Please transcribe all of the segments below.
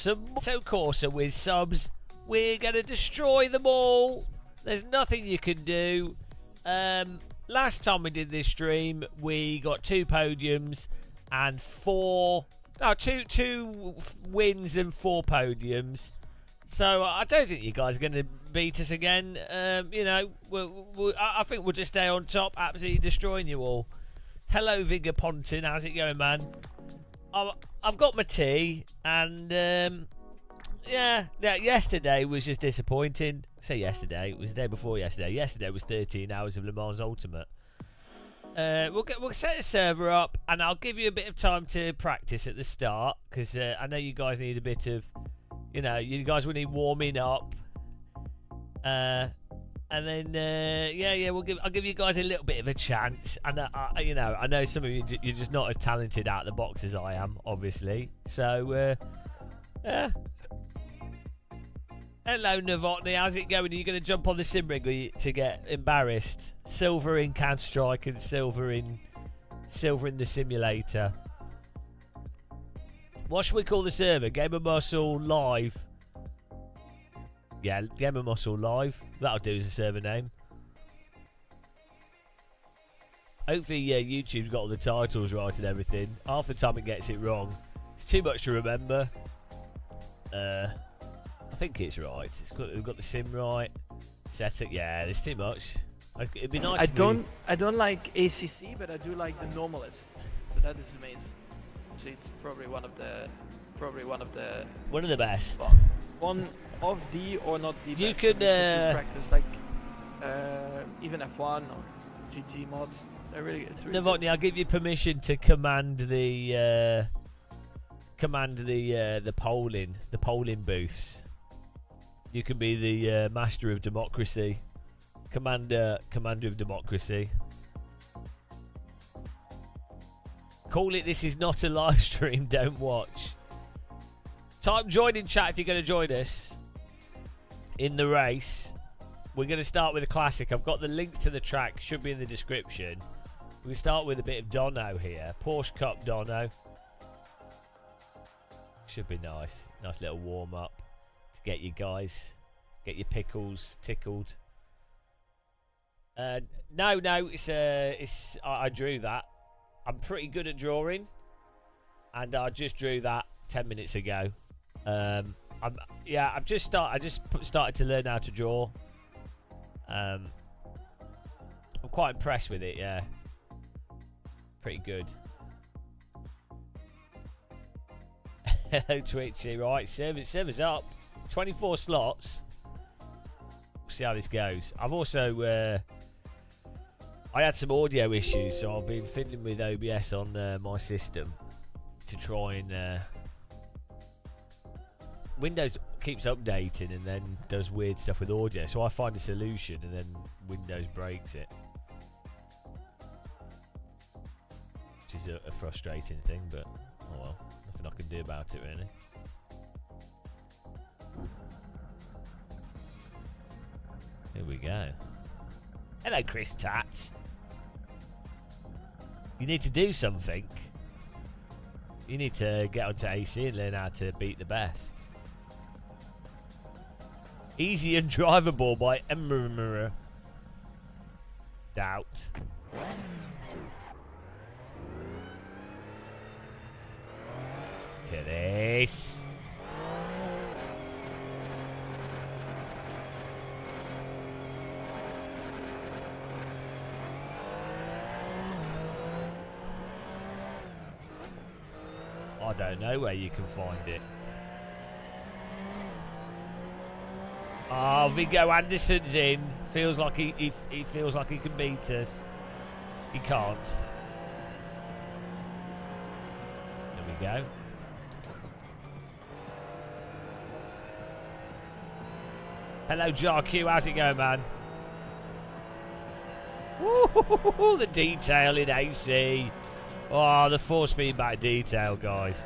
some Assetto Corsa with subs. We're going to destroy them all. There's nothing you can do. Last time we did this stream, we got 2 podiums and 2 wins and 4 podiums. So I don't think you guys are going to beat us again. You know, I think we'll just stay on top, absolutely destroying you all. Hello, Vigor Ponton. How's it going, man? I've got my tea, and yeah, yesterday was just disappointing. I say yesterday, it was the day before yesterday. Yesterday was 13 hours of Le Mans Ultimate. We'll set the server up, and I'll give you a bit of time to practice at the start, because I know you guys need a bit of, you know, you guys will need warming up. And then yeah, I'll give you guys a little bit of a chance. And you know, I know some of you you're just not as talented out of the box as I am, obviously. So yeah. Hello, Novotny. How's it going? Are you going to jump on the sim rig to get embarrassed? Silver in Counter Strike and silver in the simulator. What should we call the server? Game of Muscle Live. Yeah, Game of Muscle Live. That'll do as a server name. Hopefully, YouTube's got all the titles right and everything. Half the time it gets it wrong. It's too much to remember. I think it's right. We've got the sim right. Set it. Yeah, there's too much. It'd be nice. I don't like ACC, but I do like the normalist. So that is amazing. So it's probably one of the best. Well, one of the or not the you best. Could practice like even F1 or GT mods. They're really. It's really Novotny, I'll give you permission to command the polling booths. You can be the master of democracy, commander of democracy. Call it. This is not a live stream. Don't watch. Type join in chat if you're going to join us in the race. We're going to start with a classic. I've got the links to the track. Should be in the description. We start with a bit of Dono here. Porsche Cup Dono. Should be nice. Nice little warm up to get you guys, get your pickles tickled. No, it's I drew that. I'm pretty good at drawing, and I just drew that 10 minutes ago. I just started to learn how to draw. I'm quite impressed with it. Yeah, pretty good. Hello, Twitchy. Right, server's up. 24 slots. We'll see how this goes. I've also I had some audio issues, so I've been fiddling with OBS on my system to try and Windows keeps updating and then does weird stuff with audio, so I find a solution and then Windows breaks it, which is a frustrating thing, but oh well, nothing I can do about it really. Here we go. Hello, Chris Tats. You need to do something. You need to get onto AC and learn how to beat the best. Easy and drivable by Emmer. Doubt. Look at this. I don't know where you can find it. Oh, Viggo Anderson's in. Feels like he feels like he can beat us. He can't. There we go. Hello, JarQ. How's it going, man? Woo! The detail in AC. Oh, the force feedback detail, guys.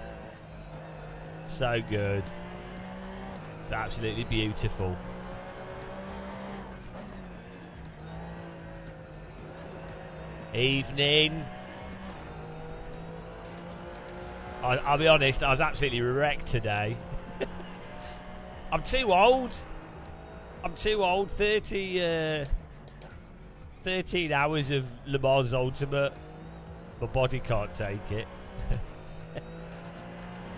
So good. It's absolutely beautiful. Evening. I'll be honest, I was absolutely wrecked today. I'm too old. I'm too old. 13 hours of Le Mans Ultimate. My body can't take it.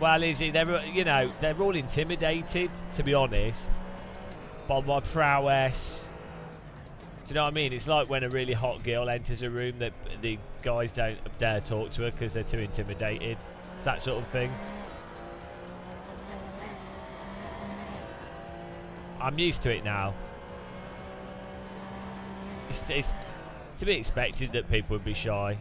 Well, Izzy, they're all intimidated, to be honest, by my prowess. Do you know what I mean? It's like when a really hot girl enters a room that the guys don't dare talk to her because they're too intimidated. It's that sort of thing. I'm used to it now. It's to be expected that people would be shy.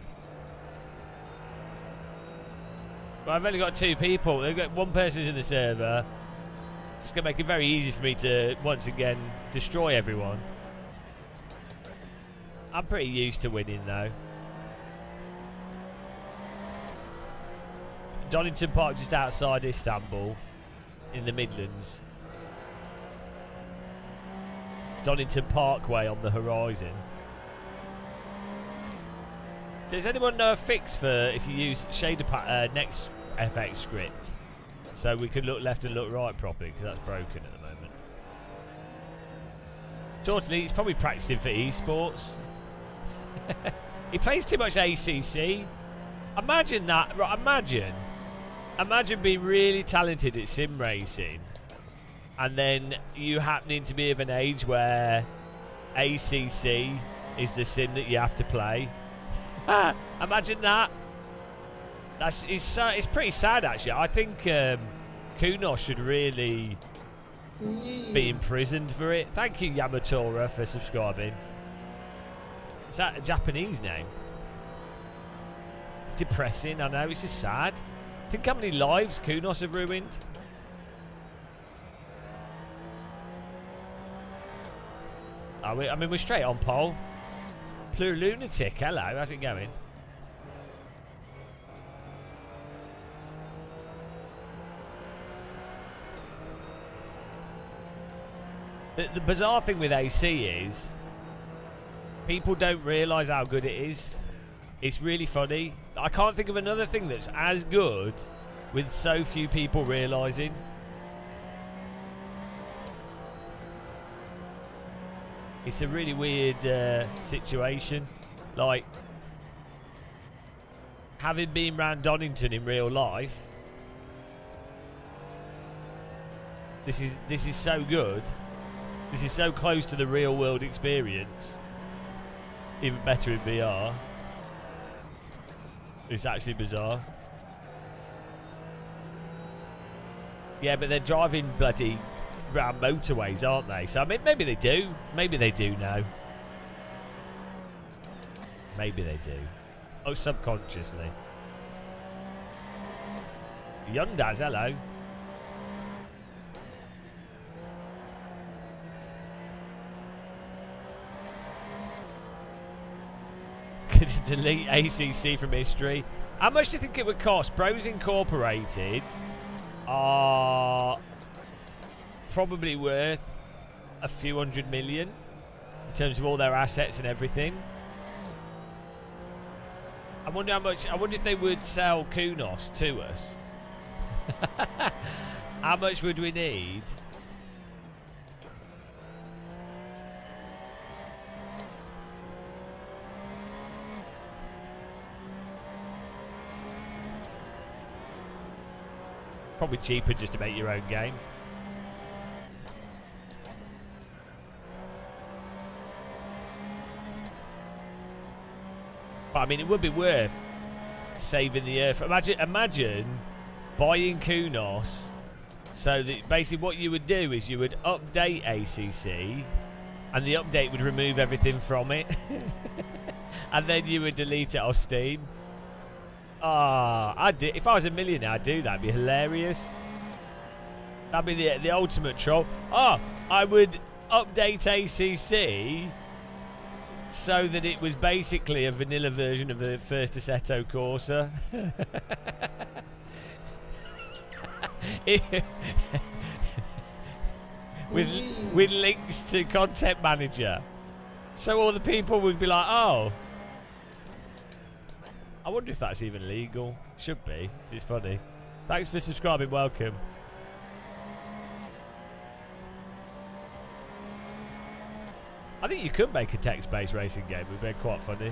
But I've only got 2 people. They've got 1 person's in the server. It's going to make it very easy for me to, once again, destroy everyone. I'm pretty used to winning, though. Donington Park just outside Istanbul, in the Midlands. Donington Parkway on the horizon. Does anyone know a fix for if you use shader next FX script, so we can look left and look right properly, because that's broken at the moment. Totally, he's probably practicing for esports. He plays too much ACC. Imagine that. Right, imagine being really talented at sim racing, and then you happening to be of an age where ACC is the sim that you have to play. Imagine that. It's pretty sad, actually. I think Kunos should really be imprisoned for it. Thank you, Yamatora, for subscribing. Is that a Japanese name? Depressing, I know. It's just sad. Think how many lives Kunos have ruined. I mean, we're straight on pole. Plurilunatic, hello. How's it going? The bizarre thing with AC is people don't realise how good it is. It's really funny. I can't think of another thing that's as good with so few people realising. It's a really weird situation. Like, having been round Donington in real life, this is so good. This is so close to the real world experience. Even better in VR. It's actually bizarre. Yeah, but they're driving bloody round motorways, aren't they? So I mean, maybe they do. Maybe they do now. Maybe they do. Oh, subconsciously. Yondas, hello. Delete ACC from history. How much do you think it would cost? Bros Incorporated are probably worth a few $100 million in terms of all their assets and everything. I wonder how much. I wonder if they would sell Kunos to us. How much would we need? Probably cheaper just to make your own game. But I mean, it would be worth saving the earth. Imagine buying Kunos, so that basically what you would do is you would update ACC, and the update would remove everything from it, and then you would delete it off Steam. Ah, if I was a millionaire, I'd do that. It'd be hilarious. That'd be the ultimate troll. I would update ACC so that it was basically a vanilla version of the first Assetto Corsa. with links to content manager, so all the people would be like, oh, I wonder if that's even legal. Should be. It's funny. Thanks for subscribing. Welcome. I think you could make a text-based racing game. It would be quite funny.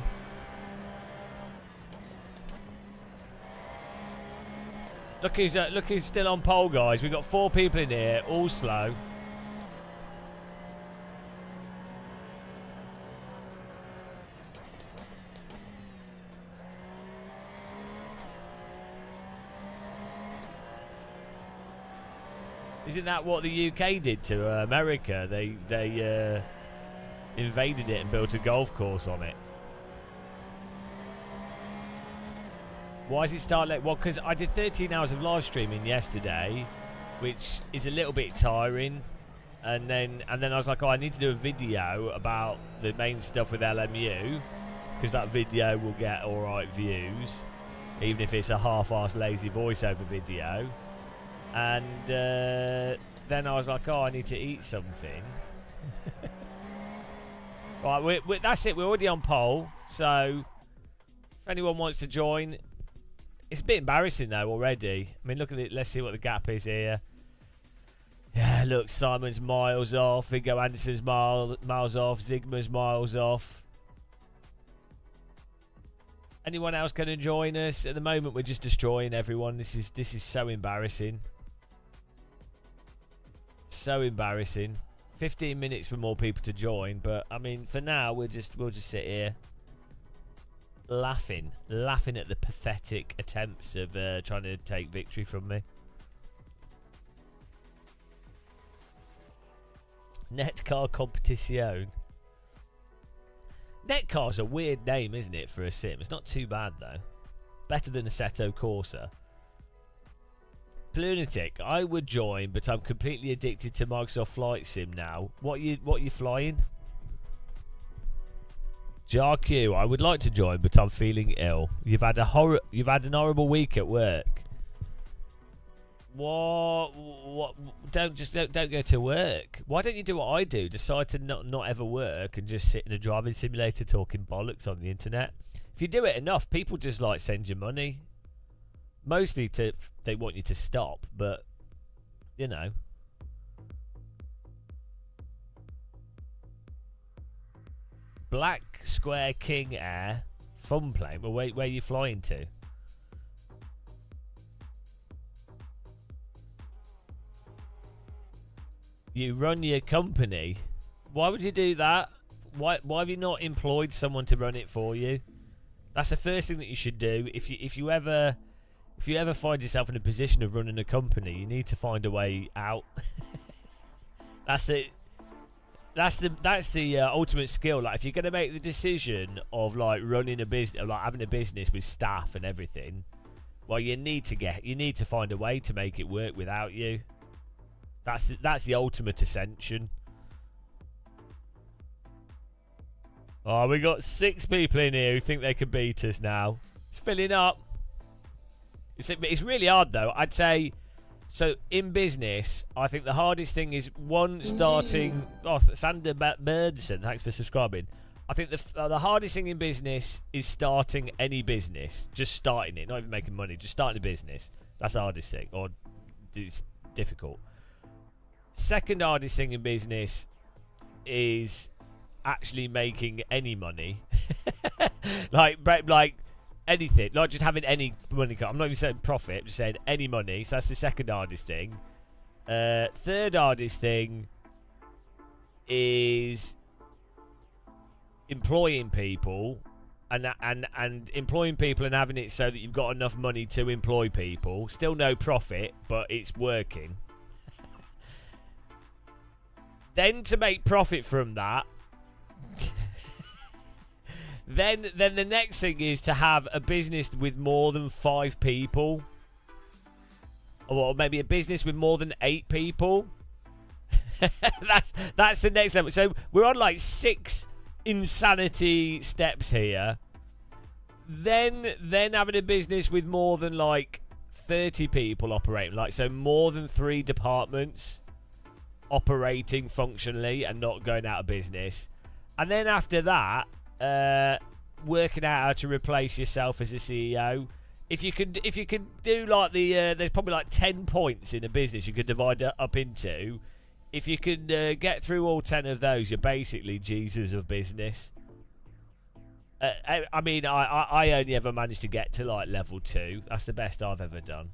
Look who's still on pole, guys. We've got 4 people in here, all slow. Isn't that what the UK did to America? They invaded it and built a golf course on it. Why does it start late? Well, because I did 13 hours of live streaming yesterday, which is a little bit tiring. And then I was like, oh, I need to do a video about the main stuff with LMU, because that video will get alright views, even if it's a half-assed lazy voiceover video. And then I was like, oh, I need to eat something. Right, that's it. We're already on pole. So if anyone wants to join, it's a bit embarrassing though already. I mean, look at it. Let's see what the gap is here. Yeah, look, Simon's miles off. Viggo Anderson's miles off. Zigma's miles off. Anyone else going to join us? At the moment, we're just destroying everyone. This is so embarrassing. So embarrassing. 15 minutes for more people to join, but I mean, for now, we'll just sit here laughing at the pathetic attempts of trying to take victory from me. Netcar Competition. Netcar's a weird name, isn't it, for a sim? It's not too bad though. Better than Assetto Corsa. Lunatic, I would join, but I'm completely addicted to Microsoft Flight Sim now. What you flying? JRQ, I would like to join, but I'm feeling ill. You've had an horrible week at work. What? Don't go to work. Why don't you do what I do? Decide to not ever work and just sit in a driving simulator talking bollocks on the internet. If you do it enough, people just like send you money. Mostly they want you to stop, but you know. Black Square King Air fun plane. Well, where are you flying to? You run your company. Why would you do that? Why have you not employed someone to run it for you? That's the first thing that you should do. If you ever find yourself in a position of running a company, you need to find a way out. That's the ultimate skill. Like, if you're going to make the decision of like running a business, like having a business with staff and everything, well, you need to find a way to make it work without you. That's the ultimate ascension. Oh, we got 6 people in here who think they can beat us now. It's filling up. It's really hard though. I'd say, so in business, I think the hardest thing is starting. Oh, Sander Birdson, thanks for subscribing. I think the hardest thing in business is starting any business. Just starting it, not even making money. Just starting a business. That's the hardest thing, or it's difficult. Second hardest thing in business is actually making any money. like anything, not just having any money. I'm not even saying profit, I'm just saying any money. So that's the second hardest thing. Third hardest thing is employing people and employing people and having it so that you've got enough money to employ people. Still no profit, but it's working. Then to make profit from that, then the next thing is to have a business with more than 5 people, or maybe a business with more than 8 people. that's the next level. So we're on like 6 insanity steps here. Then having a business with more than like 30 people operating, like, so more than 3 departments operating functionally and not going out of business. And then after that, working out how to replace yourself as a CEO. If you could do like there's probably like 10 points in a business you could divide it up into. If you can get through all 10 of those, you're basically Jesus of business. I mean, I only ever managed to get to like level 2. That's the best I've ever done.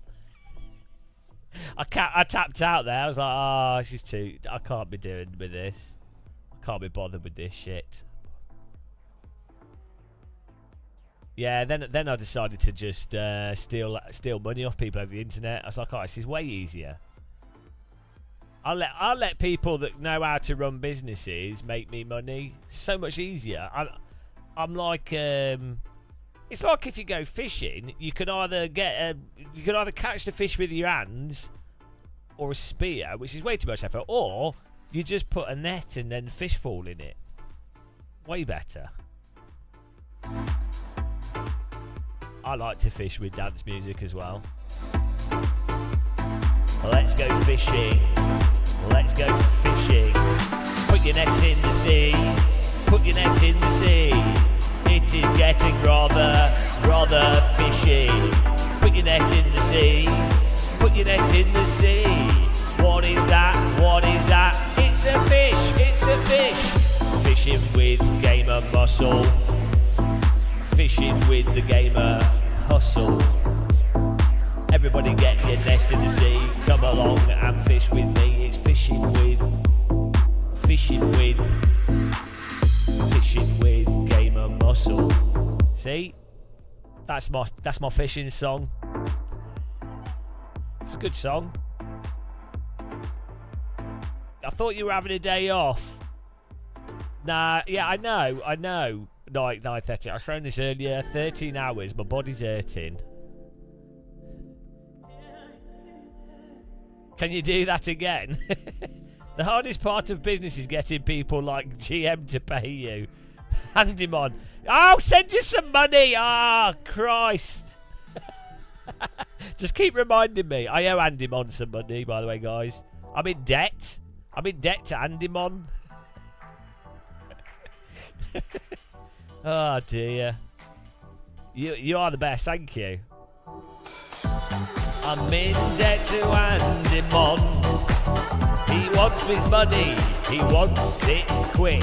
I tapped out there. I was like, oh, this is too... I can't be doing with this. I can't be bothered with this shit. Yeah, then I decided to just steal money off people over the internet. I was like, oh, this is way easier. I'll let people that know how to run businesses make me money. So much easier. I'm like, it's like if you go fishing, you can either catch the fish with your hands or a spear, which is way too much effort, or you just put a net and then fish fall in it. Way better. I like to fish with dance music as well. Let's go fishing. Let's go fishing. Put your net in the sea. Put your net in the sea. It is getting rather fishy. Put your net in the sea. Put your net in the sea. What is that? What is that? It's a fish. It's a fish. Fishing with gamer muscle. Fishing with the gamer hustle. Everybody get your net in the sea. Come along and fish with me. It's fishing with gamer muscle. See? That's my fishing song. It's a good song. I thought you were having a day off. Nah, yeah, I know. Like 9:30. I was saying this earlier. 13 hours. My body's hurting. Can you do that again? The hardest part of business is getting people like GM to pay you. Hand him on. Oh, send you some money. Ah, Christ. Just keep reminding me. I owe Andy Mon some money, by the way, guys. I'm in debt. I'm in debt to Andy Mon. Oh, dear. You are the best. Thank you. I'm in debt to Andy Mon. He wants his money. He wants it quick.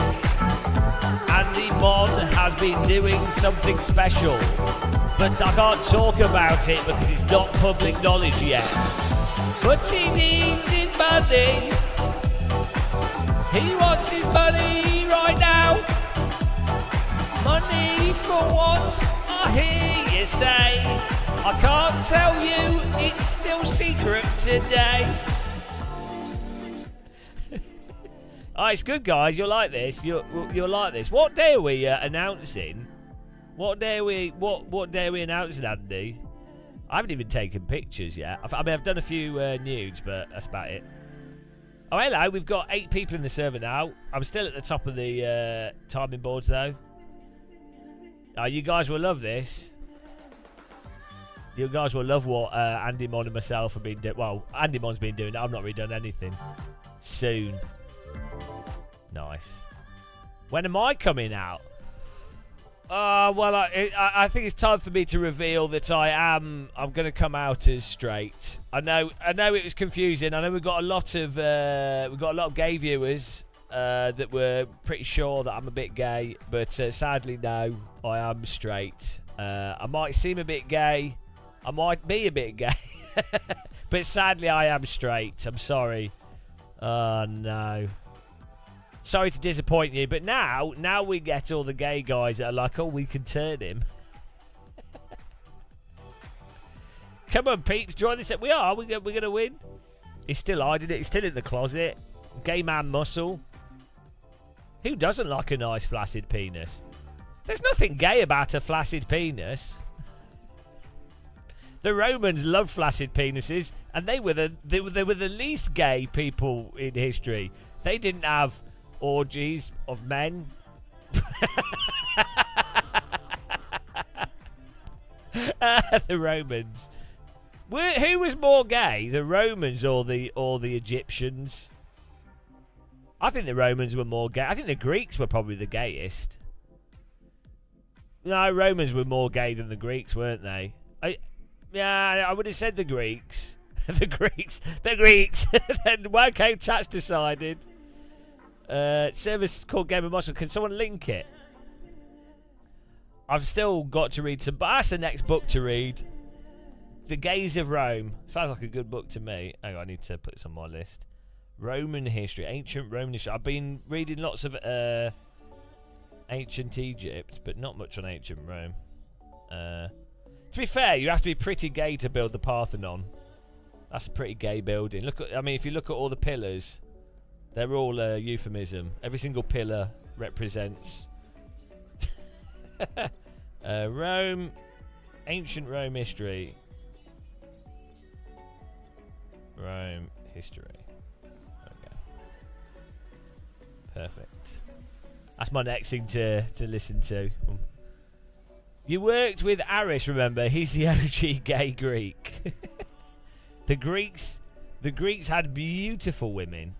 Andy Mon has been doing something special, but I can't talk about it because it's not public knowledge yet. But he needs his money. He wants his money right now. Money for what? I hear you say. I can't tell you, it's still secret today. Oh, it's good, guys. You'll like this. You'll like this. What day are we announcing? What day are we announcing, Andy? I haven't even taken pictures yet. I mean, I've done a few nudes, but that's about it. Oh, hello. We've got 8 people in the server now. I'm still at the top of the timing boards, though. Oh, you guys will love this. You guys will love what Andy Mon and myself have been doing. Well, Andy Mon's been doing it. I've not really done anything. Soon. Nice. When am I coming out? Well, I think it's time for me to reveal that I'm going to come out as straight. I know it was confusing. I know we've got a lot of gay viewers that were pretty sure that I'm a bit gay, but sadly, no, I am straight. I might seem a bit gay. I might be a bit gay, but sadly, I am straight. I'm sorry. Oh, no. Sorry to disappoint you, but now we get all the gay guys that are like, oh, we can turn him. Come on, peeps, join this. We're going to win. He's still hiding it. He's still in the closet. Gay man muscle. Who doesn't like a nice flaccid penis? There's nothing gay about a flaccid penis. The Romans loved flaccid penises, and they were the least gay people in history. They didn't have orgies of men. The Romans. Who was more gay, the Romans or the Egyptians? I think the Romans were more gay. I think the Greeks were probably the gayest. No, Romans were more gay than the Greeks, weren't they? Yeah, I would have said the Greeks. The Greeks. Then okay, chat's decided. Service called Game of Muscle. Can someone link it? I've still got to read some, but that's the next book to read. The Gaze of Rome. Sounds like a good book to me. Hang on, I need to put this on my list. Roman history, ancient Roman history. I've been reading lots of ancient Egypt, but not much on ancient Rome. To be fair, you have to be pretty gay to build the Parthenon. That's a pretty gay building. Look at, I mean, if you look at all the pillars, they're all a euphemism. Every single pillar represents Rome, ancient Rome history. Rome history. Okay. Perfect. That's my next thing to listen to. You worked with Aris, remember? He's the OG gay Greek. The Greeks had beautiful women.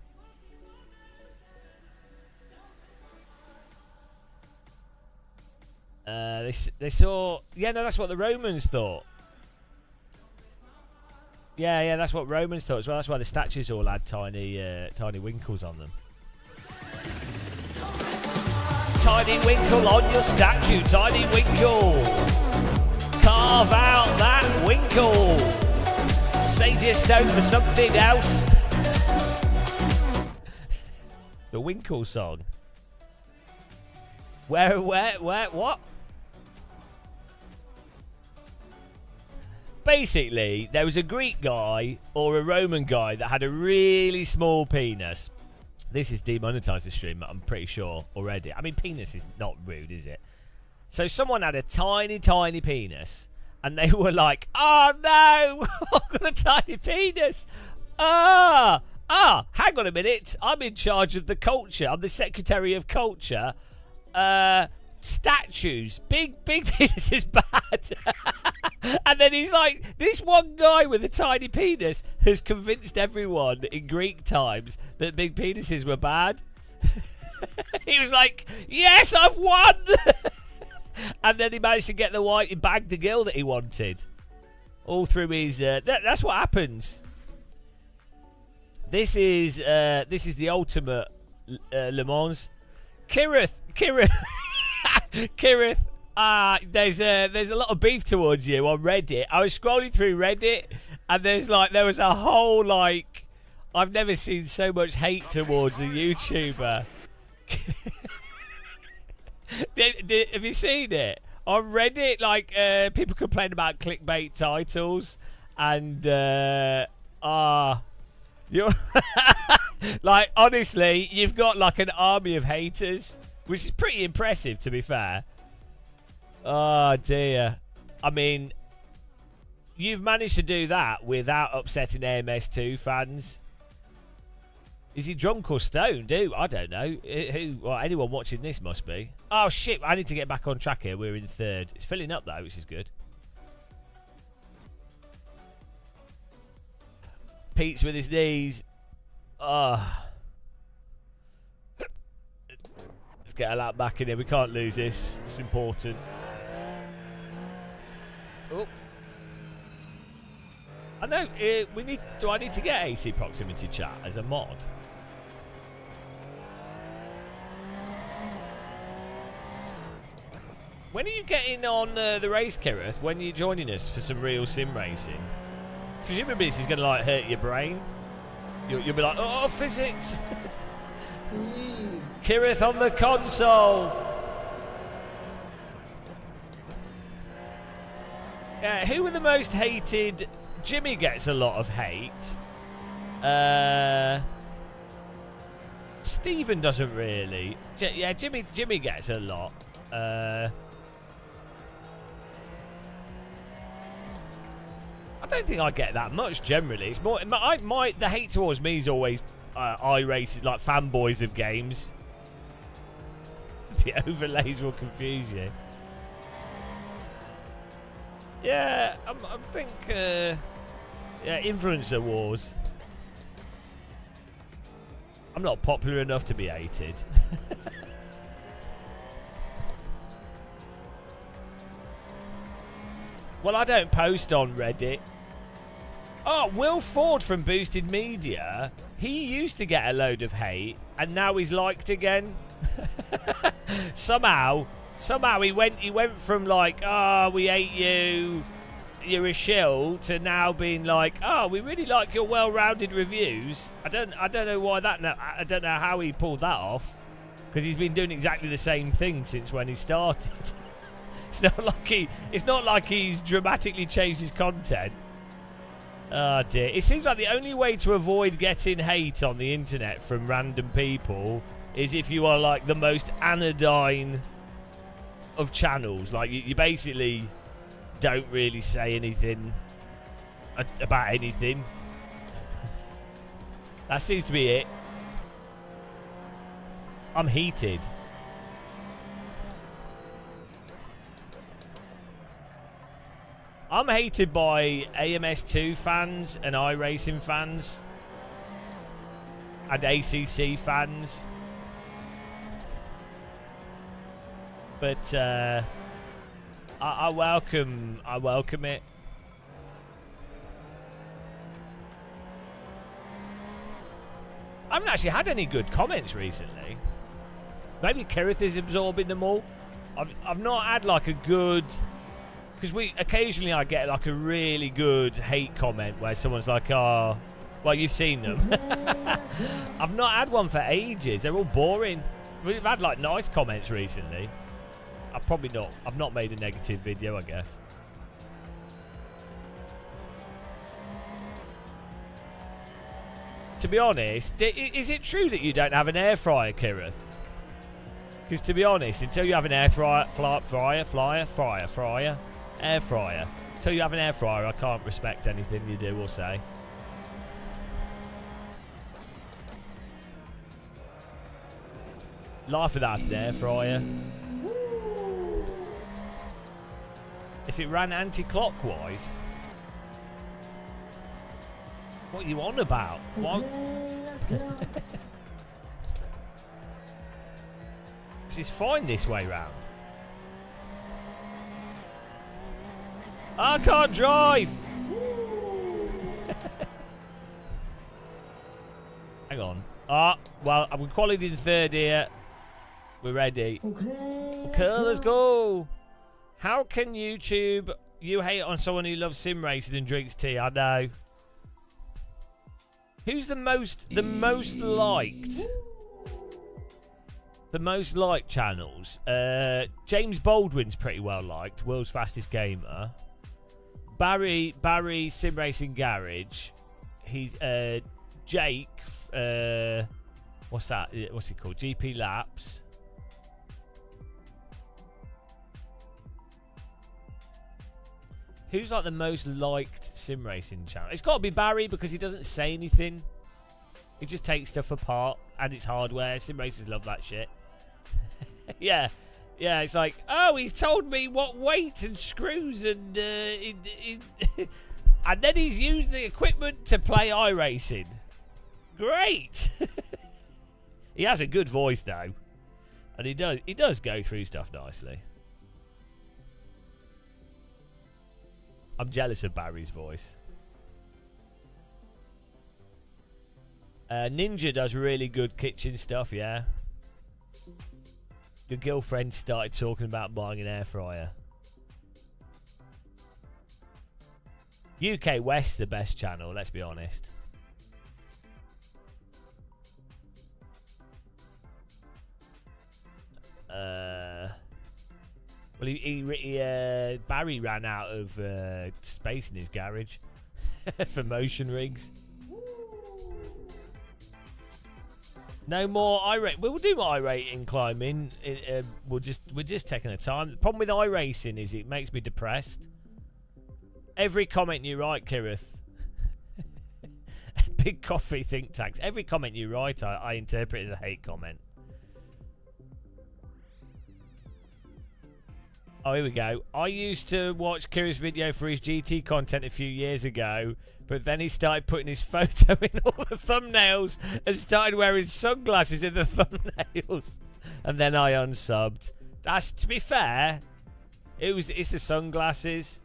They saw. Yeah, no, that's what the Romans thought. Yeah, that's what Romans thought as well. That's why the statues all had tiny winkles on them. Tiny winkle on your statue, tiny winkle. Carve out that winkle. Save your stone for something else. The Winkle song. Where, what? Basically, there was a Greek guy or a Roman guy that had a really small penis. This is demonetized the stream, I'm pretty sure already. I mean, penis is not rude, is it? So someone had a tiny, tiny penis, and they were like, "Oh no, I've got a tiny penis. Hang on a minute, I'm in charge of the culture. I'm the Secretary of Culture. Statues, big penis is bad." And then he's like, this one guy with a tiny penis has convinced everyone in Greek times that big penises were bad. He was like, yes, I've won. And then he managed to get the white, he bagged the girl that he wanted. All through his, that's what happens. This is the ultimate Le Mans. Kirith. Kirith, there's a lot of beef towards you on Reddit. I was scrolling through Reddit, and there was a whole I've never seen so much hate towards a YouTuber. Have you seen it on Reddit? People complain about clickbait titles, and you're honestly, you've got an army of haters, which is pretty impressive, to be fair. Oh dear. I mean, you've managed to do that without upsetting AMS2 fans. Is he drunk or stoned? I don't know. Anyone watching this must be. Oh shit, I need to get back on track here. We're in third. It's filling up though, which is good. Pete's with his knees. Let's get a lap back in here. We can't lose this. It's important. Oh. I know. Do I need to get AC proximity chat as a mod? When are you getting on the race, Kirith? When are you joining us for some real sim racing? Presumably this is going to hurt your brain. You'll be like, oh, physics. Kirith on the console. Who were the most hated? Jimmy gets a lot of hate. Stephen doesn't really. Jimmy gets a lot. I don't think I get that much generally. It's more the hate towards me is always iRated, fanboys of games. The overlays will confuse you. Yeah, I think influencer wars. I'm not popular enough to be hated. Well, I don't post on Reddit. Oh, Will Ford from Boosted Media. He used to get a load of hate, and now he's liked again. somehow he went from like, oh, we hate you, you're a shill, to now being like, oh, we really like your well-rounded reviews. I don't know why that. I don't know how he pulled that off, because he's been doing exactly the same thing since when he started. It's not like he's dramatically changed his content. Oh dear. It seems like the only way to avoid getting hate on the internet from random people is if you are like the most anodyne of channels. Like you basically don't really say anything about anything. That seems to be it. I'm heated. I'm hated by AMS2 fans and iRacing fans and ACC fans. But I welcome it. I haven't actually had any good comments recently. Maybe Kirith is absorbing them all. I've not had like a good... Because occasionally I get like a really good hate comment where someone's like, oh, well, you've seen them. I've not had one for ages. They're all boring. We've had like nice comments recently. I've not made a negative video, I guess. To be honest, is it true that you don't have an air fryer, Kirith? Because to be honest, until you have an air fryer, air fryer. Until you have an air fryer, I can't respect anything you do or say. Life without an air fryer. If it ran anti-clockwise, what are you on about? What? This is fine this way round. I can't drive! Hang on. Well, I've qualified in third here. We're ready. Okay, let's go. How can you hate on someone who loves sim racing and drinks tea? I know. Who's the most liked? The most liked channels. James Baldwin's pretty well liked. World's Fastest Gamer. Barry Sim Racing Garage. He's Jake. What's that? What's it called? GP Laps. Who's like the most liked sim racing channel? It's got to be Barry because he doesn't say anything. He just takes stuff apart and it's hardware. Sim racers love that shit. Yeah. Yeah, it's like, oh, he's told me what weight and screws and and then he's used the equipment to play iRacing. Great. He has a good voice though. And he does go through stuff nicely. I'm jealous of Barry's voice. Ninja does really good kitchen stuff, yeah. Your girlfriend started talking about buying an air fryer. UK West's the best channel, let's be honest. Well, Barry ran out of space in his garage for motion rigs. No more iRacing. We'll do iRacing climbing. We're just taking the time. The problem with iRacing is it makes me depressed. Every comment you write, Kirith. Big Coffee Think Tanks. Every comment you write, I interpret as a hate comment. Oh, here we go. I used to watch Kirith's video for his GT content a few years ago, but then he started putting his photo in all the thumbnails and started wearing sunglasses in the thumbnails. And then I unsubbed. That's, to be fair, it's the sunglasses.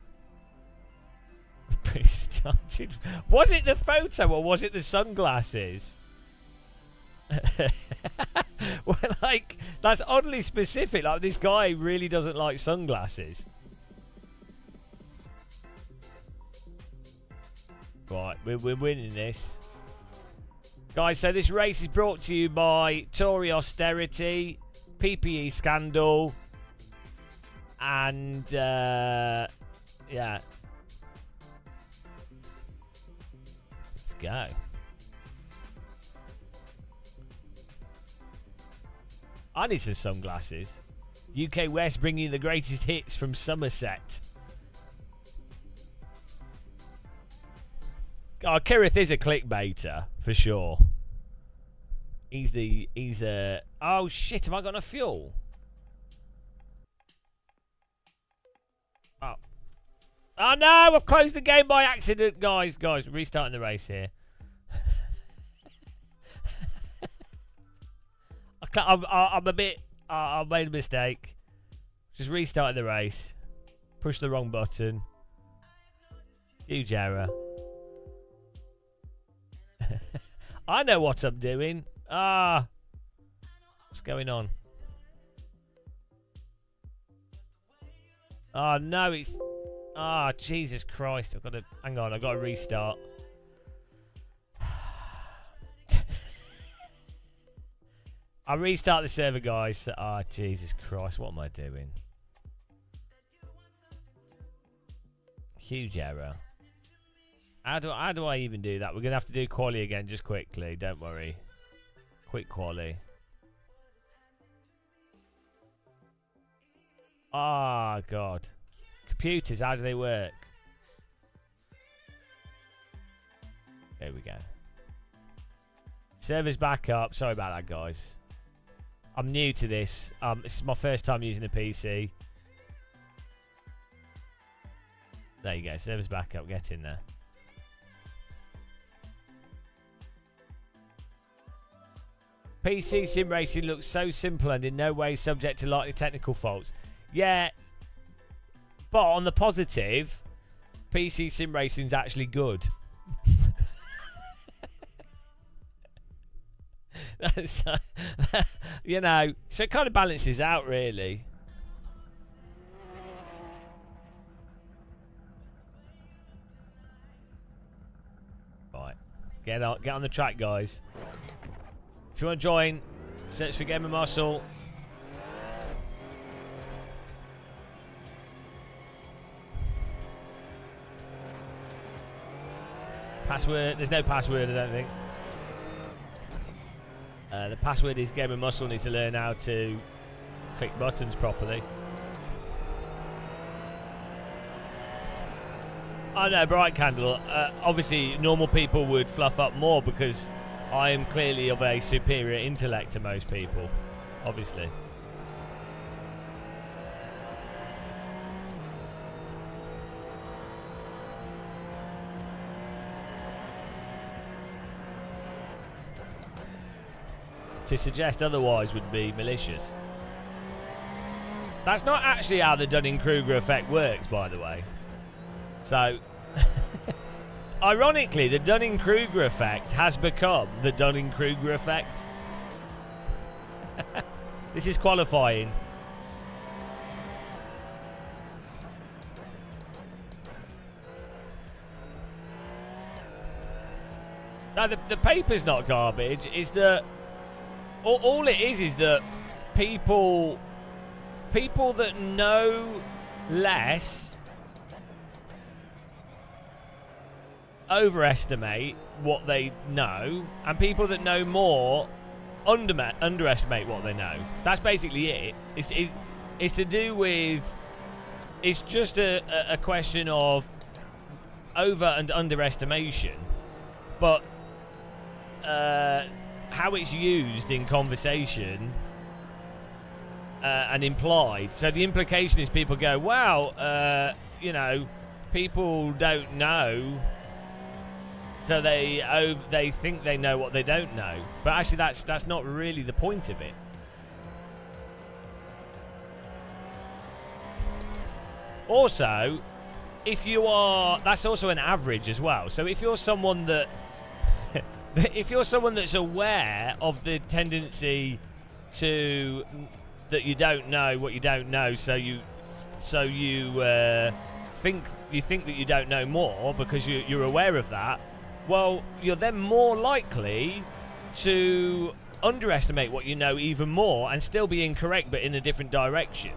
Started. Was it the photo or was it the sunglasses? Well, like, that's oddly specific. Like, this guy really doesn't like sunglasses. Right, we're winning this. Guys, so this race is brought to you by Tory austerity, PPE scandal, and, yeah. Let's go. I need some sunglasses. UK West bringing you the greatest hits from Somerset. Oh, Kirith is a clickbaiter, for sure. He's a... Oh, shit, have I got enough fuel? Oh. Oh, no, I've closed the game by accident, guys. Guys, restarting the race here. I'm a bit... I made a mistake. Just restarting the race. Push the wrong button. Huge error. I know what I'm doing. What's going on? Oh, no, it's... Jesus Christ. I've got to... Hang on, I've got to restart. I'll restart the server, guys. Jesus Christ, what am I doing? Huge error. How do I even do that? We're going to have to do quali again just quickly. Don't worry. Quick quali. Ah, God. Computers, how do they work? There we go. Server's back up. Sorry about that, guys. I'm new to this. This is my first time using a PC. There you go. Server's back up. Get in there. PC sim racing looks so simple and in no way subject to likely technical faults. Yeah, but on the positive, PC sim racing's actually good. You know, so it kind of balances out, really. Right, get on the track, guys. If you want to join, search for Game of Muscle. Password, there's no password, I don't think. The password is Game of Muscle. Needs to learn how to click buttons properly. Oh no, Bright Candle. Obviously, normal people would fluff up more because I am clearly of a superior intellect to most people. Obviously. To suggest otherwise would be malicious. That's not actually how the Dunning-Kruger effect works, by the way. So, ironically, the Dunning-Kruger effect has become the Dunning-Kruger effect. This is qualifying. Now, the paper's not garbage. It's that all it is that people that know less overestimate what they know, and people that know more underestimate what they know. That's basically it. It's to do with... It's just a question of over and underestimation, but how it's used in conversation and implied. So the implication is people go, wow, you know, people don't know, so they think they know what they don't know. But actually that's not really the point of it. Also, if you are, that's also an average as well. So if you're someone that, if you're someone that's aware of the tendency to that you don't know what you don't know, so you think that you don't know more because you're aware of that. Well, you're then more likely to underestimate what you know even more and still be incorrect, but in a different direction.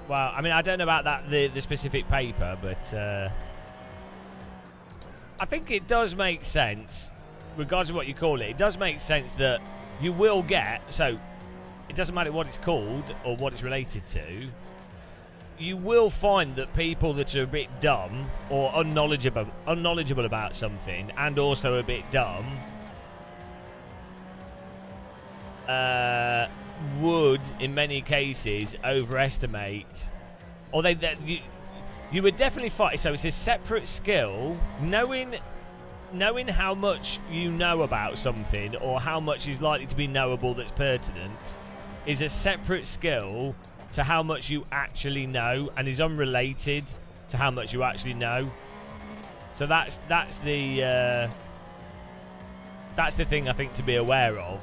Well, I mean, I don't know about that the specific paper, but I think it does make sense, regardless of what you call it. It does make sense that you will get, so it doesn't matter what it's called or what it's related to, you will find that people that are a bit dumb or unknowledgeable about something, and also a bit dumb, would, in many cases, overestimate, or you would definitely find. So it's a separate skill. Knowing how much you know about something, or how much is likely to be knowable that's pertinent, is a separate skill to how much you actually know, and is unrelated to how much you actually know. So that's the thing I think to be aware of.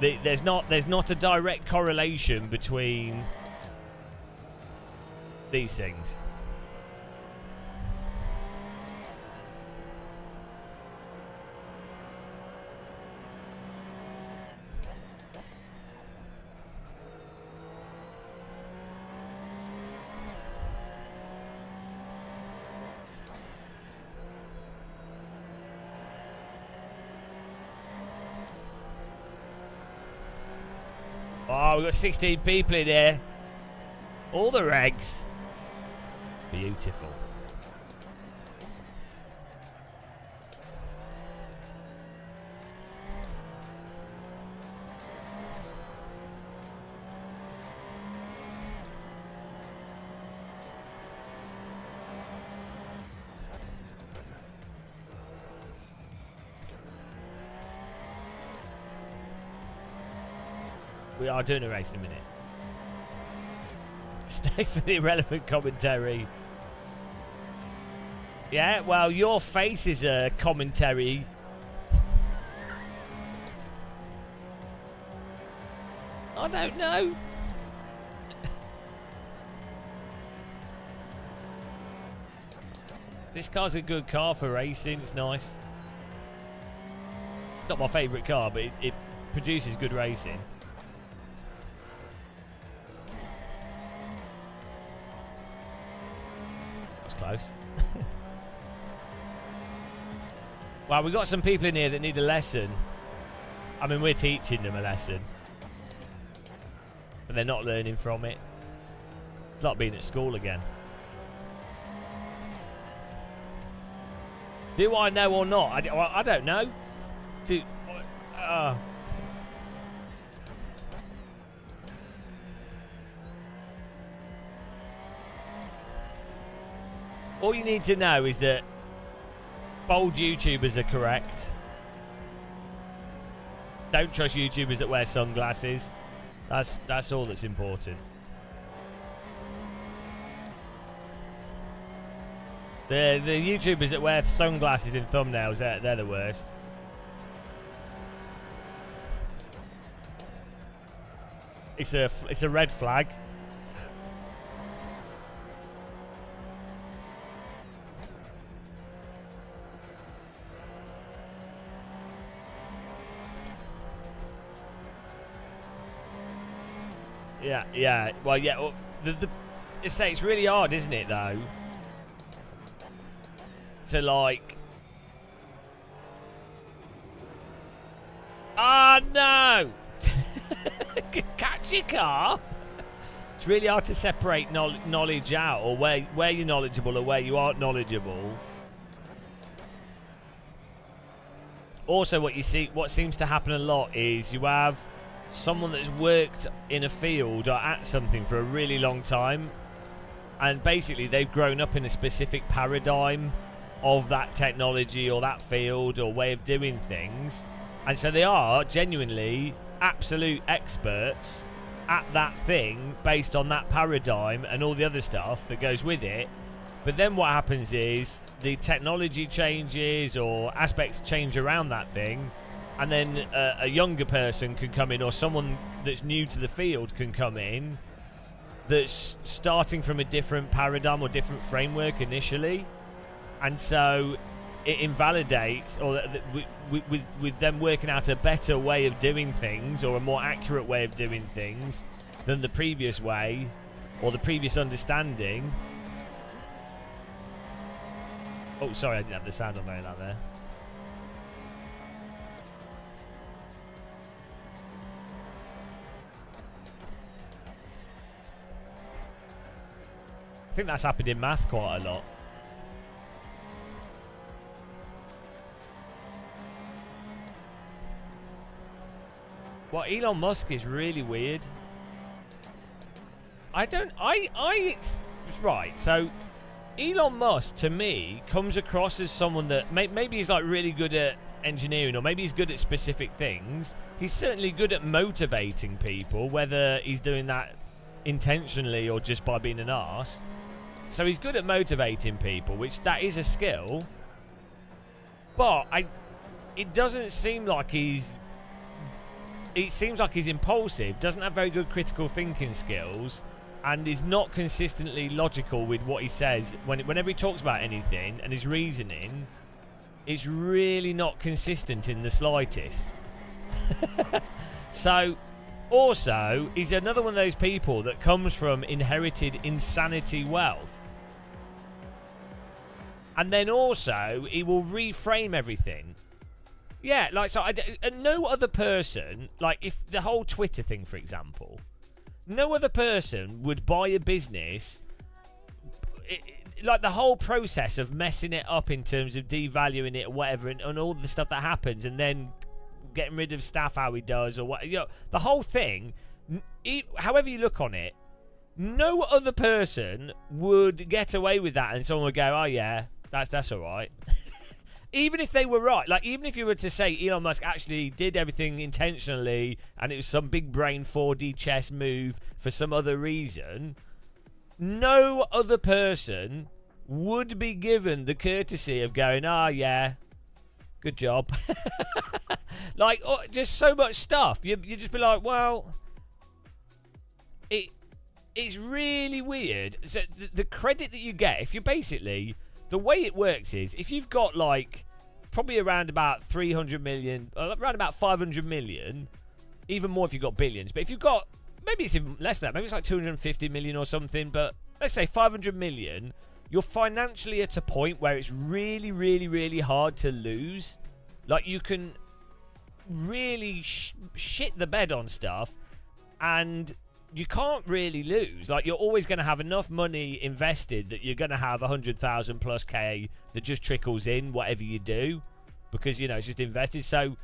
There's not a direct correlation between these things. Oh, we've got 16 people in here. All the regs. Beautiful. We are doing a race in a minute. Stay for the irrelevant commentary. Yeah, well, your face is a commentary. I don't know. This car's a good car for racing. It's nice. Not my favourite car, but it produces good racing. Close. Well, we've got some people in here that need a lesson. I mean, we're teaching them a lesson, but they're not learning from it. It's like being at school again. Do I know or not? I don't know. All you need to know is that bold YouTubers are correct. Don't trust YouTubers that wear sunglasses. That's all that's important. The YouTubers that wear sunglasses in thumbnails, they're the worst. It's a red flag. Yeah. Well, yeah. Well, it's really hard, isn't it, though? To like. Ah, no! Catch your car. It's really hard to separate knowledge out, or where you're knowledgeable or where you aren't knowledgeable. Also, what seems to happen a lot is you have someone that's worked in a field or at something for a really long time, and basically they've grown up in a specific paradigm of that technology or that field or way of doing things, and so they are genuinely absolute experts at that thing based on that paradigm and all the other stuff that goes with it. But then what happens is the technology changes or aspects change around that thing, and then a younger person can come in, or someone that's new to the field can come in that's starting from a different paradigm or different framework initially, and so it invalidates, or with them working out a better way of doing things or a more accurate way of doing things than the previous way or the previous understanding. Oh, sorry, I didn't have the sound on very loud there. I think that's happened in math quite a lot. Well, Elon Musk is really weird. Right, so Elon Musk, to me, comes across as someone that maybe he's like really good at engineering, or maybe he's good at specific things. He's certainly good at motivating people, whether he's doing that intentionally or just by being an arse. So he's good at motivating people, which that is a skill. But it doesn't seem like he's... It seems like he's impulsive, doesn't have very good critical thinking skills, and is not consistently logical with what he says. Whenever he talks about anything and his reasoning, it's really not consistent in the slightest. So, also, he's another one of those people that comes from inherited insanity wealth. And then also, he will reframe everything. Yeah, like, so no other person, like, if the whole Twitter thing, for example, no other person would buy a business, like, the whole process of messing it up in terms of devaluing it or whatever, and all the stuff that happens, and then getting rid of staff how he does, or what, you know, the whole thing, however you look on it, no other person would get away with that, and someone would go, oh yeah, that's all right. Even if they were right, like, even if you were to say Elon Musk actually did everything intentionally and it was some big brain 4D chess move for some other reason, no other person would be given the courtesy of going, oh yeah, good job. Like, oh, just so much stuff. You just be like, well, it's really weird. So the credit that you get, if you basically... The way it works is, if you've got, like, probably around about 300 million, around about 500 million, even more if you've got billions, but if you've got, maybe it's even less than that, maybe it's like 250 million or something, but let's say 500 million, you're financially at a point where it's really, really, really hard to lose. Like, you can really shit the bed on stuff, and... you can't really lose. Like, you're always going to have enough money invested that you're going to have 100,000 plus K that just trickles in whatever you do, because, you know, it's just invested. So,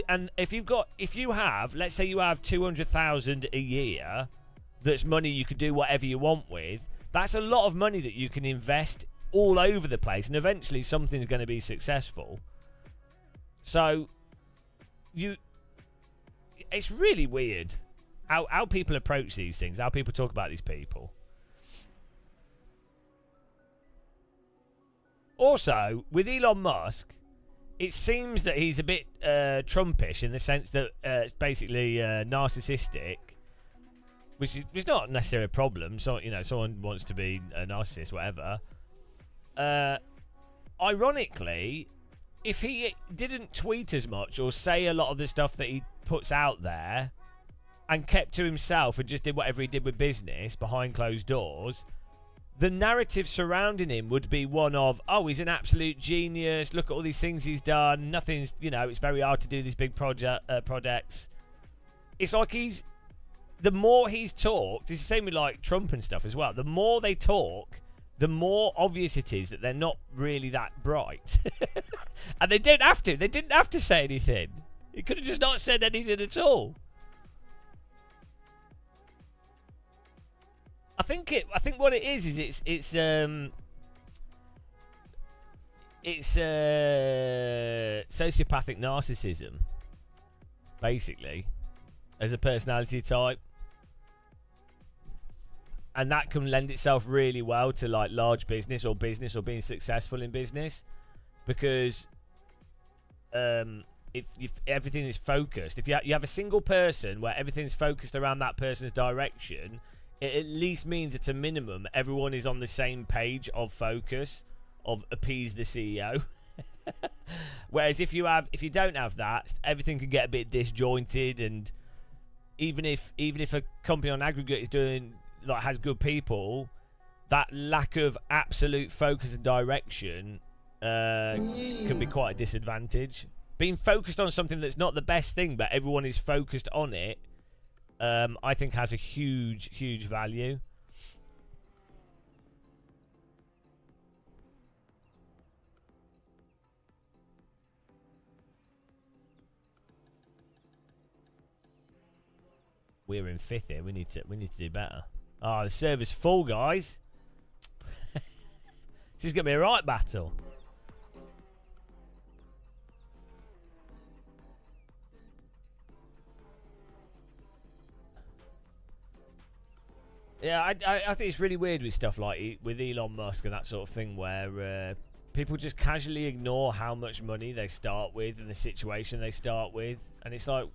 and if you have, let's say you have 200,000 a year, that's money you could do whatever you want with. That's a lot of money that you can invest all over the place, and eventually something's going to be successful. So, it's really weird. How people approach these things, how people talk about these people. Also, with Elon Musk, it seems that he's a bit Trumpish in the sense that it's basically narcissistic, which is not necessarily a problem. So, you know, someone wants to be a narcissist, whatever. Ironically, if he didn't tweet as much or say a lot of the stuff that he puts out there, and kept to himself and just did whatever he did with business behind closed doors, the narrative surrounding him would be one of, oh, he's an absolute genius, look at all these things he's done, nothing's, you know, it's very hard to do these big projects. It's like the more he's talked, it's the same with like Trump and stuff as well, the more they talk, the more obvious it is that they're not really that bright. And they didn't have to say anything. He could have just not said anything at all. I think what it is it's sociopathic narcissism, basically, as a personality type. And that can lend itself really well to like large business or being successful in business, because if everything is focused, if you have a single person where everything's focused around that person's direction, it at least means at a minimum everyone is on the same page of focus of appease the CEO. Whereas if you don't have that, everything can get a bit disjointed, and even if a company on aggregate is doing like has good people, that lack of absolute focus and direction can be quite a disadvantage. Being focused on something that's not the best thing, but everyone is focused on it, I think has a huge value. We're in 5th here. We need to do better. Oh, the server's full, guys. This is gonna be a right battle. Yeah, I think it's really weird with stuff like with Elon Musk and that sort of thing, where people just casually ignore how much money they start with and the situation they start with, and it's like,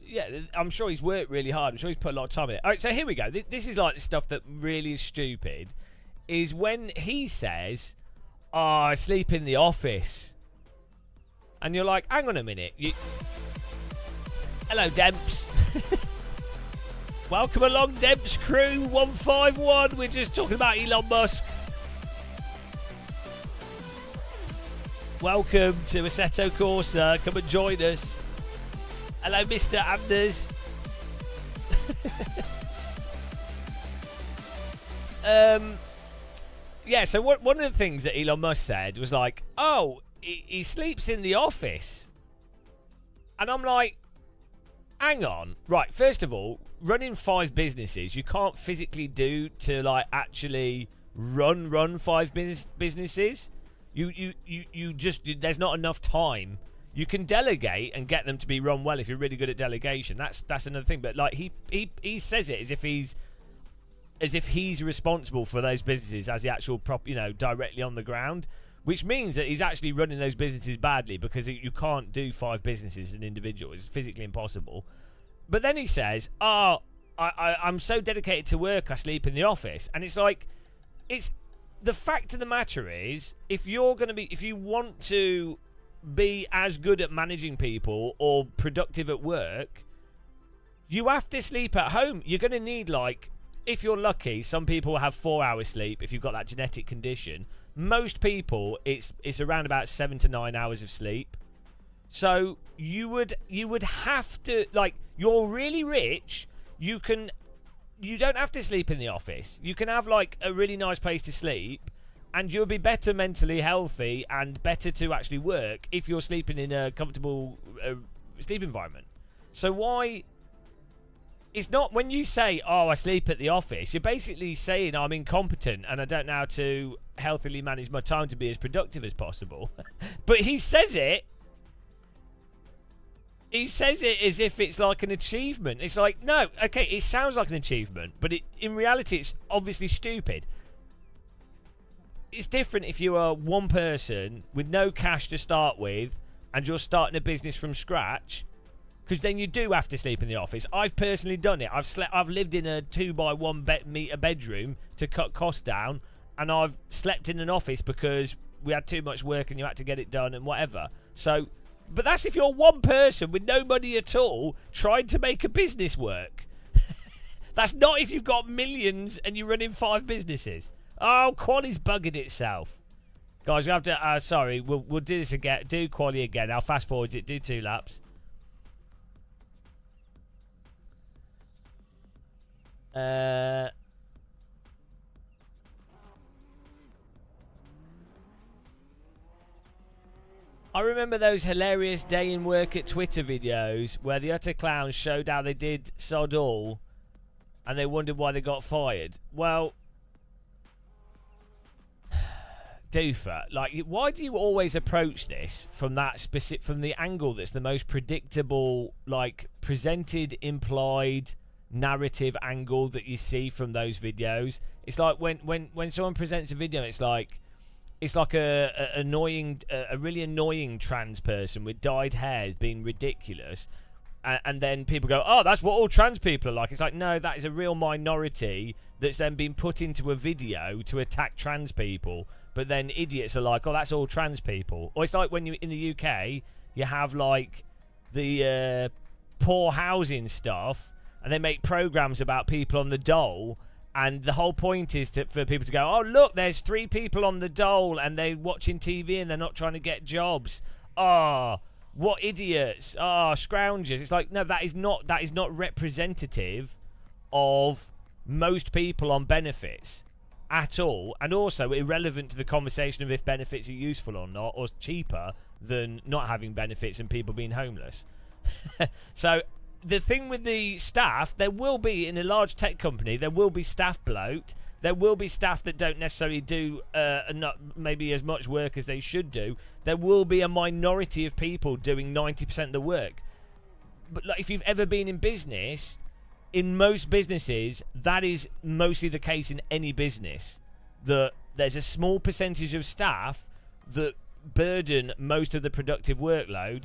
yeah, I'm sure he's worked really hard. I'm sure he's put a lot of time in it. All right, so here we go. This is like the stuff that really is stupid, is when he says, "Oh, I sleep in the office," and you're like, "Hang on a minute, hello, Demps." Welcome along, Demps Crew 151. We're just talking about Elon Musk. Welcome to Assetto Corsa. Come and join us. Hello, Mr. Anders. Yeah, so one of the things that Elon Musk said was like, oh, he sleeps in the office. And I'm like, hang on. Right, first of all, running 5 businesses, you can't physically do to like actually run 5 businesses. You just, there's not enough time. You can delegate and get them to be run well if you're really good at delegation. That's another thing. But like he says it as if he's responsible for those businesses as the actual directly on the ground, which means that he's actually running those businesses badly, because you can't do 5 businesses as an individual. It's physically impossible. But then he says, "Oh, I'm so dedicated to work, I sleep in the office," and it's like, it's the fact of the matter is, if you want to be as good at managing people or productive at work, you have to sleep at home. You're going to need, like, if you're lucky, some people have 4 hours sleep if you've got that genetic condition. Most people, it's around about 7 to 9 hours of sleep. So you would have to, like, you're really rich, you don't have to sleep in the office. You can have like a really nice place to sleep, and you'll be better mentally healthy and better to actually work if you're sleeping in a comfortable sleep environment. So why? It's not, when you say, "Oh, I sleep at the office," you're basically saying I'm incompetent and I don't know how to healthily manage my time to be as productive as possible. But he says it as if it's like an achievement. It's like, no, okay, it sounds like an achievement, but in reality it's obviously stupid. It's different if you are one person with no cash to start with and you're starting a business from scratch, because then you do have to sleep in the office. I've personally done it. I've lived in a 2x1 meter bedroom to cut costs down, and I've slept in an office because we had too much work and you had to get it done and whatever. So, but that's if you're one person with no money at all trying to make a business work. That's not if you've got millions and you're running 5 businesses. Oh, Quali's bugging itself. Guys, we have to... sorry, we'll do this again. Do Quali again. I'll fast forward it. Do 2 laps. I remember those hilarious day in work at Twitter videos where the utter clowns showed how they did sod all and they wondered why they got fired. Well, Doofer, like, why do you always approach this from that specific, from the angle that's the most predictable, like, presented, implied, narrative angle that you see from those videos? It's like when someone presents a video, it's like a really annoying trans person with dyed hair being ridiculous, and then people go, oh, that's what all trans people are like. It's like, no, that is a real minority that's then been put into a video to attack trans people. But then idiots are like, oh, that's all trans people. Or it's like when you in the UK, you have like the poor housing stuff, and they make programs about people on the dole, and the whole point is for people to go, oh, look, there's 3 people on the dole, and they're watching TV and they're not trying to get jobs. Oh, what idiots. Oh, scroungers. It's like, no, that is not representative of most people on benefits at all, and also irrelevant to the conversation of if benefits are useful or not, or cheaper than not having benefits and people being homeless. So the thing with the staff, there will be, in a large tech company, there will be staff bloat. There will be staff that don't necessarily do not maybe as much work as they should do. There will be a minority of people doing 90% of the work. But like, if you've ever been in business, in most businesses, that is mostly the case in any business. That there's a small percentage of staff that burden most of the productive workload.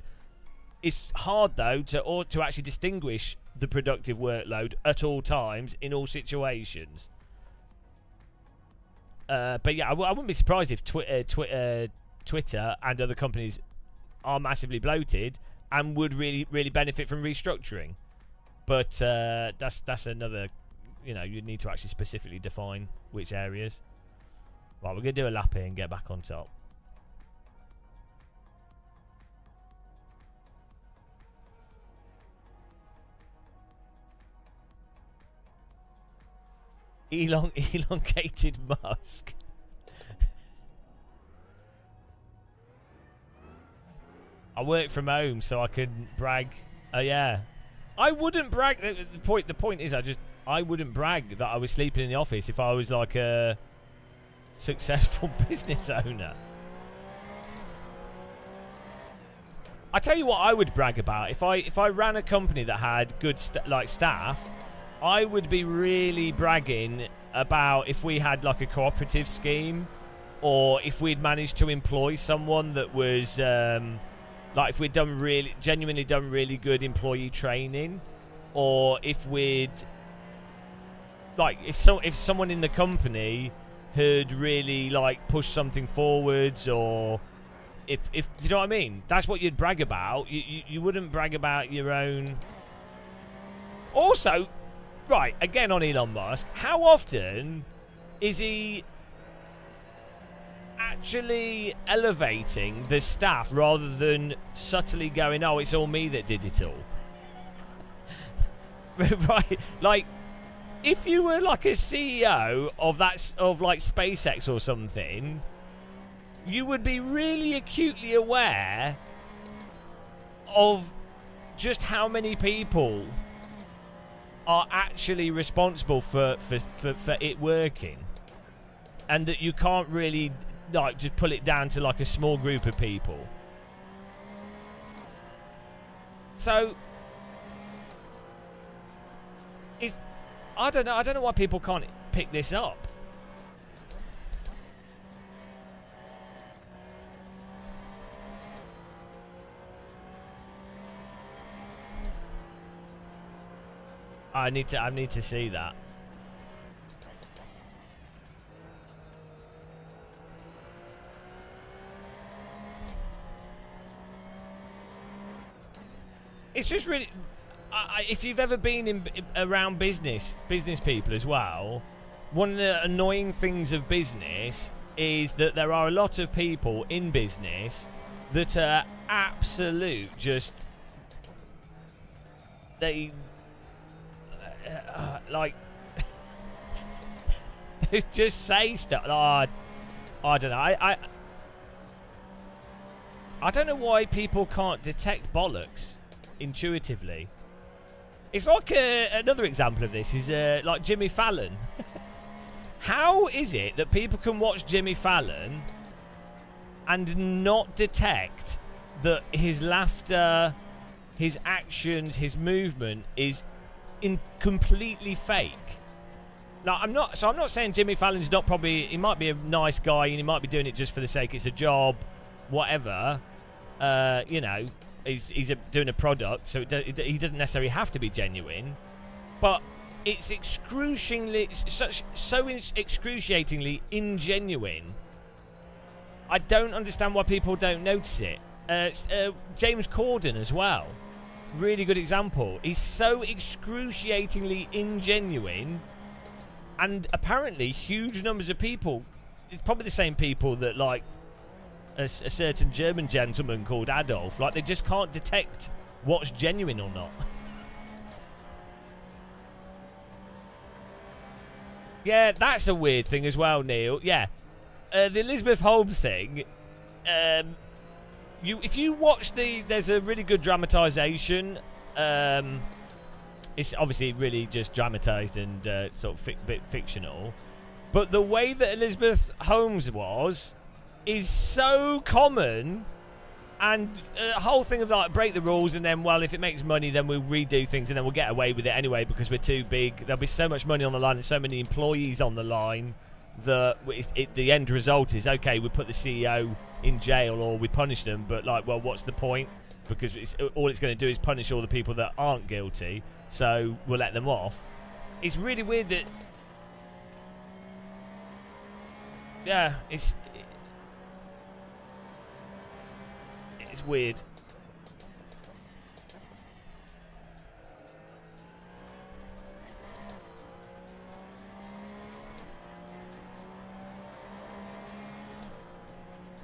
It's hard, though, to actually distinguish the productive workload at all times in all situations. But yeah, I wouldn't be surprised if Twitter and other companies are massively bloated and would really benefit from restructuring. But that's another, you need to actually specifically define which areas. Right, we're going to do a lap here and get back on top. Elongated Musk. I work from home, so I can brag. Yeah, I wouldn't brag. The point is, I wouldn't brag that I was sleeping in the office if I was like a successful business owner. I tell you what, I would brag about if I ran a company that had good staff. I would be really bragging about if we had like a cooperative scheme, or if we'd managed to employ someone that was like if we'd genuinely done really good employee training, or if we'd like if someone in the company had really like pushed something forwards, or if you know what I mean. That's what you'd brag about. You wouldn't brag about your own. Also, right, again on Elon Musk, how often is he actually elevating the staff rather than subtly going, oh, it's all me that did it all? Right, like, if you were like a CEO of like SpaceX or something, you would be really acutely aware of just how many people are actually responsible for it working, and that you can't really like just pull it down to like a small group of people. So if I don't know why people can't pick this up. I need to see that. It's just really, if you've ever been around business people as well, one of the annoying things of business is that there are a lot of people in business that are absolute just like they just say stuff. I don't know. I don't know why people can't detect bollocks intuitively. It's like another example of this is like Jimmy Fallon. How is it that people can watch Jimmy Fallon and not detect that his laughter, his actions, his movement is completely fake? Now, I'm not saying Jimmy Fallon's not probably... He might be a nice guy and he might be doing it just for the sake it's a job, whatever. You know, he's doing a product, so he doesn't necessarily have to be genuine. But it's excruciatingly ingenuine. I don't understand why people don't notice it. James Corden as well. Really good example. He's so excruciatingly ingenuine, and apparently huge numbers of people, it's probably the same people that like a certain German gentleman called Adolf, like they just can't detect what's genuine or not. Yeah, that's a weird thing as well, Neil. Yeah, the Elizabeth Holmes thing. If you watch there's a really good dramatisation. It's obviously really just dramatised and sort of bit fictional, but the way that Elizabeth Holmes is so common, and the whole thing of like break the rules and then, well, if it makes money then we'll redo things and then we'll get away with it anyway because we're too big. There'll be so much money on the line and so many employees on the line that the end result is, okay, we put the CEO in jail or we punish them, but like, well, what's the point? Because all it's going to do is punish all the people that aren't guilty, so we'll let them off. It's really weird that... Yeah, it's weird.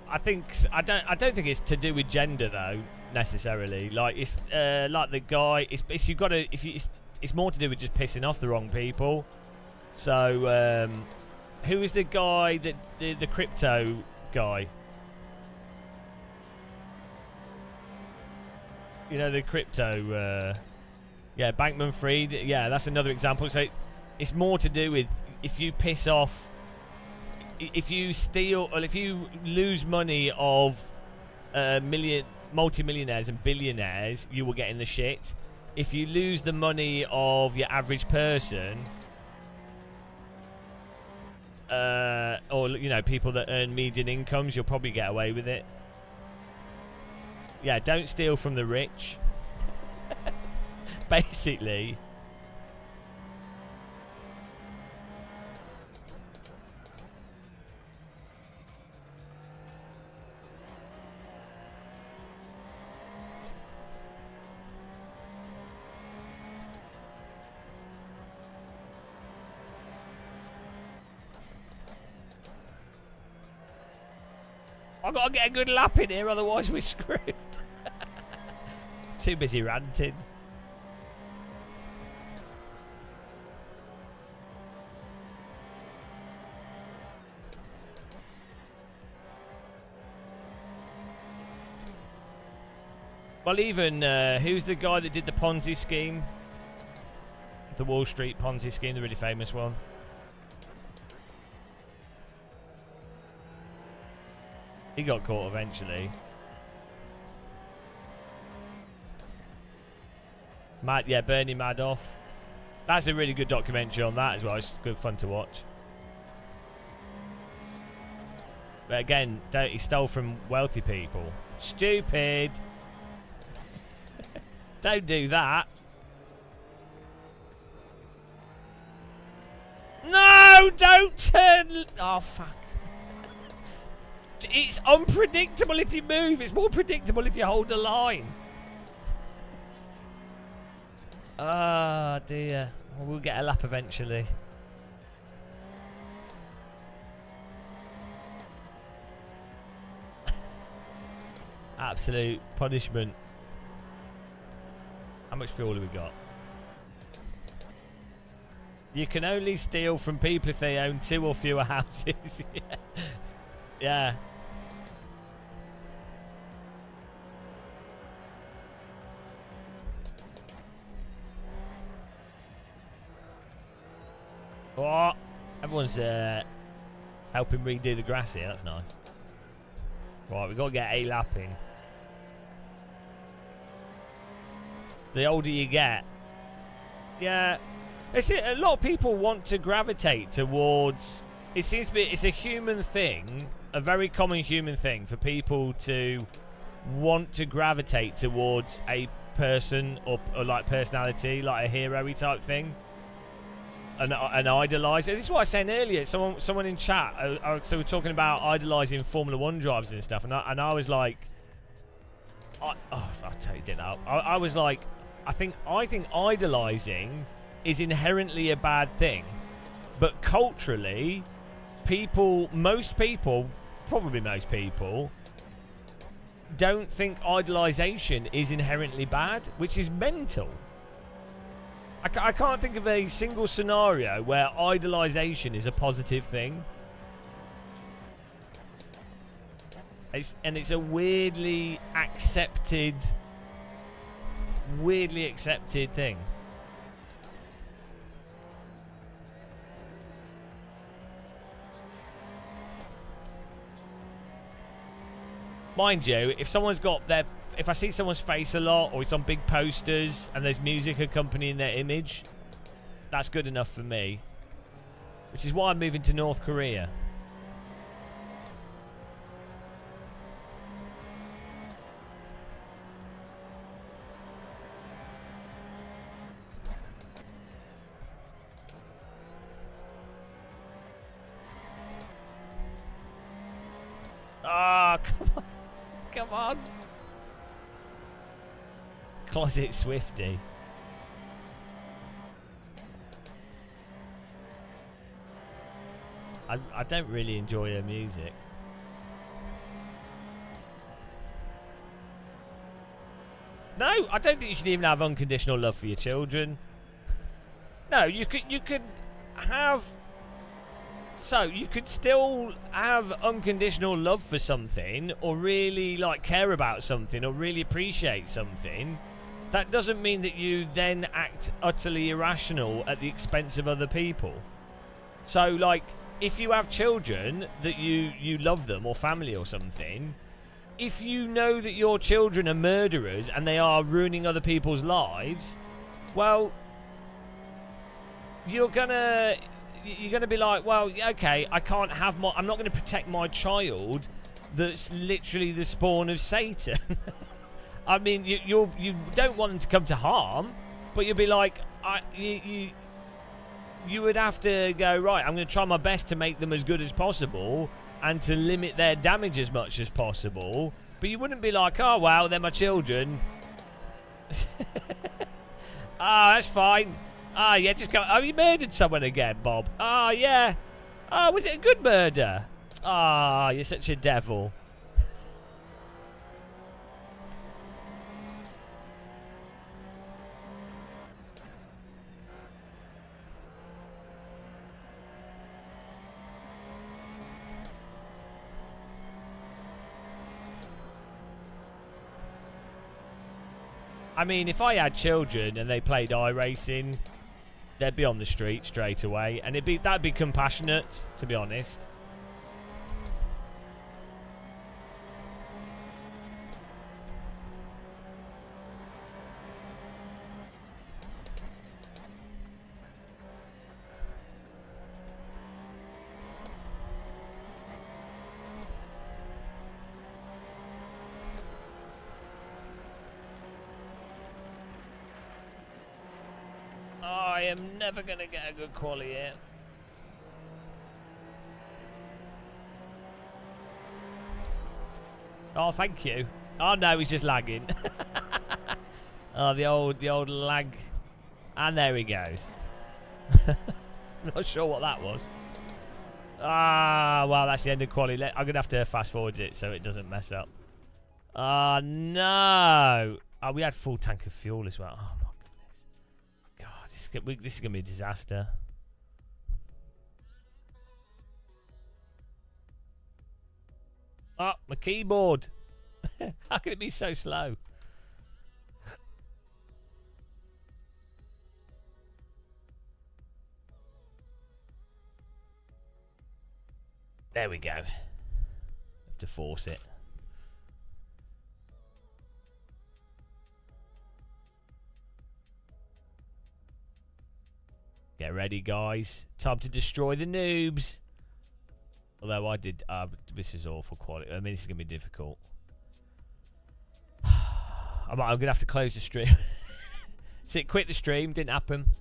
I don't think it's to do with gender though necessarily. Like it's like the guy. It's you've got to it's more to do with just pissing off the wrong people. So who is the guy that the crypto guy? You know, the crypto, yeah, Bankman-Fried. Yeah, that's another example. So it's more to do with if you piss off, if you steal, or if you lose money of multi-millionaires and billionaires, you will get in the shit. If you lose the money of your average person, or you know, people that earn median incomes, you'll probably get away with it. Yeah, don't steal from the rich. Basically. I've got to get a good lap in here, otherwise we're screwed. Too busy ranting. Well, even, who's the guy that did the Ponzi scheme? The Wall Street Ponzi scheme, the really famous one. He got caught eventually. Yeah, Bernie Madoff. That's a really good documentary on that as well. It's good fun to watch. But again, he stole from wealthy people. Stupid. Don't do that. No, don't turn. Oh, fuck. It's unpredictable if you move. It's more predictable if you hold the line. Ah, dear. Well, we'll get a lap eventually. Absolute punishment. How much fuel have we got? You can only steal from people if they own 2 or fewer houses. Yeah. Oh, everyone's helping redo the grass here. That's nice. Right, we've got to get a lap in. The older you get, yeah, a lot of people want to gravitate towards. It seems to be it's a human thing, a very common human thing for people to want to gravitate towards a person or like personality, like a hero-y type thing, and idolise. This is what I was saying earlier. Someone in chat, so we're talking about idolising Formula One drivers and stuff, and I was like, I'll tell you, didn't I? I was like, I think idolising is inherently a bad thing, but culturally, most people, don't think idolisation is inherently bad, which is mental. I can't think of a single scenario where idolisation is a positive thing. It's a weirdly accepted thing. Mind you, if I see someone's face a lot, or it's on big posters and there's music accompanying their image, that's good enough for me. Which is why I'm moving to North Korea. Ah, come on. Come on. Closet Swifty. I don't really enjoy her music. No, I don't think you should even have unconditional love for your children. No, you could have. So you could still have unconditional love for something, or really like care about something, or really appreciate something. That doesn't mean that you then act utterly irrational at the expense of other people. So like, if you have children that you love them, or family or something, if you know that your children are murderers and they are ruining other people's lives, well, you're gonna be like, well, okay, I'm not going to protect my child that's literally the spawn of Satan. I mean, you don't want them to come to harm, but you'll be like, you would have to go, right, I'm going to try my best to make them as good as possible and to limit their damage as much as possible. But you wouldn't be like, oh, well, they're my children. That's fine. Yeah, just go. Oh, you murdered someone again, Bob. Yeah. Was it a good murder? You're such a devil. I mean, if I had children and they played iRacing, they'd be on the street straight away, and that'd be compassionate, to be honest. I am never going to get a good quality here. Oh, thank you. Oh, no, he's just lagging. Oh, the old lag. And there he goes. Not sure what that was. Well, that's the end of quality. I'm going to have to fast forward it so it doesn't mess up. No. Oh, we had full tank of fuel as well. Oh, my goodness. God, this is going to be a disaster. Oh, my keyboard. How can it be so slow? There we go. Have to force it. Get ready, guys. Time to destroy the noobs. Although I did... this is awful quality. I mean, this is going to be difficult. I'm going to have to close the stream. See, quit the stream. Didn't happen.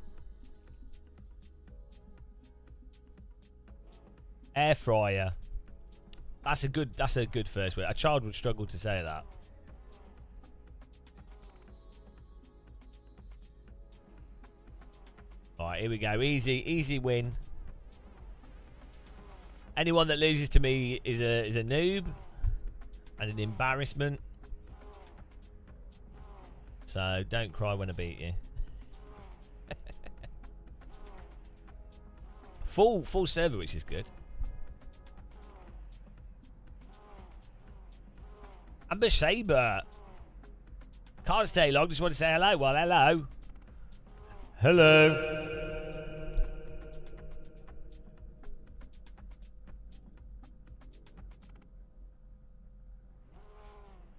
Air fryer. That's a good first word. A child would struggle to say that. Alright, here we go. Easy win. Anyone that loses to me is a noob and an embarrassment. So don't cry when I beat you. full server, which is good. Amber Saber. Can't stay long, just want to say hello. Well, hello. Hello.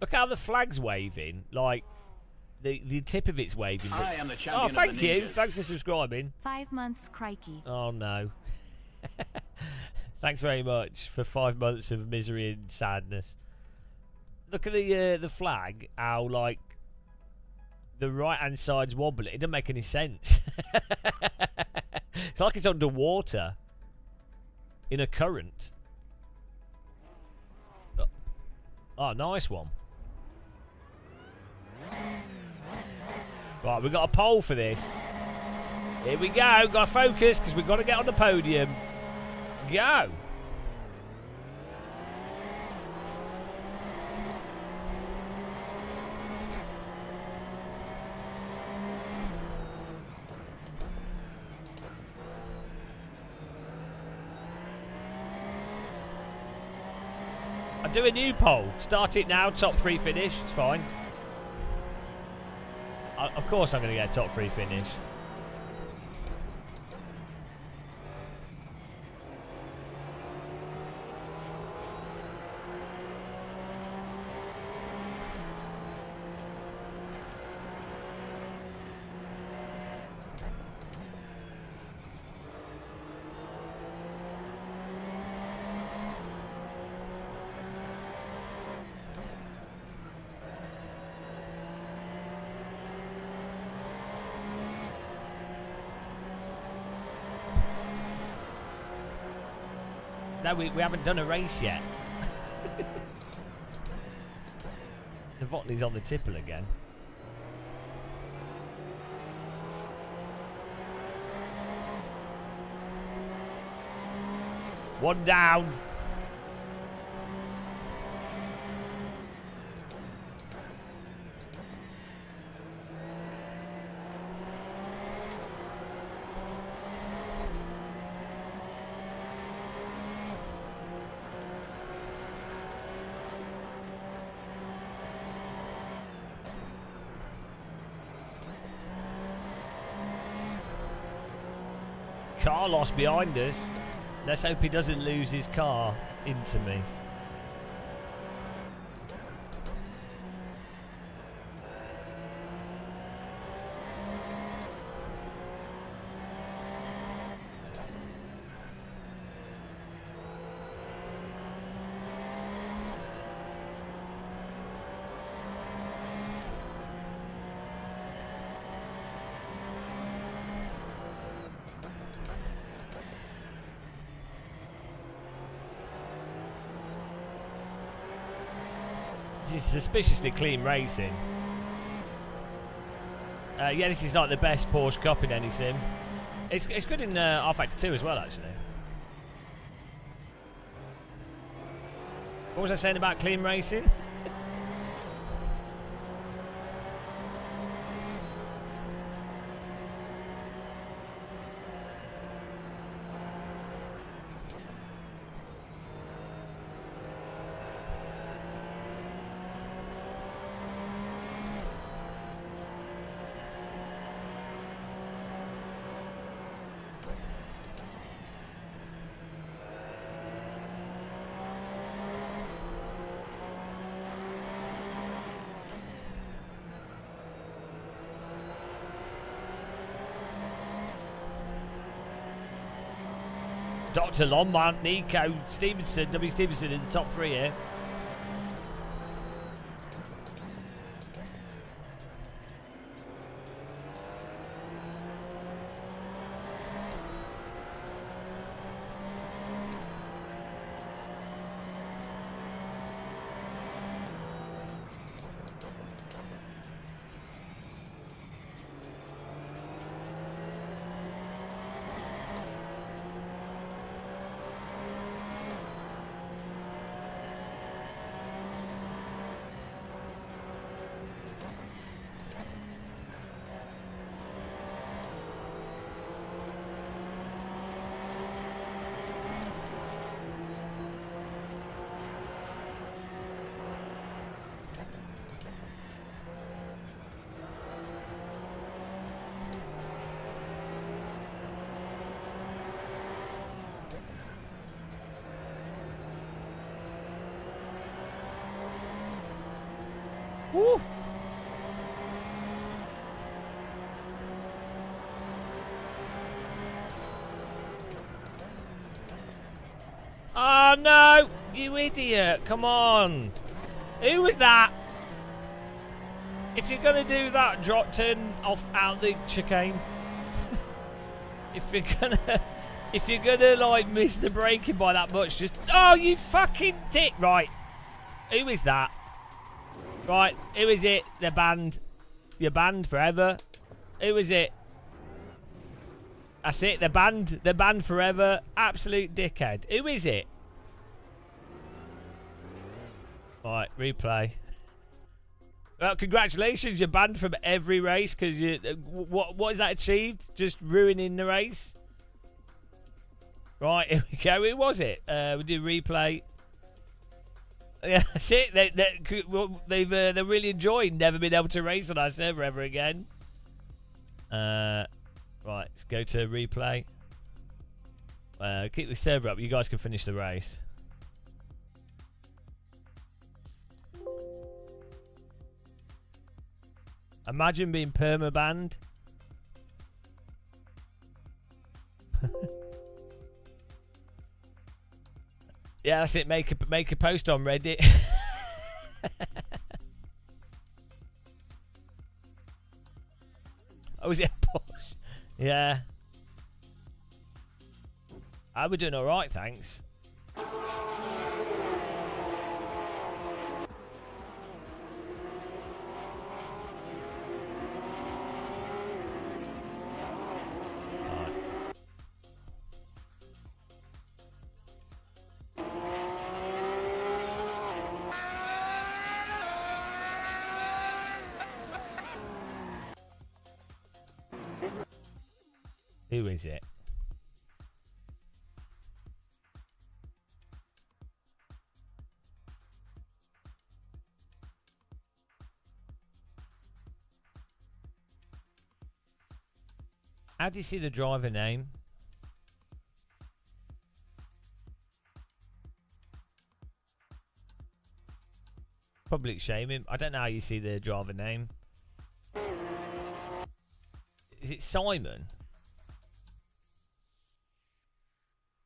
Look how the flag's waving. Like, the tip of it's waving. I am the champion. Oh, thank you. Thanks for subscribing. 5 months, crikey. Oh, no. Thanks very much for 5 months of misery and sadness. Look at the flag, how, like, the right-hand side's wobbling. It doesn't make any sense. It's like it's underwater. In a current. Oh, nice one. Right, we've got a pole for this. Here we go. Got to focus because we've got to get on the podium. Go. I'll do a new poll. Start it now. Top 3 finish. It's fine. Of course I'm going to get a top 3 finish. No, we haven't done a race yet. The Votley's on the tipple again. One down. Carlos behind us. Let's hope he doesn't lose his car into me. This is suspiciously clean racing. Yeah, this is like the best Porsche Cup in any sim. It's good in R-Factor 2 as well, actually. What was I saying about clean racing? Dr. Longmont, Nico, Stevenson, W. Stevenson in the top 3 here. Woo! Oh no! You idiot! Come on! Who was that? If you're gonna do that, turn off out the chicane. if you're gonna like miss the braking by that much, just you fucking dick! Right? Who is that? Right? Who is it? They're banned. You're banned forever. Who is it? That's it. They're banned. They're banned forever. Absolute dickhead. Who is it? Right, replay. Well, congratulations. You're banned from every race because you. What is that achieved? Just ruining the race. Right, here we go. Who was it? We do replay. Yeah, that's it. They're really enjoying never being able to race on our server ever again. Right, let's go to replay. Keep the server up. You guys can finish the race. Imagine being perma-banned. Yeah, that's it. Make a post on Reddit. Oh, is it a Porsche? Yeah. I was doing all right, thanks. Who is it? How do you see the driver name? Public shaming. I don't know how you see the driver name. Is it Simon?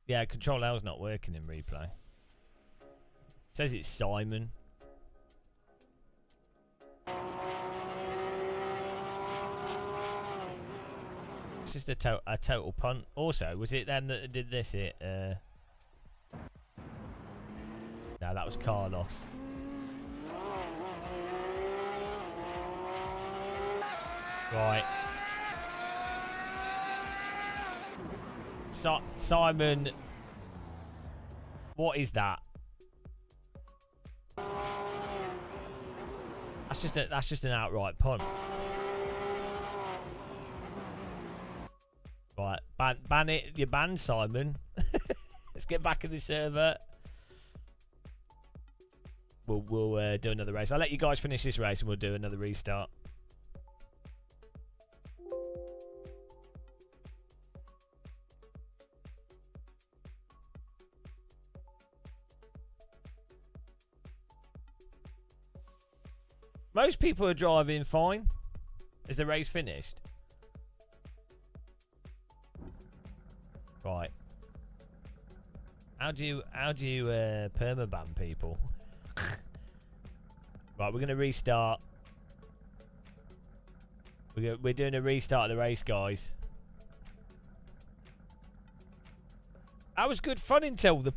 Yeah, Control L's not working in replay. Says it's Simon. It's just a total punt. Also, was it them that did this? No, that was Carlos. Right. Simon, what is that? That's just an outright punt. Right, ban it. You're banned, Simon. Let's get back in the server. We'll do another race. I'll let you guys finish this race and we'll do another restart. Most people are driving fine. Is the race finished? Right. How do you permaban people? Right, we're gonna restart. We're doing a restart of the race, guys. That was good fun until the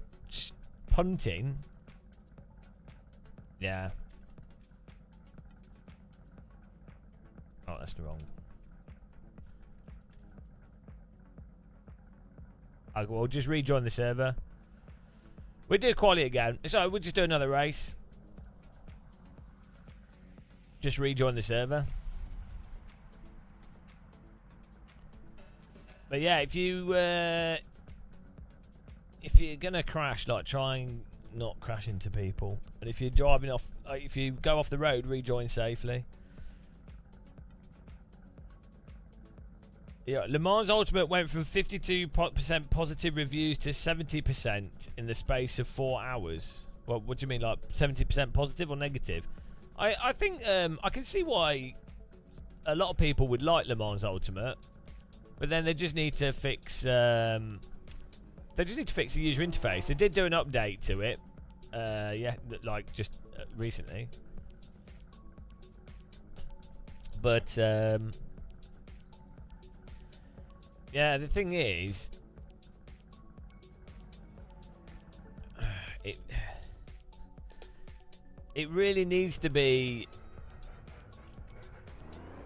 punting. Yeah. Oh, that's wrong. Okay, we'll just rejoin the server. We'll do quality again. So we'll just do another race. Just rejoin the server. But yeah, if you're gonna crash, like, try and not crash into people. And if you're driving off, if you go off the road, rejoin safely. Yeah, Le Mans Ultimate went from 52% positive reviews to 70% in the space of 4 hours. Well, what do you mean, like 70% positive or negative? I think I can see why a lot of people would like Le Mans Ultimate, but then they just need to fix the user interface. They did do an update to it, yeah, like just recently, but yeah, the thing is, it really needs to be.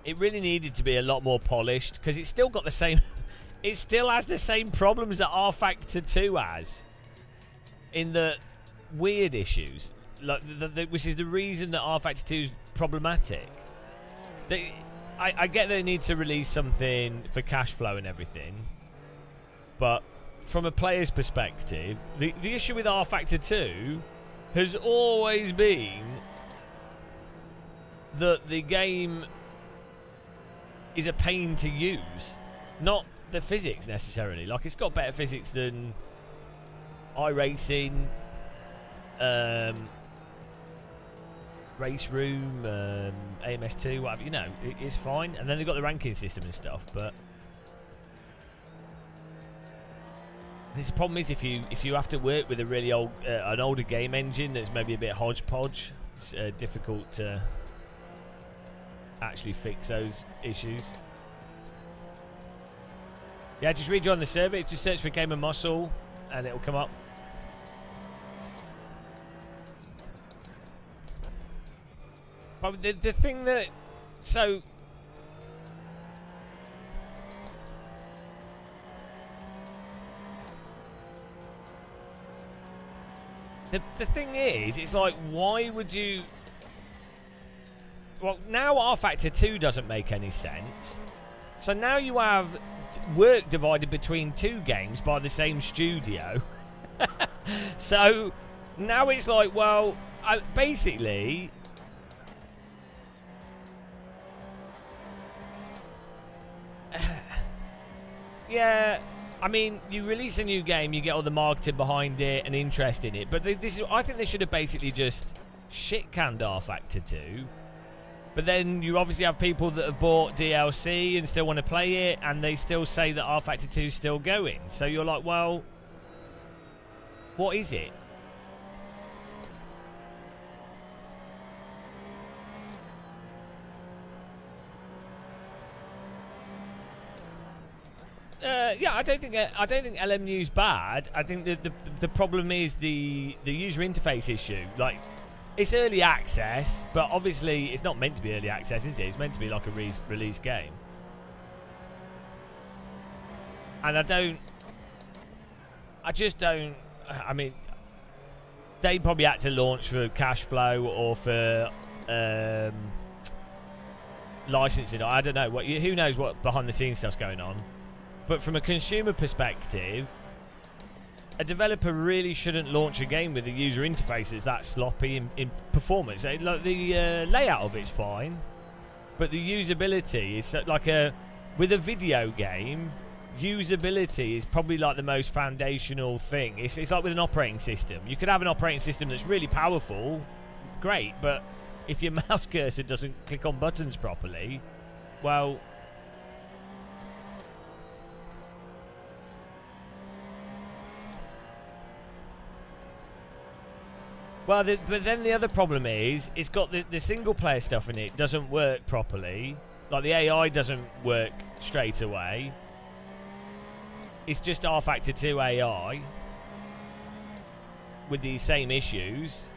It really needed to be a lot more polished, because it's still got the same. It still has the same problems that R Factor 2 has, in the weird issues, like which is the reason that R Factor 2 is problematic. I get they need to release something for cash flow and everything, but from a player's perspective, the issue with R Factor 2 has always been that the game is a pain to use, not the physics necessarily. Like, it's got better physics than iRacing, Race Room, AMS2, whatever, you know, it's fine. And then they've got the ranking system and stuff, but the problem is if you have to work with a really old, an older game engine that's maybe a bit hodgepodge, it's difficult to actually fix those issues. Yeah, just rejoin the server. Just search for Game of Muscle, and it'll come up. But the thing that... So... The thing is, it's like, why would you... Well, now R Factor 2 doesn't make any sense. So now you have work divided between two games by the same studio. So now it's like, well, basically... Yeah, I mean, you release a new game, you get all the marketing behind it and interest in it, but I think they should have basically just shit-canned R Factor 2. But then you obviously have people that have bought DLC and still want to play it, and they still say that R Factor 2 is still going. So you're like, well, what is it? Yeah, I don't think LMU's bad. I think the problem is the user interface issue. Like, it's early access, but obviously it's not meant to be early access, is it? It's meant to be like a release game. And I just don't. I mean, they probably had to launch for cash flow or for licensing. I don't know. Who knows what behind the scenes stuff's going on? But from a consumer perspective, a developer really shouldn't launch a game with a user interface that's that sloppy in performance. Like, the layout of it's fine, but the usability is like with a video game, usability is probably like the most foundational thing. It's like with an operating system. You could have an operating system that's really powerful, great, but if your mouse cursor doesn't click on buttons properly, well... Well, but then the other problem is it's got the single player stuff in it doesn't work properly. Like the AI doesn't work straight away. It's just R-Factor 2 AI with these same issues.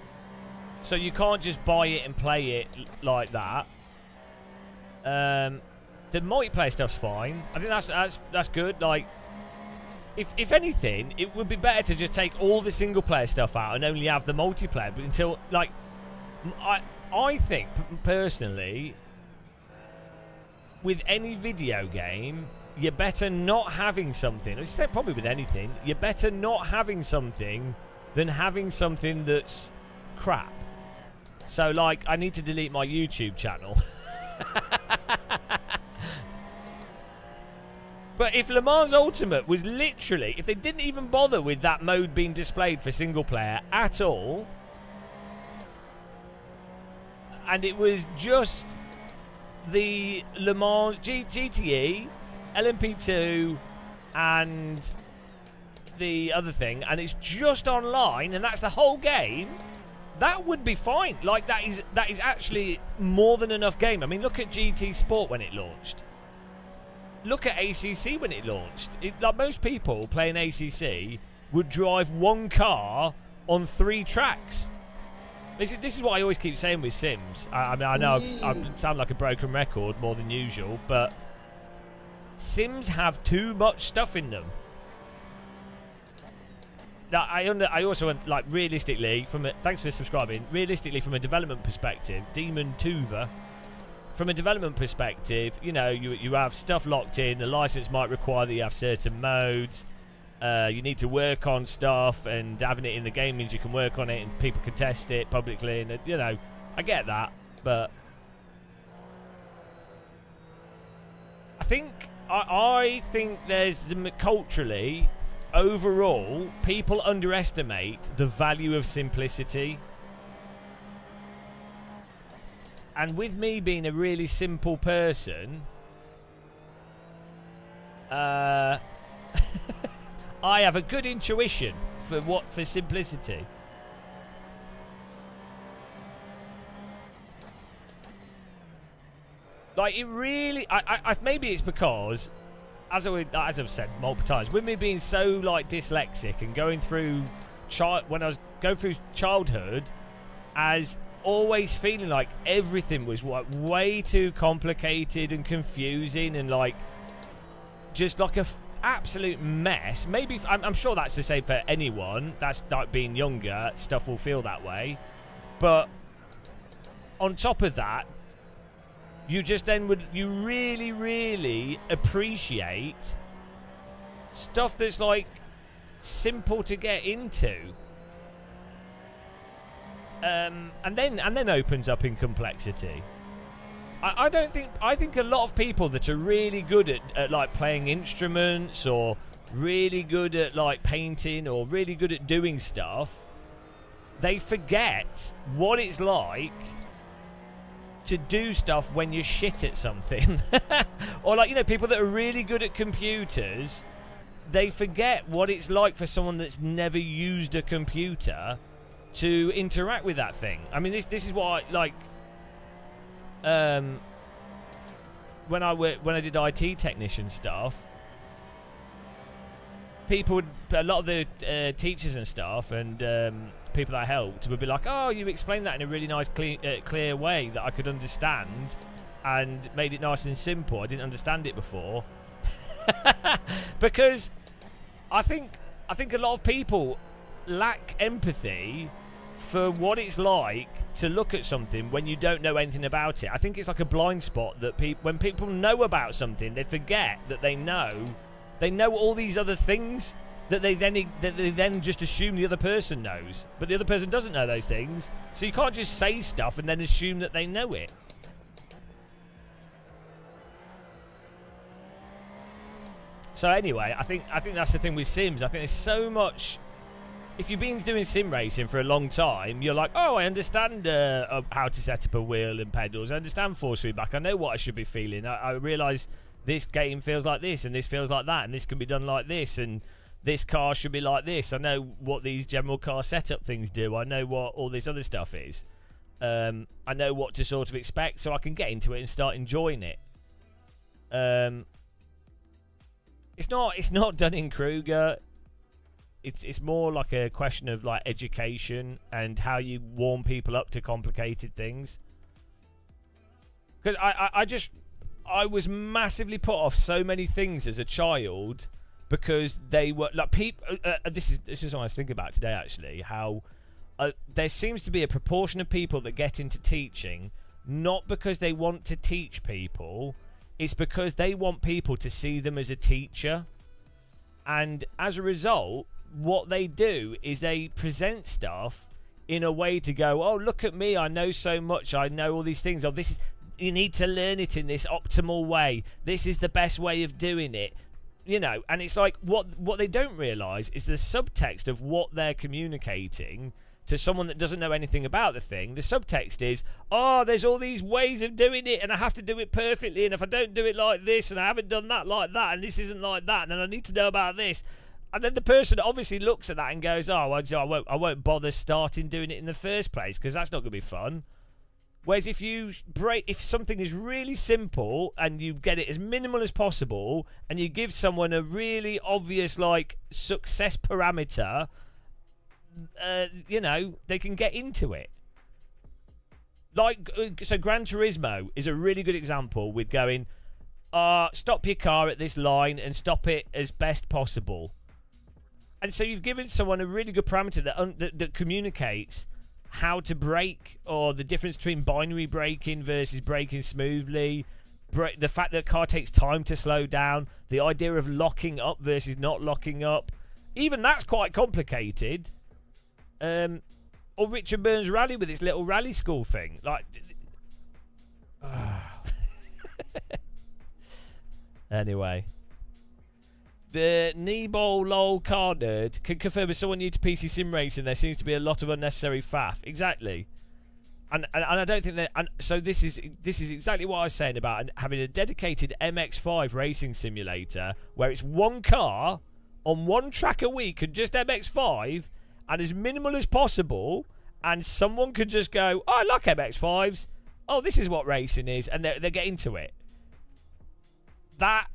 So you can't just buy it and play it like that. The multiplayer stuff's fine. I think that's good. Like, if anything, it would be better to just take all the single player stuff out and only have the multiplayer. But until, like, I think personally, with any video game, you're better not having something. I said probably with anything, you're better not having something than having something that's crap. So, like, I need to delete my YouTube channel. But if Le Mans Ultimate was literally, if they didn't even bother with that mode being displayed for single player at all, and it was just the Le Mans GTE, LMP2, and the other thing, and it's just online, and that's the whole game, that would be fine. Like, that is actually more than enough game. I mean, look at GT Sport when it launched. Look at ACC when it launched. Like, most people playing ACC would drive one car on 3 tracks. This is what I always keep saying with Sims. I mean, I know I sound like a broken record more than usual, but Sims have too much stuff in them. Now, I also, like, realistically, thanks for subscribing. Realistically, from a development perspective, Demon Tuva, from a development perspective, you know, you have stuff locked in. The license might require that you have certain modes. You need to work on stuff, and having it in the game means you can work on it and people can test it publicly. And, you know, I get that, but I think there's culturally, overall, people underestimate the value of simplicity. And with me being a really simple person, I have a good intuition for simplicity. Like, it really, maybe it's because, as I've said multiple times, with me being so, like, dyslexic and going through when I was going through childhood, as always feeling like everything was way too complicated and confusing and, like, just like a absolute mess. Maybe I'm sure that's the same for anyone that's, like, being younger. Stuff will feel that way, but on top of that, you just then you really appreciate stuff that's, like, simple to get into, and then opens up in complexity. I think a lot of people that are really good at like playing instruments, or really good at, like, painting, or really good at doing stuff, they forget what it's like to do stuff when you're shit at something. Or, like, you know, people that are really good at computers, they forget what it's like for someone that's never used a computer to interact with that thing. I mean, this is what I, like, when I did IT technician stuff, a lot of the teachers and stuff, and people that I helped would be like, "Oh, you explained that in a really nice, clear way that I could understand, and made it nice and simple. I didn't understand it before." Because I think a lot of people lack empathy for what it's like to look at something when you don't know anything about it. I think it's like a blind spot that when people know about something, they forget that they know all these other things that they then just assume the other person knows, but the other person doesn't know those things. So you can't just say stuff and then assume that they know it. So anyway, I think that's the thing with Sims. I think there's so much. If you've been doing sim racing for a long time, you're like, oh, I understand how to set up a wheel and pedals. I understand force feedback. I know what I should be feeling. I realise this game feels like this, and this feels like that, and this can be done like this. And this car should be like this. I know what these general car setup things do. I know what all this other stuff is. I know what to sort of expect, so I can get into it and start enjoying it. It's not Dunning-Kruger. It's more like a question of like education and how you warm people up to complicated things. Because I was massively put off so many things as a child because they were like people. This is what I was thinking about today actually. How there seems to be a proportion of people that get into teaching not because they want to teach people. It's because they want people to see them as a teacher. And as a result, what they do is they present stuff in a way to go, oh, look at me, I know so much, I know all these things. Oh, this is, you need to learn it in this optimal way. This is the best way of doing it. You know, and it's like what they don't realise is the subtext of what they're communicating to someone that doesn't know anything about the thing. The subtext is, oh, there's all these ways of doing it and I have to do it perfectly, and if I don't do it like this and I haven't done that like that and this isn't like that and then I need to know about this. And then the person obviously looks at that and goes, oh, I won't bother starting doing it in the first place because that's not going to be fun. Whereas if something is really simple and you get it as minimal as possible and you give someone a really obvious like success parameter, you know, they can get into it. Like, so Gran Turismo is a really good example with going, stop your car at this line and stop it as best possible. And so you've given someone a really good parameter that communicates how to brake, or the difference between binary braking versus braking smoothly, the fact that a car takes time to slow down, the idea of locking up versus not locking up. Even that's quite complicated. Or Richard Burns Rally with its little rally school thing. Like, anyway. The Nebo Lol Car Nerd can confirm as someone new to PC sim racing, there seems to be a lot of unnecessary faff. Exactly. And I don't think that. And so this is exactly what I was saying about having a dedicated MX5 racing simulator where it's one car on one track a week and just MX5 and as minimal as possible, and someone could just go, oh, I like MX5s. Oh, this is what racing is, and they get into it. That.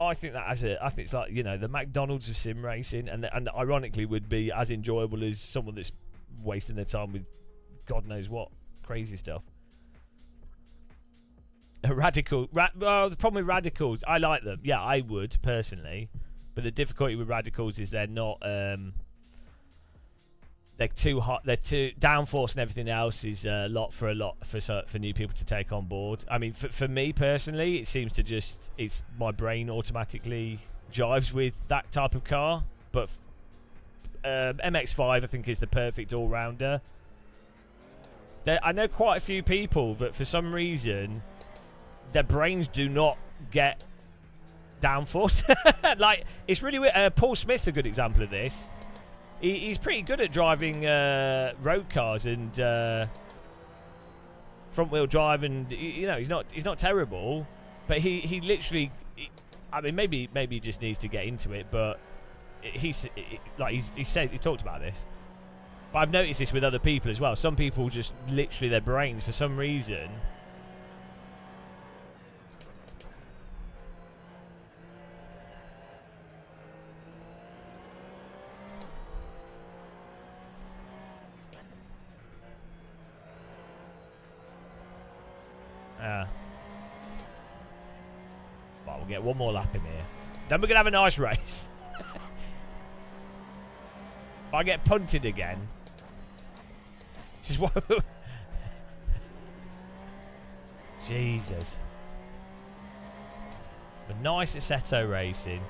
I think it's like, you know, the McDonald's of sim racing, and ironically would be as enjoyable as someone that's wasting their time with God knows what crazy stuff. The problem with radicals, I like them. Yeah, I would personally, but the difficulty with radicals is they're not. They're too hot. They're too downforce, and everything else is a lot for new people to take on board. I mean, for me personally, it seems to just my brain automatically jives with that type of car. But MX-5, I think, is the perfect all-rounder. I know quite a few people that for some reason their brains do not get downforce. Like, it's really weird. Paul Smith's a good example of this. He's pretty good at driving road cars and front-wheel drive, and you know he's not terrible, but he literally, I mean, maybe he just needs to get into it, but he talked about this. But I've noticed this with other people as well. Some people just literally their brains for some reason. Well, we'll get one more lap in here. Then we're going to have a nice race. If I get punted again. This is what... Jesus. A nice Assetto racing.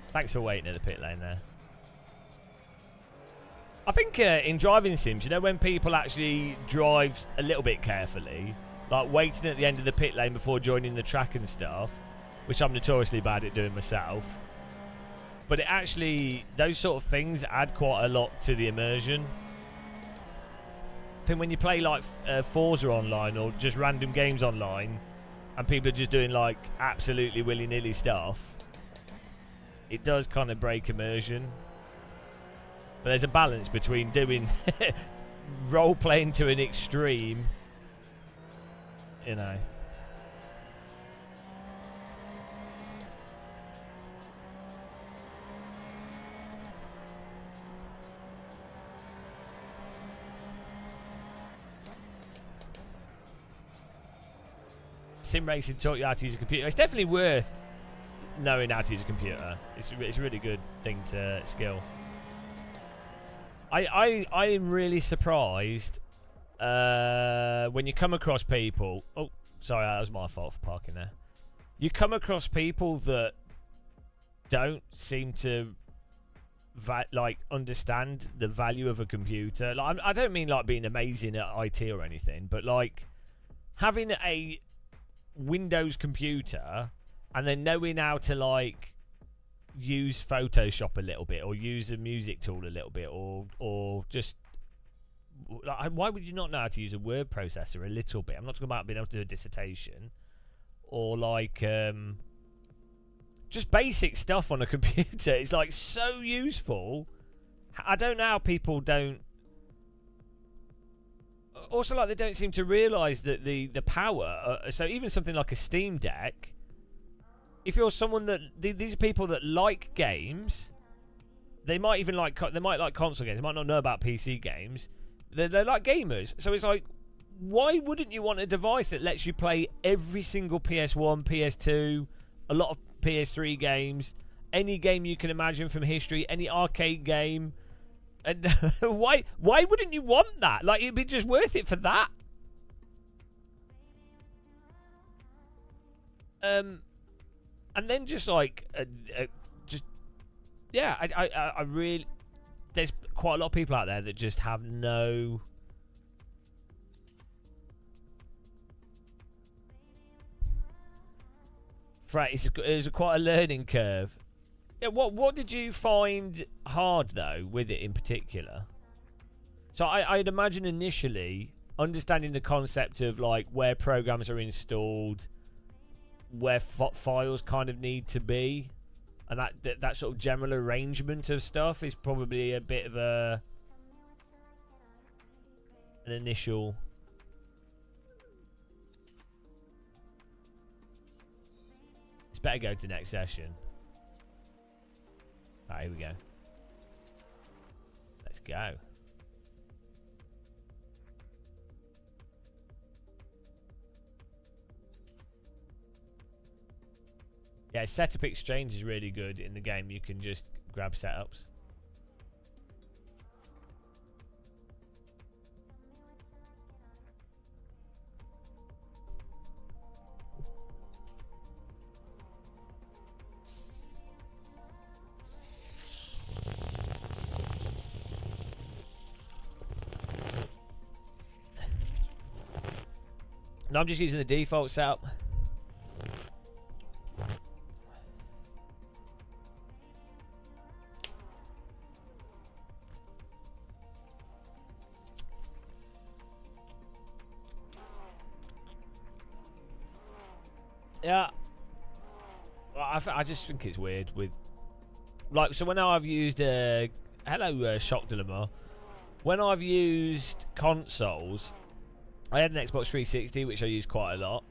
Thanks for waiting at the pit lane there. I think in driving sims, you know, when people actually drive a little bit carefully, like waiting at the end of the pit lane before joining the track and stuff, which I'm notoriously bad at doing myself, but it actually, those sort of things add quite a lot to the immersion. I think when you play like Forza online or just random games online, and people are just doing like absolutely willy-nilly stuff, it does kind of break immersion. But there's a balance between doing role-playing to an extreme, you know. Sim racing taught you how to use a computer. It's definitely worth knowing how to use a computer. It's a really good thing to skill. I am really surprised when you come across people. Oh, sorry, that was my fault for parking there. You come across people that don't seem to like understand the value of a computer. Like, I don't mean like being amazing at IT or anything, but like having a Windows computer and then knowing how to like use Photoshop a little bit or use a music tool a little bit or just like, why would you not know how to use a word processor a little bit? I'm not talking about being able to do a dissertation or like just basic stuff on a computer. It's like so useful. I don't know how people don't. Also, like, they don't seem to realise that the power. So even something like a Steam Deck, if you're someone that these are people that like games, they might even like console games. They might not know about PC games. They're like gamers. So it's like, why wouldn't you want a device that lets you play every single PS1, PS2, a lot of PS3 games, any game you can imagine from history, any arcade game? And why wouldn't you want that? Like, it'd be just worth it for that. And then just like yeah, I really, there's quite a lot of people out there that just have no. It's quite a learning curve. Yeah, what did you find hard though with it in particular? So I'd imagine initially understanding the concept of like where programs are installed, where files kind of need to be, and that sort of general arrangement of stuff is probably a bit of an initial. It's better go to next session. Alright, here we go. Let's go. Yeah, Setup Exchange is really good in the game. You can just grab setups. No, I'm just using the default setup. Yeah. I just think it's weird with... Like, so when I've used... hello, Shock Dilemma. When I've used consoles... I had an Xbox 360, which I use quite a lot.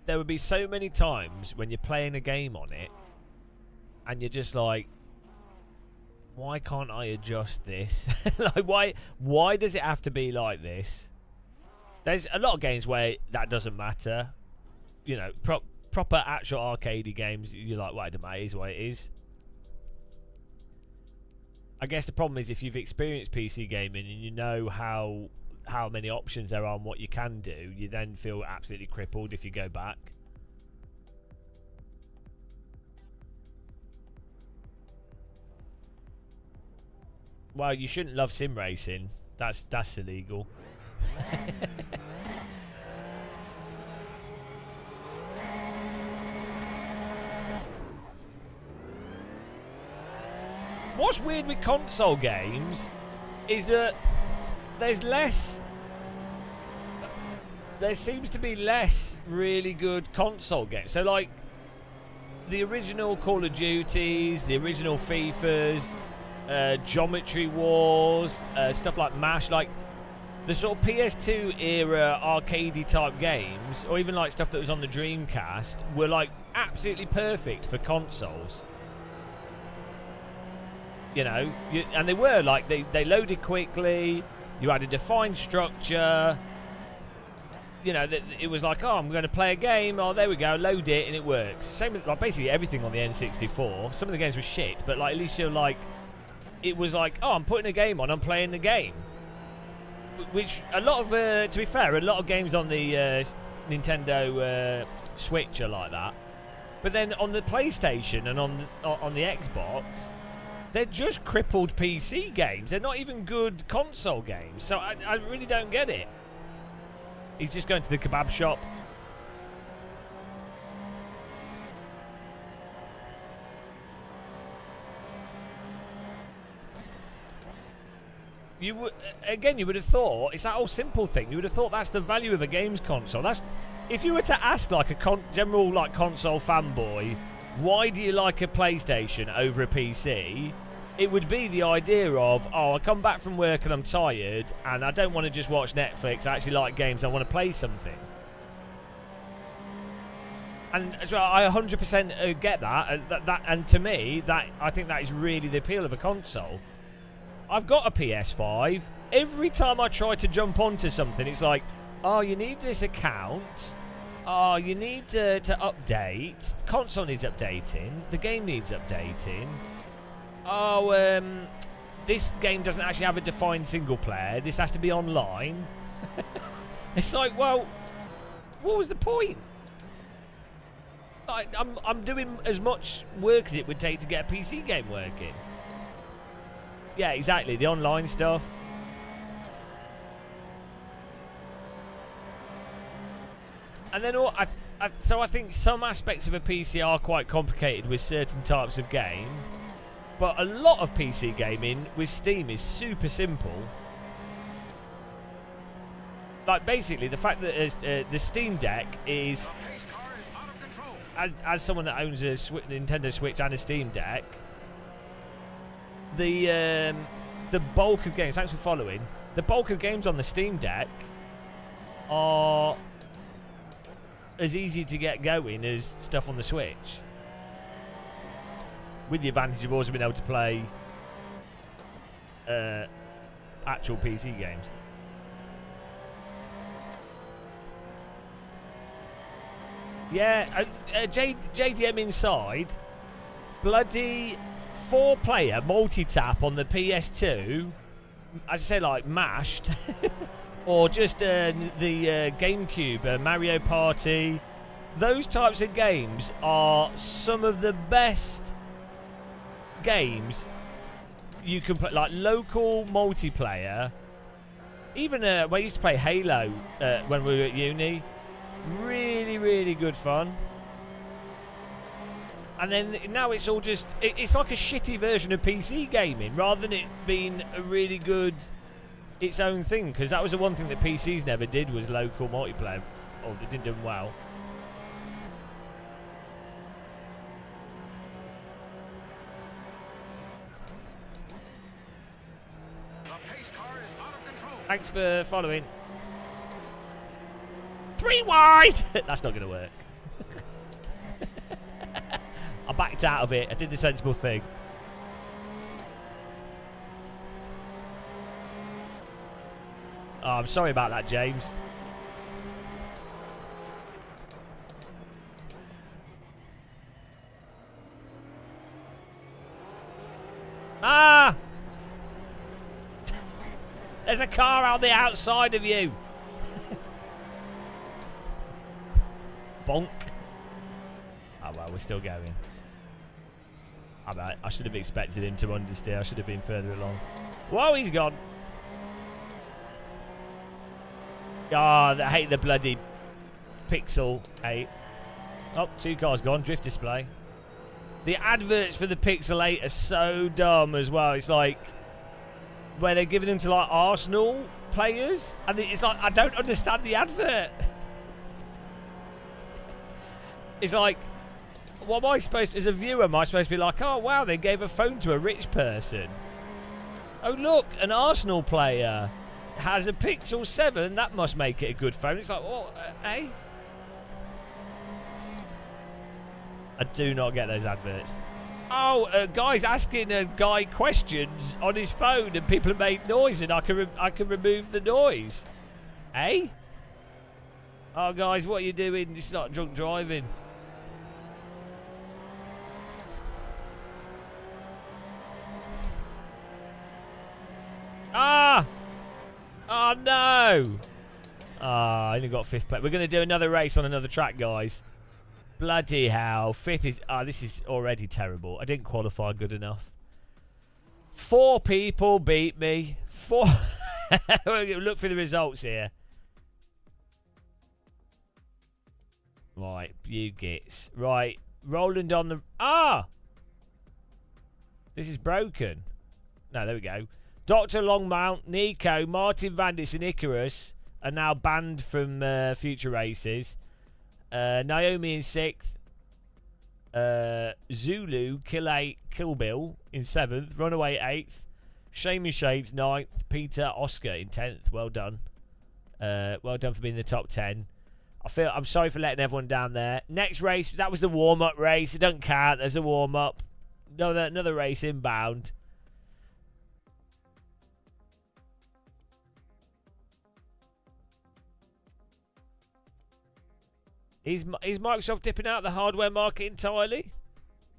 There would be so many times when you're playing a game on it, and you're just like, why can't I adjust this? Like, why does it have to be like this? There's a lot of games where that doesn't matter. You know, proper actual arcadey games, you're like, well, it doesn't matter, it is what it is. I guess the problem is if you've experienced PC gaming and you know how many options there are and what you can do, you then feel absolutely crippled if you go back. Well, you shouldn't love sim racing. That's illegal. What's weird with console games is that there's less. There seems to be less really good console games. So, like, the original Call of Duties, the original FIFAs, Geometry Wars, stuff like MASH, like the sort of PS2 era arcadey type games, or even like stuff that was on the Dreamcast, were like absolutely perfect for consoles. You know, and they were like, they loaded quickly, you had a defined structure. You know, it was like, oh, I'm going to play a game. Oh, there we go, load it, and it works. Same with like basically everything on the N64. Some of the games were shit, but like at least you're like, it was like, oh, I'm putting a game on, I'm playing the game. Which a lot of, to be fair, a lot of games on the Nintendo Switch are like that. But then on the PlayStation and on the Xbox, they're just crippled PC games. They're not even good console games. So I really don't get it. He's just going to the kebab shop. You would you would have thought it's that whole simple thing. You would have thought that's the value of a games console. That's if you were to ask like a general like console fanboy, why do you like a PlayStation over a PC? It would be the idea of, oh, I come back from work and I'm tired and I don't want to just watch Netflix. I actually like games. I want to play something. And so I 100% get that. And to me, I think that is really the appeal of a console. I've got a PS5. Every time I try to jump onto something, it's like, oh, you need this account. Oh, you need to update. The console needs updating. The game needs updating. Oh, this game doesn't actually have a defined single player. This has to be online. It's like, well, what was the point? I'm doing as much work as it would take to get a PC game working. Yeah, exactly. The online stuff. And then so I think some aspects of a PC are quite complicated with certain types of game. But a lot of PC gaming with Steam is super simple. Like, basically, the fact that the Steam Deck is... As someone that owns a Nintendo Switch and a Steam Deck, the bulk of games... Thanks for following. The bulk of games on the Steam Deck are as easy to get going as stuff on the Switch. With the advantage of also being able to play actual PC games. Yeah, JDM Inside, bloody 4-player multi-tap on the PS2, as I say, like mashed, or just the GameCube, Mario Party. Those types of games are some of the best games you can play, like local multiplayer. Even we used to play Halo when we were at uni. Really, really good fun. And then now it's all just it's like a shitty version of PC gaming rather than it being a really good its own thing, because that was the one thing that PCs never did, was local multiplayer, or they didn't do well. Thanks for following. 3 wide! That's not going to work. I backed out of it. I did the sensible thing. Oh, I'm sorry about that, James. Ah! There's a car out the outside of you. Bonk. Oh well, we're still going. I should have expected him to understeer. I should have been further along. Whoa, he's gone. Oh, I hate the bloody Pixel 8. Oh, 2 cars gone. Drift display. The adverts for the Pixel 8 are so dumb as well. It's like, where they're giving them to like Arsenal players, and it's like I don't understand the advert. It's like, what am I supposed to, as a viewer, am I supposed to be like, oh wow, they gave a phone to a rich person? Oh look, an Arsenal player has a Pixel 7, that must make it a good phone. It's like, oh, eh? I do not get those adverts. Oh, a guy's asking a guy questions on his phone and people have made noise and I can remove the noise. Eh? Oh, guys, what are you doing? It's not drunk driving. Ah! Oh, no! Ah, I only got 5th place. We're going to do another race on another track, guys. Bloody hell. 5th is... Ah, this is already terrible. I didn't qualify good enough. 4 people beat me. 4... Look for the results here. Right, Bugits. Right, Roland on the... Ah! This is broken. No, there we go. Dr. Longmount, Nico, Martin Vandis and Icarus are now banned from future races. Naomi in 6th. Zulu, Kill Bill in 7th. Runaway 8th. Shamey Shades 9th. Peter Oscar in 10th. Well done. Well done for being in the top 10. I'm sorry for letting everyone down there. Next race, that was the warm-up race. It doesn't count. There's a warm-up. Another race inbound. Is Microsoft dipping out the hardware market entirely?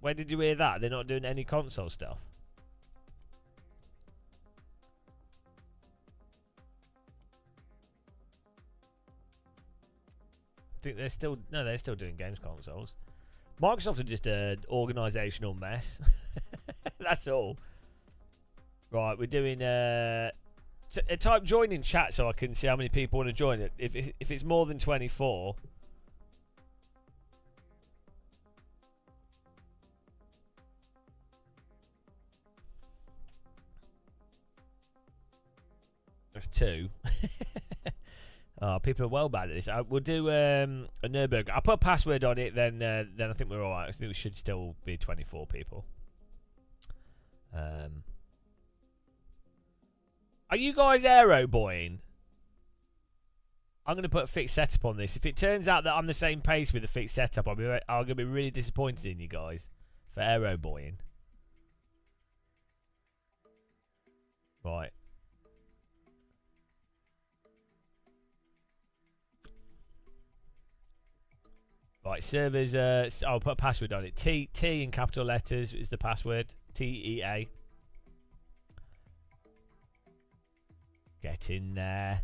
Where did you hear that? They're not doing any console stuff. I think they're still... No, they're still doing games consoles. Microsoft are just an organisational mess. That's all. Right, we're doing... type join in chat so I can see how many people want to join it. If it's more than 24... That's 2. Oh, people are well bad at this. We'll do a Nürburgring. I'll put a password on it, then I think we're alright. I think we should still be 24 people. Are you guys aero boying? I'm going to put a fixed setup on this. If it turns out that I'm the same pace with a fixed setup, I'm going to be really disappointed in you guys for aero boying. Right. Right, servers, I'll put a password on it. T in capital letters is the password. TEA. Get in there.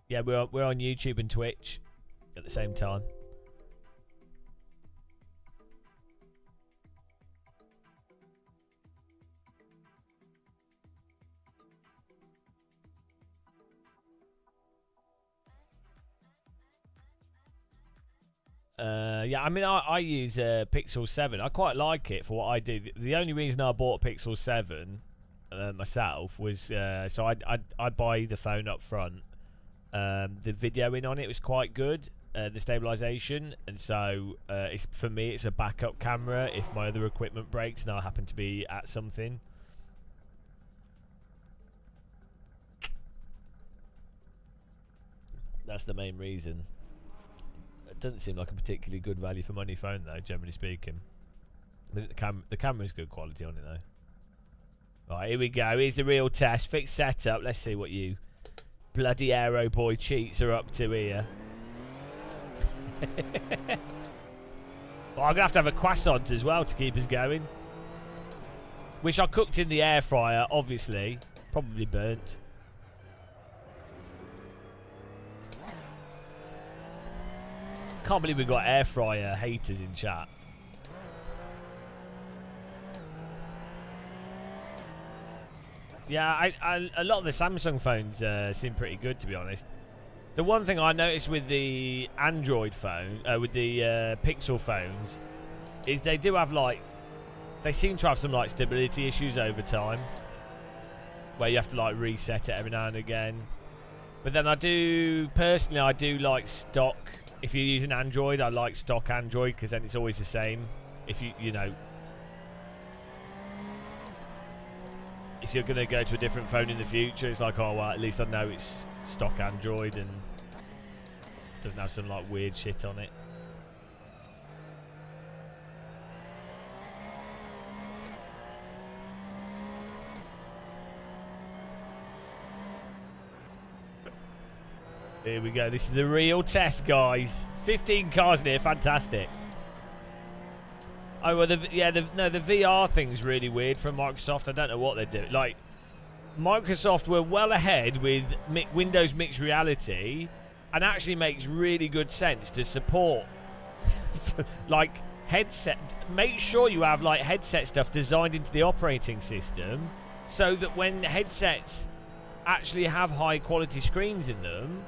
Yeah, we're on YouTube and Twitch at the same time. Yeah, I mean, I use Pixel 7. I quite like it for what I do. The only reason I bought a Pixel 7 myself was so I buy the phone up front. The videoing on it was quite good, the stabilization, and so for me it's a backup camera if my other equipment breaks and I happen to be at something. That's the main reason. Doesn't seem like a particularly good value for money phone though, generally speaking. The camera's good quality on it though. Right, here we go. Here's the real test. Fixed setup. Let's see what you bloody aero boy cheats are up to here. Well, I'm gonna have to have a croissant as well to keep us going. Which I cooked in the air fryer, obviously. Probably burnt. Can't believe we've got air fryer haters in chat. Yeah, a lot of the Samsung phones seem pretty good, to be honest. The one thing I noticed with the Android phone, with the Pixel phones, is they do have like They seem to have some like stability issues over time, where you have to like reset it every now and again. But then I do like stock. If you're using Android, I like stock Android because then it's always the same. If you know, if you're gonna go to a different phone in the future, it's like, oh well, at least I know it's stock Android and doesn't have some like weird shit on it. Here we go. This is the real test, guys. 15 cars in here. Fantastic. Oh, well, the VR thing's really weird from Microsoft. I don't know what they're doing. Like, Microsoft were well ahead with Windows Mixed Reality, and actually makes really good sense to support, like, headset. Make sure you have, like, headset stuff designed into the operating system so that when headsets actually have high-quality screens in them,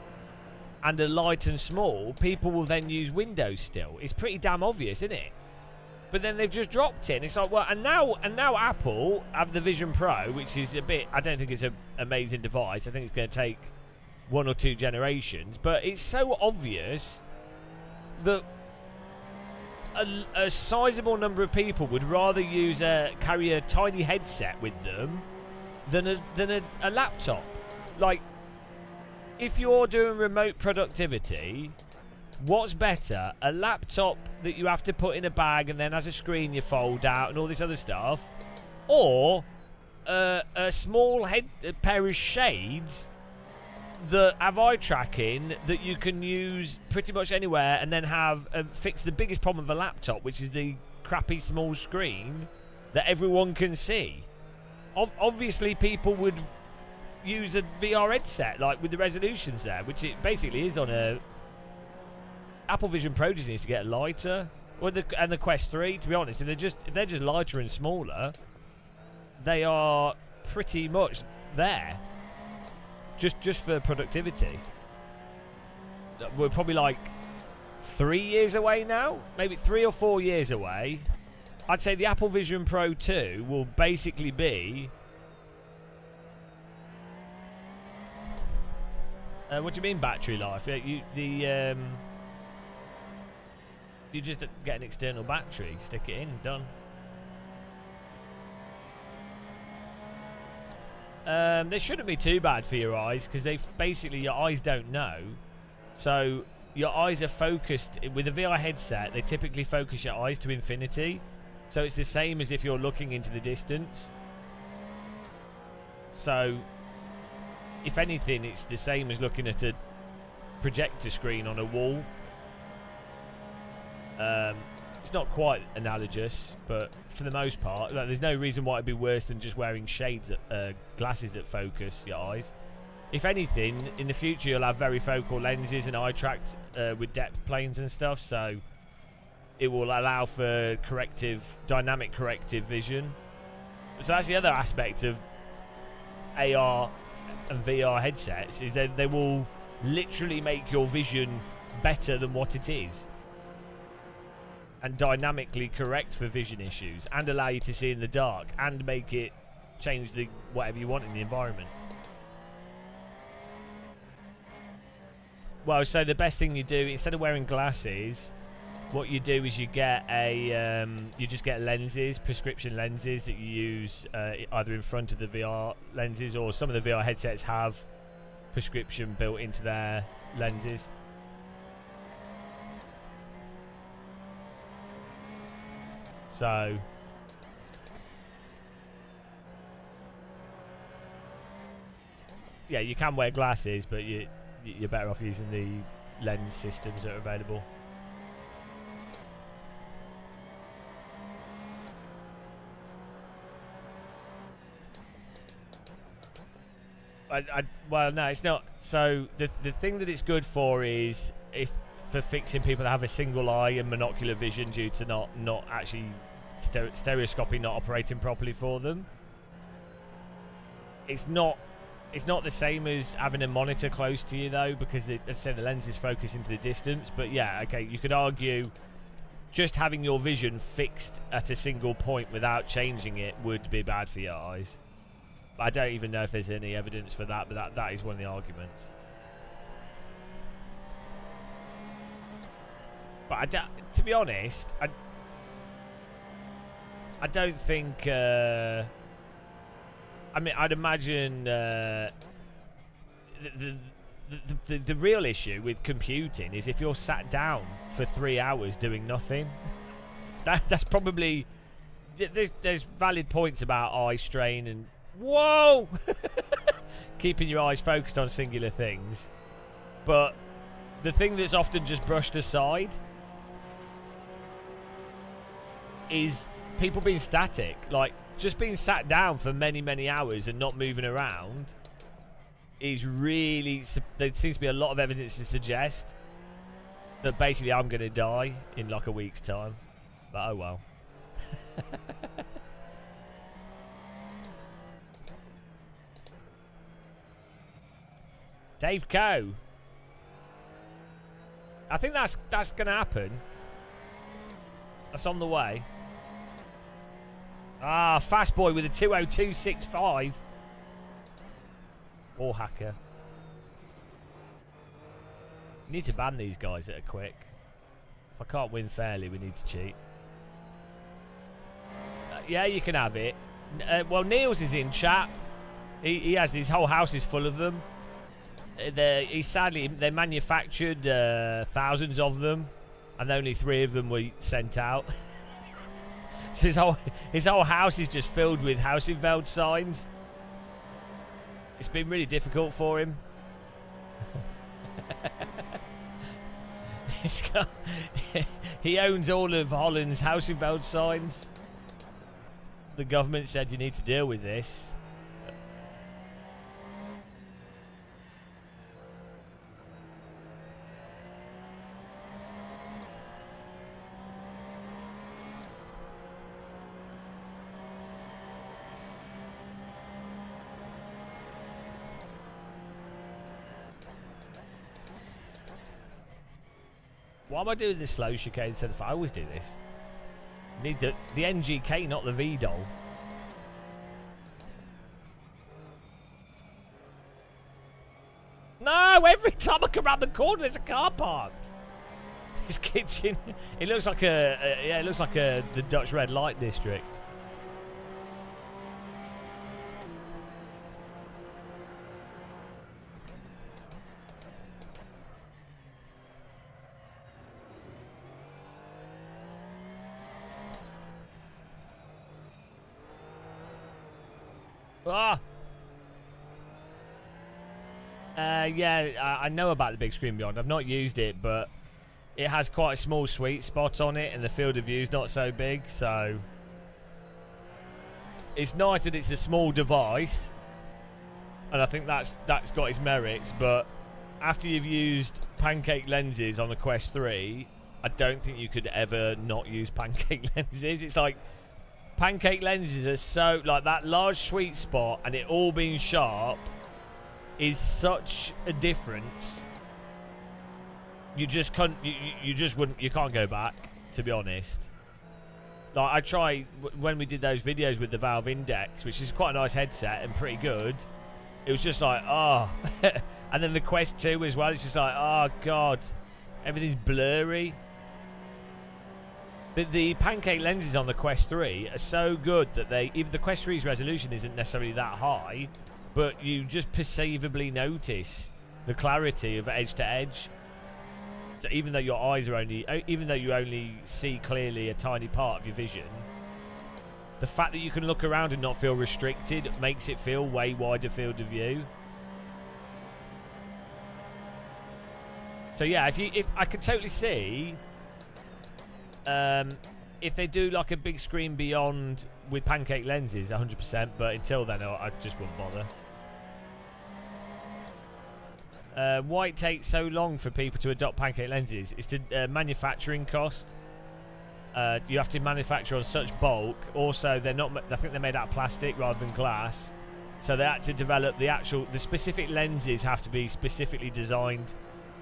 and are light and small, people will then use Windows still. It's pretty damn obvious, isn't it? But then they've just dropped it. And it's like, well, and now Apple have the Vision Pro, which is a bit, I don't think it's an amazing device. I think it's going to take 1 or 2 generations. But it's so obvious that a sizable number of people would rather carry a tiny headset with them than a laptop. Like, if you're doing remote productivity, what's better? A laptop that you have to put in a bag and then has a screen you fold out and all this other stuff, or a small pair of shades that have eye tracking that you can use pretty much anywhere and then have fix the biggest problem of a laptop, which is the crappy small screen that everyone can see. Obviously, people would use a VR headset, like with the resolutions there, which it basically is on a Apple Vision Pro. Just needs to get lighter, and the Quest 3. To be honest, if they're just lighter and smaller, they are pretty much there. Just for productivity. We're probably like 3 years away now, maybe 3 or 4 years away. I'd say the Apple Vision Pro 2 will basically be. What do you mean battery life? You just get an external battery, stick it in, done. They shouldn't be too bad for your eyes because your eyes don't know. So your eyes are focused with a VR headset. They typically focus your eyes to infinity, so it's the same as if you're looking into the distance. So, if anything, it's the same as looking at a projector screen on a wall. It's not quite analogous, but for the most part, like, there's no reason why it'd be worse than just wearing glasses that focus your eyes. If anything, in the future you'll have very focal lenses and eye tracked with depth planes and stuff, so it will allow for dynamic corrective vision. So that's the other aspect of AR and VR headsets, is that they will literally make your vision better than what it is, and dynamically correct for vision issues, and allow you to see in the dark, and make it change whatever you want in the environment. Well, so the best thing you do, instead of wearing glasses, what you do is you get you just get lenses, prescription lenses that you use either in front of the VR lenses, or some of the VR headsets have prescription built into their lenses. So yeah, you can wear glasses, but you're better off using the lens systems that are available. Well, no, it's not. So the thing that it's good for is for fixing people that have a single eye and monocular vision due to not actually stereoscopy not operating properly for them. It's not the same as having a monitor close to you though, because as I said, the lens is focused into the distance. But yeah, okay, you could argue just having your vision fixed at a single point without changing it would be bad for your eyes. But I don't even know if there's any evidence for that, but that is one of the arguments. But I don't, to be honest, I don't think. I mean, I'd imagine the real issue with computing is if you're sat down for 3 hours doing nothing. That's probably. There's valid points about eye strain and whoa, keeping your eyes focused on singular things, but the thing that's often just brushed aside is people being static. Like, just being sat down for many hours and not moving around is really, there seems to be a lot of evidence to suggest that basically I'm going to die in like a week's time. But oh well. Dave Coe. I think that's going to happen. That's on the way. Ah, Fast Boy with a 20265. Or hacker. We need to ban these guys that are quick. If I can't win fairly, we need to cheat. Yeah, you can have it. Well, Niels is in chat. He has, his whole house is full of them. Sadly, they manufactured thousands of them, and only 3 of them were sent out. So his whole house is just filled with Hausenfeld signs. It's been really difficult for him. He owns all of Holland's Hausenfeld signs. The government said you need to deal with this. Why am I doing this slow chicane instead of... I always do this. Need the NGK, not the VDOL. No, every time I come around the corner, there's a car parked. This kitchen, it looks like yeah, it looks like the Dutch red light district. Ah! Yeah, I know about the big screen beyond. I've not used it, but it has quite a small sweet spot on it, and the field of view is not so big, so it's nice that it's a small device, and I think that's got its merits. But after you've used pancake lenses on the Quest 3, I don't think you could ever not use pancake lenses. It's like pancake lenses are so, like, that large sweet spot and it all being sharp is such a difference. You just can't, you just wouldn't, you can't go back, to be honest. Like, I try, when we did those videos with the Valve Index, which is quite a nice headset and pretty good, it was just like, oh. And then the Quest 2 as well, it's just like, oh god, everything's blurry. The pancake lenses on the Quest 3 are so good that even the Quest 3's resolution isn't necessarily that high, but you just perceivably notice the clarity of edge to edge. So even though your eyes are even though you only see clearly a tiny part of your vision, the fact that you can look around and not feel restricted makes it feel way wider field of view. So yeah, if I could totally see. If they do like a big screen beyond with pancake lenses, 100%, but until then I just wouldn't bother. Why it takes so long for people to adopt pancake lenses is to manufacturing cost. You have to manufacture on such bulk. Also, they're not, I think they're made out of plastic rather than glass, so they had to develop the specific lenses have to be specifically designed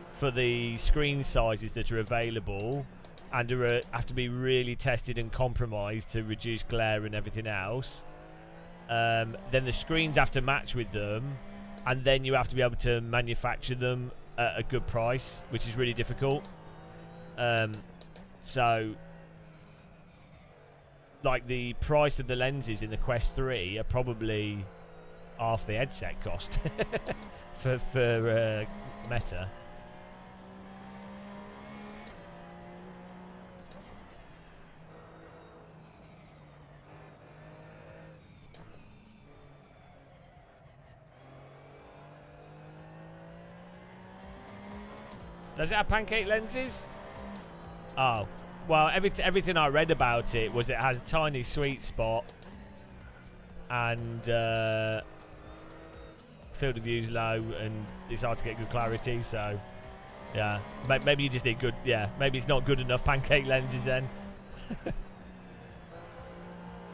for the screen sizes that are available. and have to be really tested and compromised to reduce glare and everything else. Then the screens have to match with them, and then you have to be able to manufacture them at a good price, which is really difficult. So, like, the price of the lenses in the Quest 3 are probably half the headset cost for Meta. Does it have pancake lenses? Oh, well, everything I read about it was it has a tiny sweet spot and field of view is low and it's hard to get good clarity. So, yeah, maybe you just need good. Yeah, maybe it's not good enough pancake lenses then.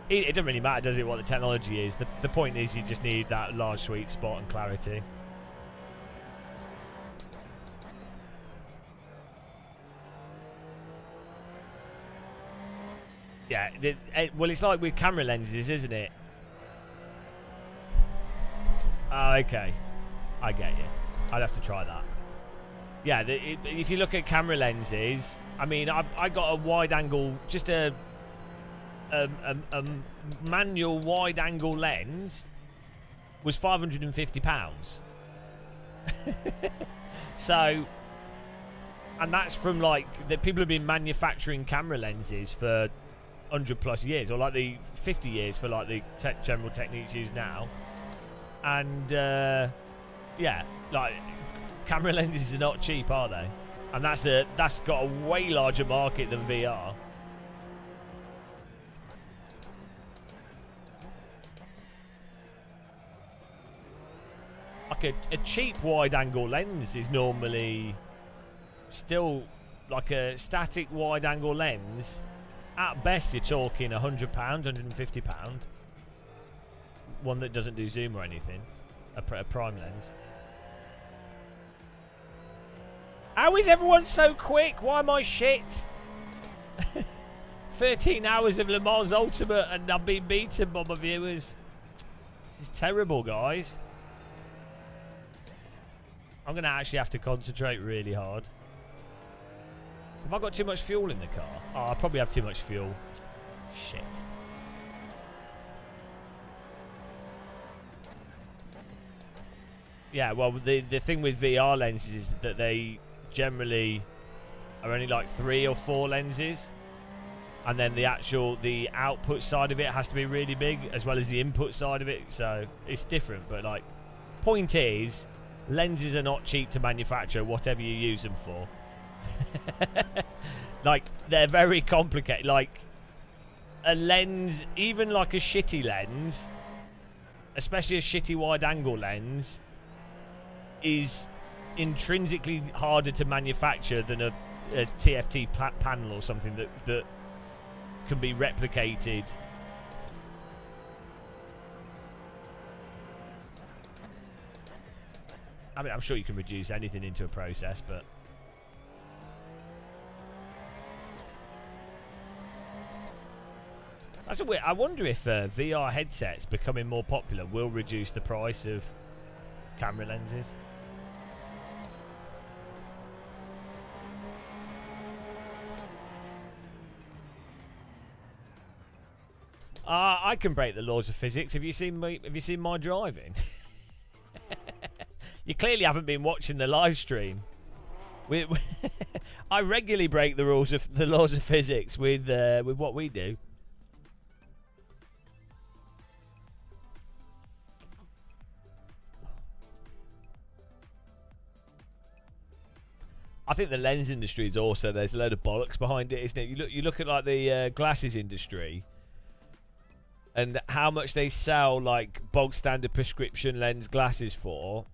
It doesn't really matter, does it, what the technology is? The point is you just need that large sweet spot and clarity. Yeah, well, it's like with camera lenses, isn't it? Oh, okay. I get you. I'd have to try that. Yeah, if you look at camera lenses, I mean, I got a wide angle, just a manual wide angle lens was £550. So, and that's from like the people have been manufacturing camera lenses for 100+ years, or like the 50 years for like the general techniques used now. And yeah, like camera lenses are not cheap, are they? And that's got a way larger market than VR. Like a cheap wide-angle lens is normally still like a static wide-angle lens. At best, you're talking £100, £150. One that doesn't do zoom or anything. A prime lens. How is everyone so quick? Why am I shit? 13 hours of Le Mans Ultimate and I've been beaten by my viewers. This is terrible, guys. I'm going to actually have to concentrate really hard. Have I got too much fuel in the car? Oh, I probably have too much fuel. Shit. Yeah, well, the thing with VR lenses is that they generally are only like 3 or 4 lenses. And then the output side of it has to be really big, as well as the input side of it. So it's different, but like, point is, lenses are not cheap to manufacture, whatever you use them for. Like, they're very complicated. Like, a lens, even like a shitty lens, especially a shitty wide-angle lens, is intrinsically harder to manufacture than a TFT panel or something that can be replicated. I mean, I'm sure you can reduce anything into a process, but that's a weird. I wonder if VR headsets becoming more popular will reduce the price of camera lenses. I can break the laws of physics. Have you seen me? Have you seen my driving? You clearly haven't been watching the live stream. I regularly break the laws of physics with what we do. I think the lens industry is also, there's a load of bollocks behind it, isn't it? You look at like the glasses industry and how much they sell like bog standard prescription lens glasses for,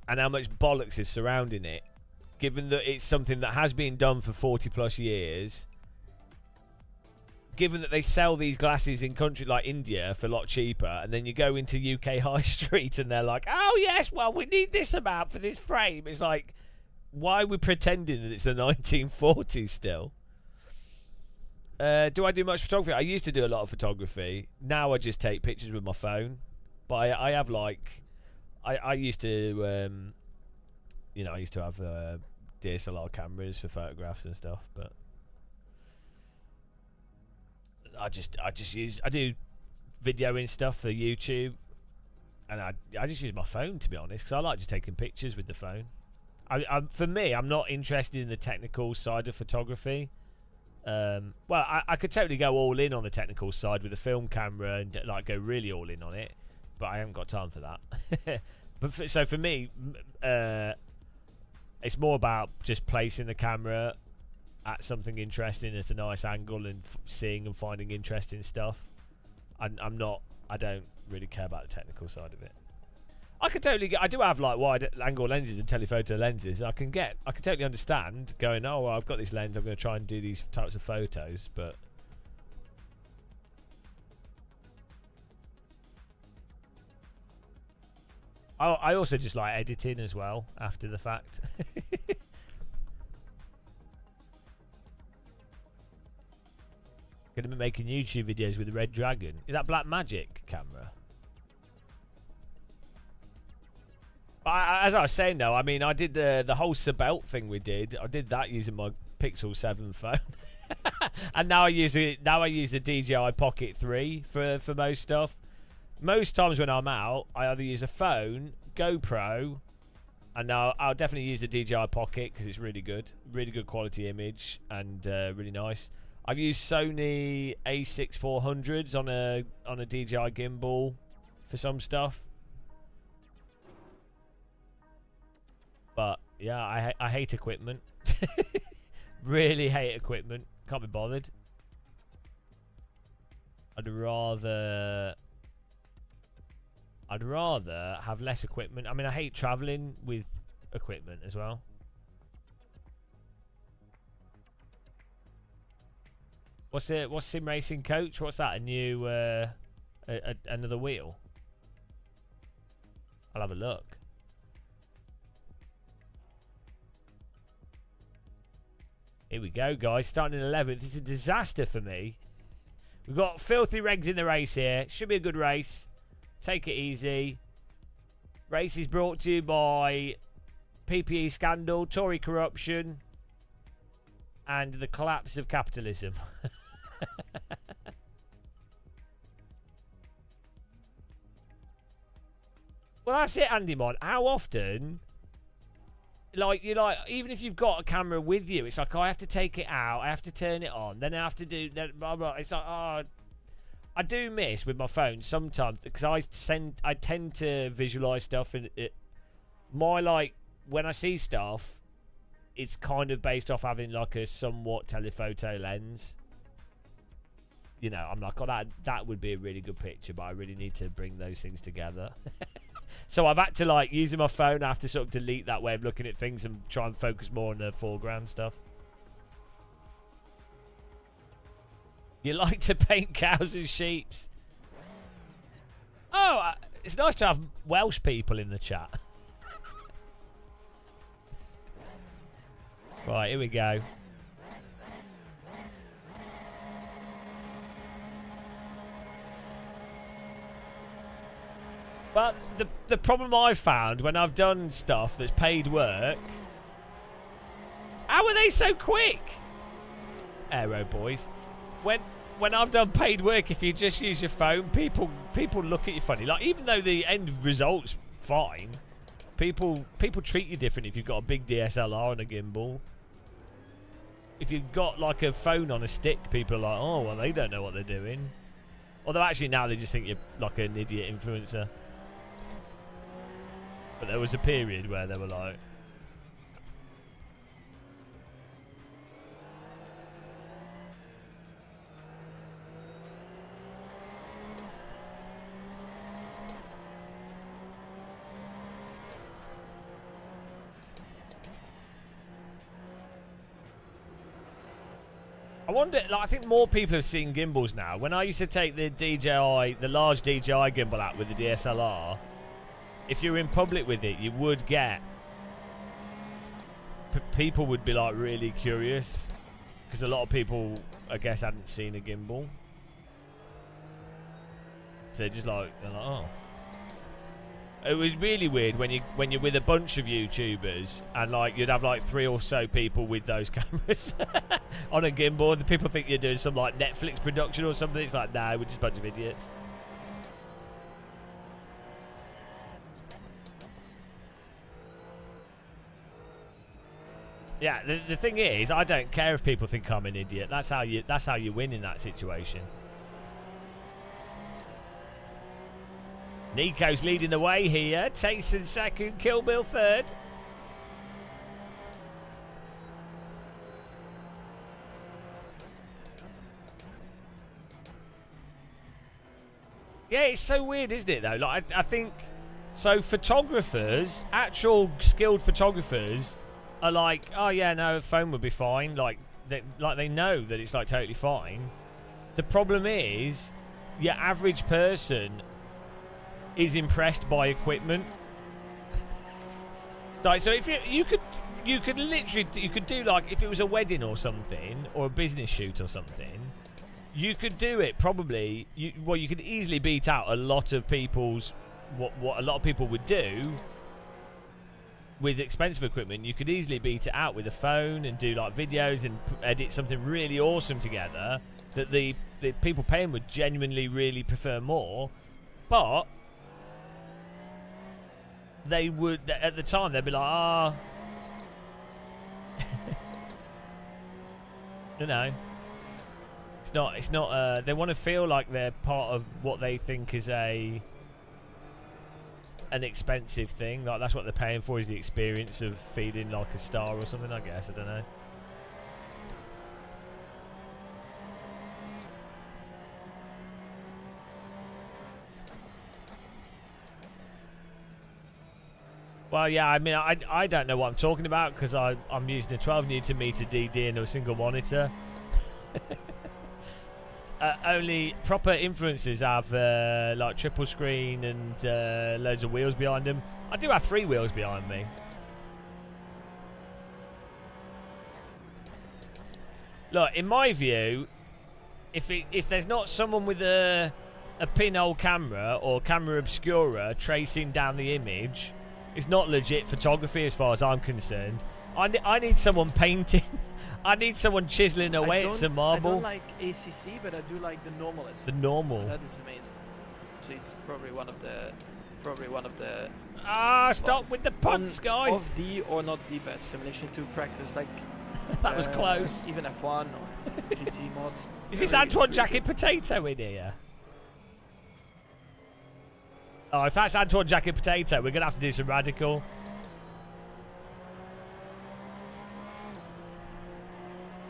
and how much bollocks is surrounding it, given that it's something that has been done for 40+ years, given that they sell these glasses in countries like India for a lot cheaper, and then you go into UK high street and they're like, oh yes, well we need this amount for this frame. It's like, why are we pretending that it's the 1940s still? Do I do much photography? I used to do a lot of photography. Now I just take pictures with my phone. But I have like, I used to, you know, I used to have DSLR cameras for photographs and stuff. But I do videoing stuff for YouTube, and I just use my phone, to be honest, because I like just taking pictures with the phone. For me, I'm not interested in the technical side of photography. Well, I could totally go all in on the technical side with a film camera and like go really all in on it, but I haven't got time for that. But so for me, it's more about just placing the camera at something interesting at a nice angle and seeing and finding interesting stuff. I don't really care about the technical side of it. I do have like wide angle lenses and telephoto lenses. I can totally understand going, oh, well, I've got this lens, I'm going to try and do these types of photos, but I also just like editing as well after the fact. Gonna be making YouTube videos with the Red Dragon. Is that Black Magic camera? As I was saying though, I mean, I did the whole Sebelt thing we did. I did that using my Pixel 7 phone, and now I use the DJI Pocket 3 for most stuff. Most times when I'm out, I either use a phone, GoPro, and now I'll definitely use the DJI Pocket because it's really good quality image and really nice. I've used Sony A6 400s on a DJI gimbal for some stuff. But yeah, I hate equipment. Really hate equipment. Can't be bothered. I'd rather have less equipment. I mean, I hate traveling with equipment as well. What's Sim Racing Coach? What's that? A new another wheel? I'll have a look. Here we go, guys. Starting in 11th. This is a disaster for me. We've got filthy regs in the race here. Should be a good race. Take it easy. Race is brought to you by PPE scandal, Tory corruption, and the collapse of capitalism. Well, that's it, Andy Mod. How often, even if you've got a camera with you, it's like, oh, I have to take it out, I have to turn it on, then I have to do that, blah, blah. It's like, oh, I do miss with my phone sometimes because I tend to visualize stuff, and when I see stuff, it's kind of based off having like a somewhat telephoto lens. You know, I'm like, oh, that would be a really good picture, but I really need to bring those things together. So I've had to, like, using my phone, I have to sort of delete that way of looking at things and try and focus more on the foreground stuff. You like to paint cows and sheeps? Oh, it's nice to have Welsh people in the chat. Right, here we go. But the problem I've found when I've done stuff that's paid work, how are they so quick? Aero boys. When I've done paid work, if you just use your phone, people look at you funny. Like, even though the end result's fine, people treat you different if you've got a big DSLR and a gimbal. If you've got like a phone on a stick, people are like, oh, well, they don't know what they're doing. Although actually now they just think you're like an idiot influencer. But there was a period where they were like, I wonder, like, I think more people have seen gimbals now. When I used to take the large DJI gimbal out with the DSLR, if you're in public with it, you would get... people would be, like, really curious. Because a lot of people I guess, hadn't seen a gimbal. So they're like, oh. It was really weird when you're with a bunch of YouTubers and like you'd have like 3 or so people with those cameras on a gimbal. And the people think you're doing some like Netflix production or something. It's like, no, we're just a bunch of idiots. Yeah, the thing is, I don't care if people think I'm an idiot. That's how you win in that situation. Nico's leading the way here. Tayson second, Kill Bill third. Yeah, it's so weird, isn't it, though? Like, I think... So, photographers, actual skilled photographers, are like, oh, yeah, no, a phone would be fine. Like they know that it's, like, totally fine. The problem is, your average person is impressed by equipment. Like, so if you could literally, you could do, like, if it was a wedding or something, or a business shoot or something, you could do it probably, you could easily beat out a lot of people's, what a lot of people would do with expensive equipment. You could easily beat it out with a phone and do like videos and edit something really awesome together that the people paying would genuinely really prefer more. But they would, at the time, they'd be like, you know, it's not, they want to feel like they're part of what they think is an expensive thing. Like, that's what they're paying for, is the experience of feeling like a star or something, I guess. I don't know. Well, yeah, I mean, I don't know what I'm talking about because I'm using a 12 Nm DD and a single monitor. Only proper influencers have like triple screen and loads of wheels behind them. I do have 3 wheels behind me. Look, in my view, if there's not someone with a pinhole camera or camera obscura tracing down the image, it's not legit photography as far as I'm concerned. I need someone painting. I need someone chiseling away at some marble. I don't like ACC, but I do like the normalist. The normal. That is amazing. So it's probably one of the. Ah, stop with the punts, guys. Of the or not the best simulation to practice, like. That was close. Even F1 or GT mods. Is this Antoine Jacket Potato in here? Oh, if that's Antoine Jacket Potato, we're gonna have to do some radical.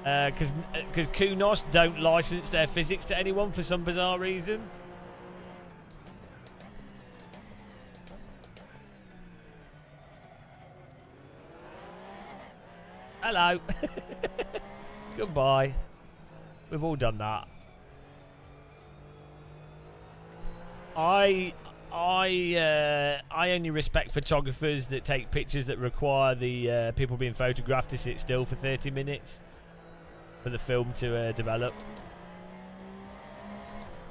Because Kunos don't license their physics to anyone for some bizarre reason. Hello. Goodbye. We've all done that. I only respect photographers that take pictures that require the people being photographed to sit still for 30 minutes. For the film to develop.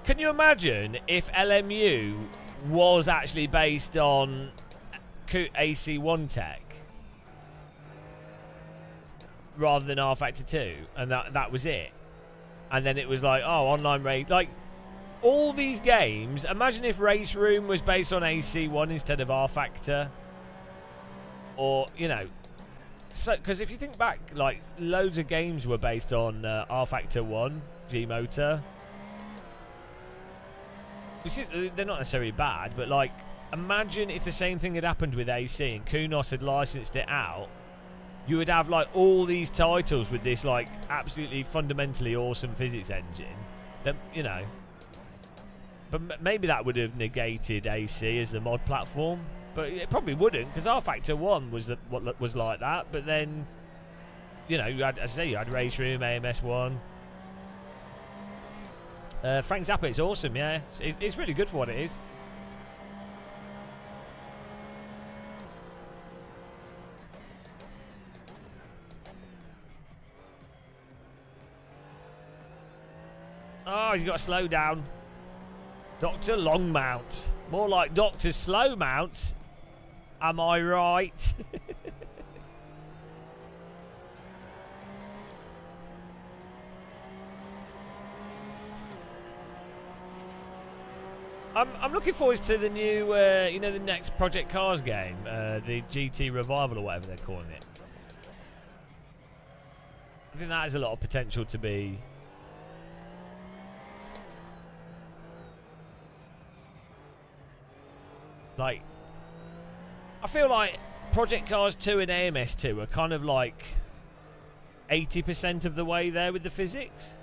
Can you imagine if LMU was actually based on AC1 tech rather than R Factor 2, and that was it, and then it was like, oh, online race, like all these games. Imagine if Race Room was based on AC1 instead of R Factor, or you know. So, because if you think back, like, loads of games were based on R Factor 1, G-Motor. Which is, they're not necessarily bad, but, like, imagine if the same thing had happened with AC and Kunos had licensed it out. You would have, like, all these titles with this, like, absolutely fundamentally awesome physics engine. That, you know. But maybe that would have negated AC as the mod platform. But it probably wouldn't, because R Factor 1 was what was like that. But then, you know, you had, as I say, you had Race Room, AMS1. Frank Zappa, it's awesome, yeah. It's really good for what it is. Oh, he's got to slow down. Dr. Longmount. More like Dr. Slowmount. Am I right? I'm looking forward to the new, you know, the next Project Cars game, the GT Revival or whatever they're calling it. I think that has a lot of potential to be. Like, I feel like Project Cars 2 and AMS 2 are kind of like 80% of the way there with the physics.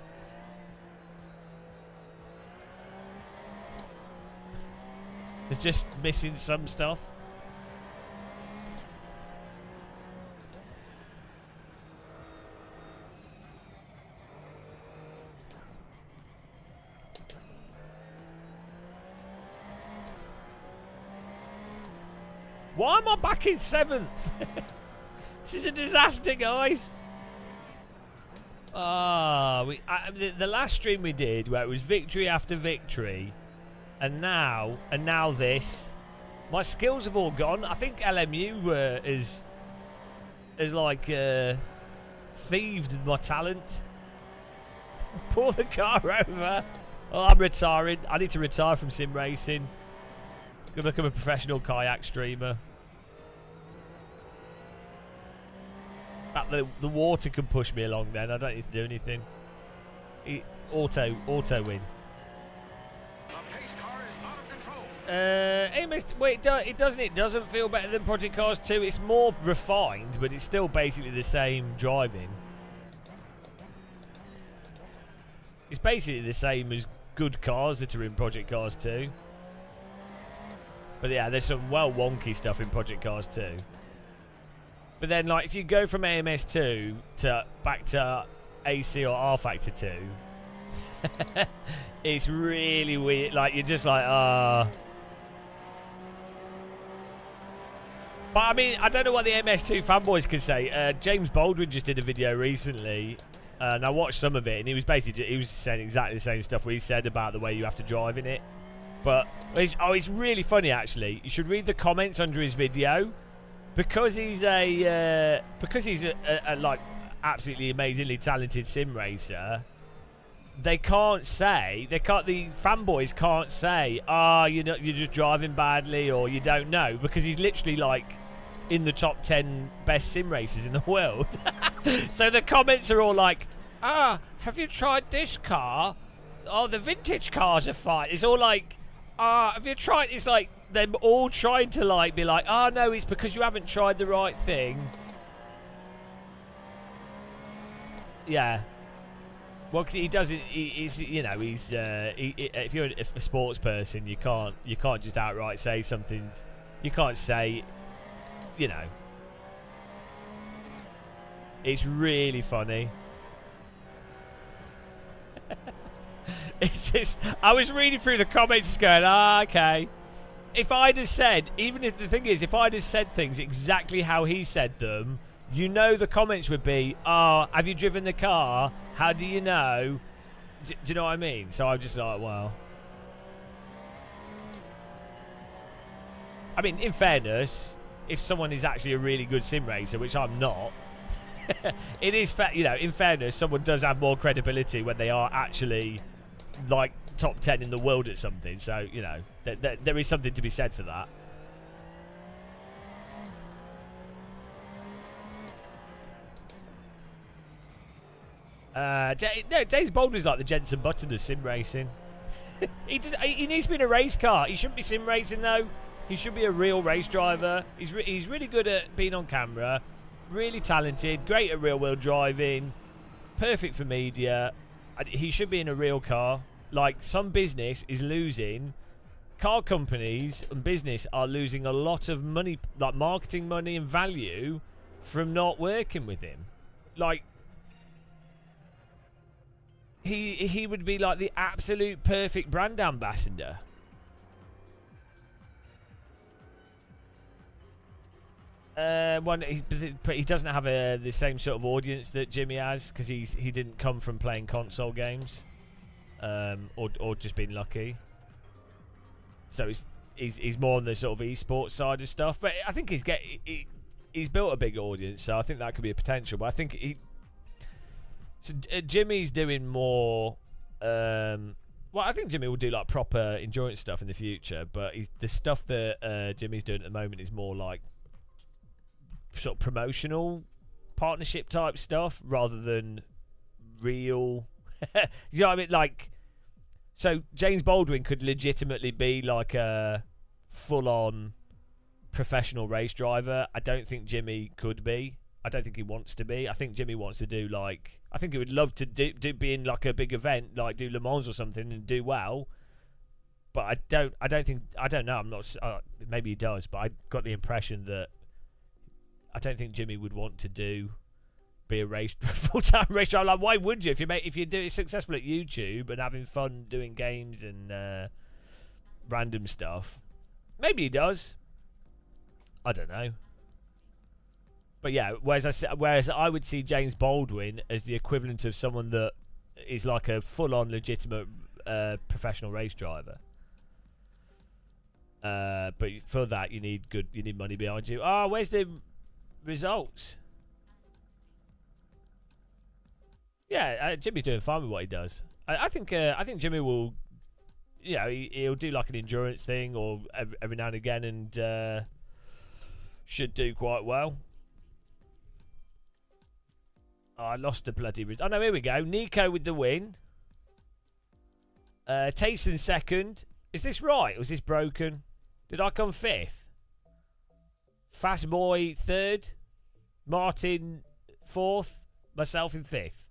They're just missing some stuff. Why am I back in 7th? This is a disaster, guys. The last stream we did, where it was victory after victory, and now this. My skills have all gone. I think LMU is like thieved my talent. Pull the car over. Oh, I'm retiring. I need to retire from sim racing. Gonna become a professional kayak streamer. The water can push me along then. I don't need to do anything. Auto win. Wait, it doesn't feel better than Project Cars 2. It's more refined, but it's still basically the same driving. It's basically the same as good cars that are in Project Cars 2. But yeah, there's some well wonky stuff in Project Cars 2. But then, like, if you go from AMS 2 to back to AC or R Factor 2, it's really weird. Like, you're just like, But I mean, I don't know what the MS2 fanboys can say. James Baldwin just did a video recently, and I watched some of it, and he was saying exactly the same stuff we said about the way you have to drive in it. But it's really funny actually. You should read the comments under his video, because he's a like absolutely amazingly talented sim racer. The fanboys can't say, you're just driving badly or you don't know, because he's literally like in the top 10 best sim racers in the world. So the comments are all like, have you tried this car? Oh, the vintage cars are fine. It's all like, have you tried? It's like them all trying to like be like, no, it's because you haven't tried the right thing. Yeah. Well, because he doesn't. He's if you're a sports person, you can't just outright say something. You can't say, It's really funny. It's just, I was reading through the comments just going, okay. If I'd have said, if I'd have said things exactly how he said them, the comments would be, have you driven the car? How do you know? Do you know what I mean? So I'm just like, well. I mean, in fairness, if someone is actually a really good sim racer, which I'm not, it is in fairness, someone does have more credibility when they are actually like top 10 in the world at something. So there is something to be said for that. James Baldwin's like the Jensen Button of sim racing. He needs to be in a race car. He shouldn't be sim racing though. He should be a real race driver. He's really good at being on camera. Really talented, great at real-world driving, perfect for media. He should be in a real car. Like, some business is losing. Car companies and business are losing a lot of money, like marketing money and value, from not working with him. Like, he would be like the absolute perfect brand ambassador. He doesn't have the same sort of audience that Jimmy has, because he didn't come from playing console games. or just been lucky. So he's more on the sort of esports side of stuff. But I think he's built a big audience, so I think that could be a potential. But I think Jimmy's doing more. Well, I think Jimmy will do like proper endurance stuff in the future, but the stuff that Jimmy's doing at the moment is more like sort of promotional partnership type stuff rather than real. You know what I mean? Like, so James Baldwin could legitimately be like a full-on professional race driver. I don't think Jimmy could be. I don't think he wants to be. I think Jimmy wants to do like, I think he would love to do be in like a big event, like do Le Mans or something and do well. But I don't know. I'm not. Maybe he does, but I got the impression that I don't think Jimmy would want to be a full-time race driver. Like, why would you if you're doing successful at YouTube and having fun doing games and random stuff? Maybe he does. I don't know. But yeah, whereas I would see James Baldwin as the equivalent of someone that is like a full-on legitimate professional race driver. But for that, you need money behind you. Oh, where's the results? Yeah, Jimmy's doing fine with what he does. I think Jimmy will, you know, he'll do like an endurance thing or every now and again, and should do quite well. Oh, I lost the bloody... Oh, no, here we go. Nico with the win. Tayson second. Is this right? Or is this broken? Did I come fifth? Fast Boy third. Martin fourth. Myself in fifth.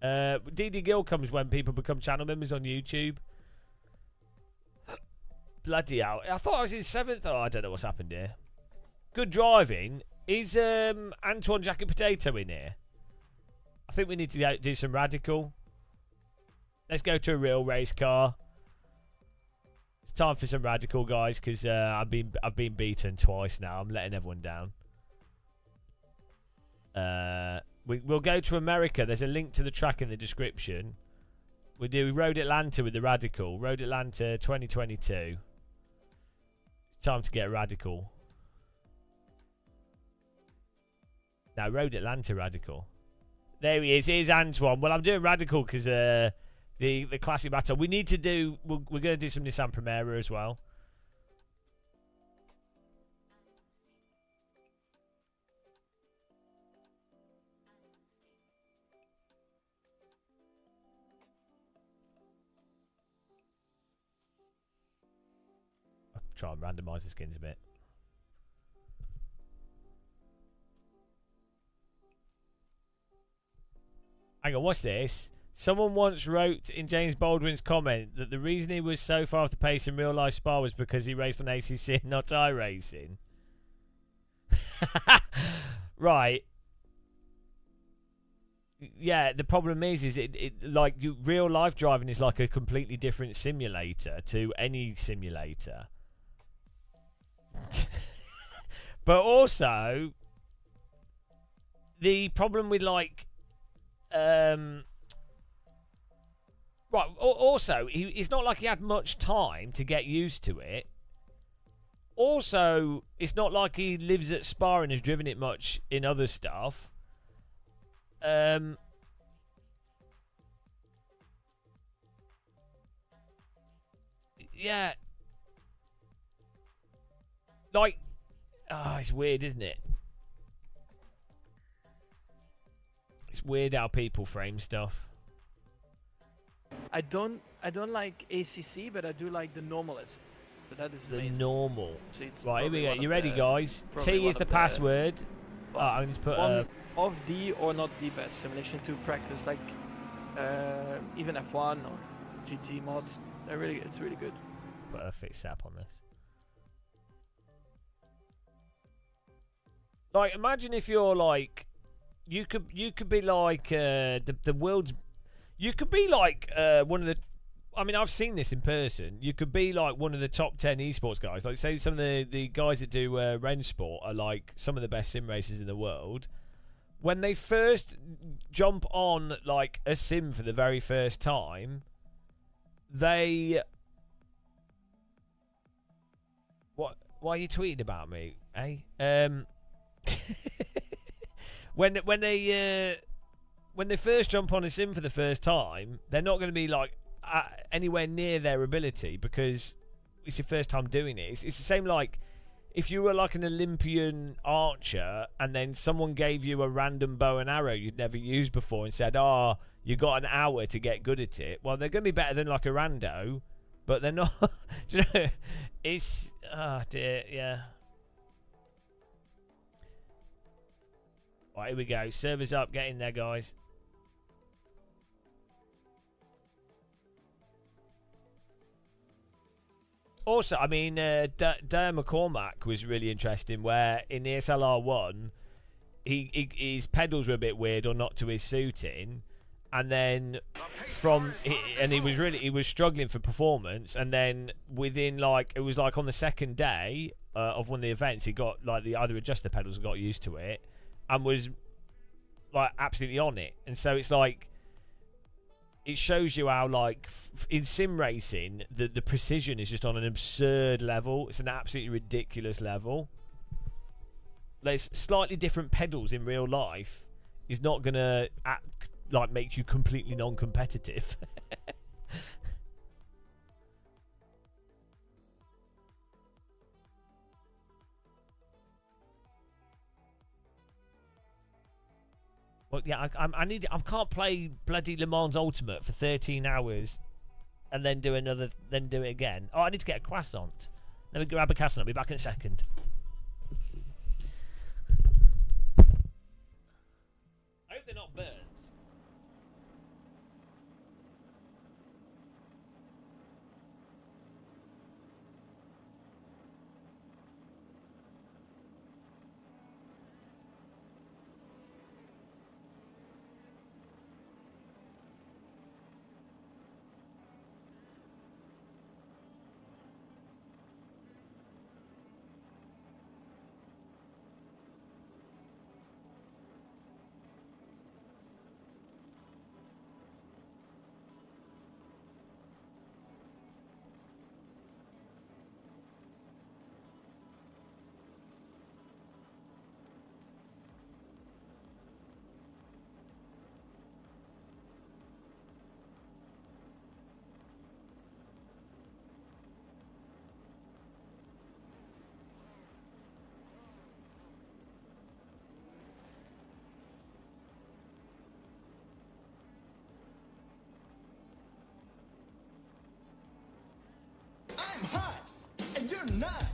DD Gill comes when people become channel members on YouTube. Bloody hell. I thought I was in seventh. Oh, I don't know what's happened here. Good driving. Is Antoine Jacket Potato in here? I think we need to do some radical. Let's go to a real race car. It's time for some radical, guys, because I've been beaten twice now. I'm letting everyone down. We'll go to America. There's a link to the track in the description. We do Road Atlanta with the radical. Road Atlanta 2022. It's time to get radical. Now, Road Atlanta radical. There he is. Here's Antoine. Well, I'm doing radical because the classic battle. We need to do... We're going to do some Nissan Primera as well. I'll try and randomise the skins a bit. Hang on, what's this? Someone once wrote in James Baldwin's comment that the reason he was so far off the pace in real life Spa was because he raced on ACC and not iRacing. Right. Yeah, the problem is like real life driving is like a completely different simulator to any simulator. But also, the problem with like right, also it's not like he had much time to get used to it. Also, it's not like he lives at Spa and has driven it much in other stuff. Yeah, like, it's weird, isn't it? It's weird how people frame stuff. I don't like ACC, but I do like the normalist. So that is amazing. The normal. So it's right, here we go. You ready, the, guys? T is the password. Well, I'm going to put one of the or not the best simulation to practice, like even F1 or GT mods. It's really good. Put a fixed app on this. Like, imagine if you're like, you could be like the world's. You could be like one of the. I mean, I've seen this in person. You could be like one of the top 10 esports guys. Like, say some of the guys that do Rensport are like some of the best sim racers in the world. when they first jump on like a sim for the very first time, they why are you tweeting about me, eh? when they first jump on a sim for the first time, they're not going to be like anywhere near their ability because it's your first time doing it. It's the same like if you were like an Olympian archer and then someone gave you a random bow and arrow you'd never used before and said, "Oh, you got an hour to get good at it." Well, they're going to be better than like a rando, but they're not. Do you know? It's oh dear, yeah. Right, here we go. Servers up. Get in there, guys. Also, I mean, Dale McCormack was really interesting. Where in the SLR1, his pedals were a bit weird or not to his suiting, and then he was struggling for performance, and then within like it was like on the second day of one of the events, he got like the either adjusted the pedals and got used to it, and was like absolutely on it. And so it's like it shows you how like in sim racing the precision is just on an absurd level. It's an absolutely ridiculous level. There's slightly different pedals in real life is not gonna like make you completely non-competitive. Well, yeah, I can't play bloody Le Mans Ultimate for 13 hours and then do it again. Oh, I need to get a croissant. Let me grab a croissant. I'll be back in a second. I hope they're not burnt. I'm hot, and you're not.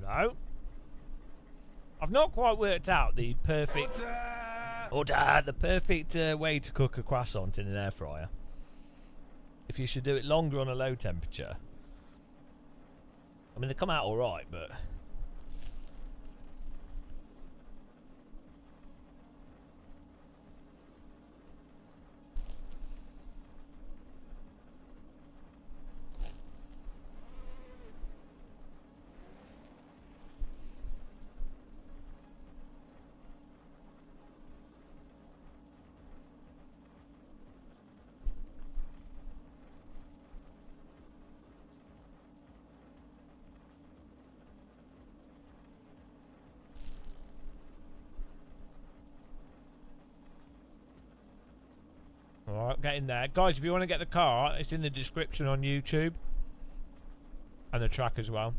know. I've not quite worked out the perfect the perfect way to cook a croissant in an air fryer. If you should do it longer on a low temperature. I mean, they come out all right, but alright, get in there. Guys, if you want to get the car, it's in the description on YouTube. And the track as well.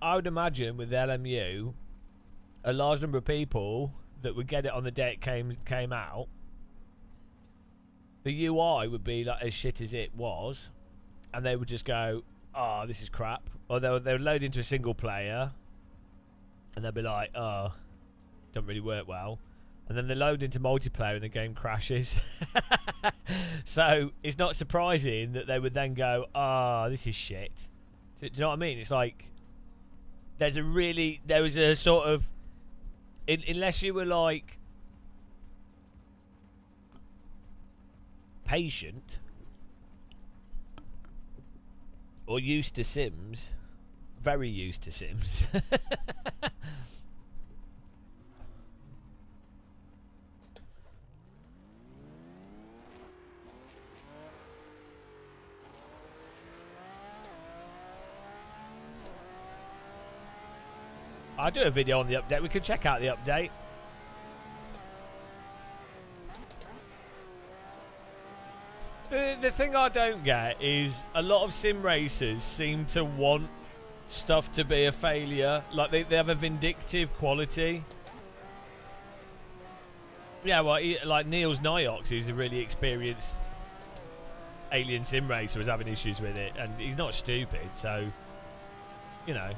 I would imagine with LMU, a large number of people that would get it on the day it came out, the UI would be like as shit as it was, and they would just go, "Oh, this is crap," or they would load into a single player, and they'll be like, "Oh, don't really work well," and then they load into multiplayer and the game crashes. So it's not surprising that they would then go, "Oh, this is shit." Do you know what I mean? It's like there was a sort of, unless you were like patient or used to Sims, very used to Sims. I'll do a video on the update. We can check out the update. The thing I don't get is a lot of sim racers seem to want stuff to be a failure. Like they have a vindictive quality. Yeah, well, like Niels Niox, who's a really experienced alien sim racer, was having issues with it, and he's not stupid, so you know.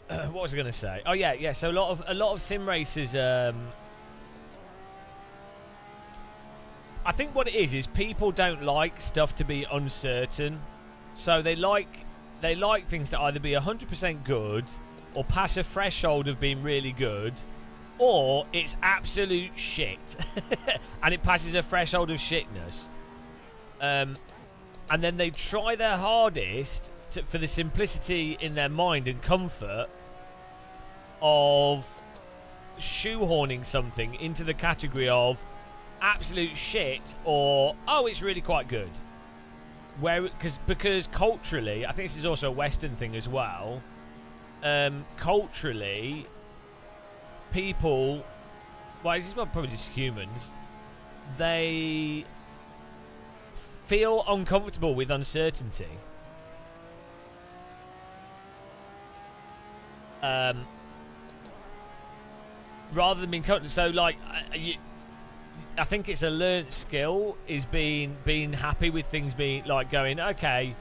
What was I going to say? Oh yeah. So a lot of sim racers. I think what it is people don't like stuff to be uncertain, so they like things to either be 100% good or pass a threshold of being really good, or it's absolute shit and it passes a threshold of shitness. And then they try their hardest for the simplicity in their mind and comfort of shoehorning something into the category of absolute shit or, oh, it's really quite good. Because culturally, I think this is also a Western thing as well, culturally, people, well, this is probably just humans, they feel uncomfortable with uncertainty. Rather than being comfortable. So, like, I think it's a learnt skill, is being happy with things being, like, going, okay,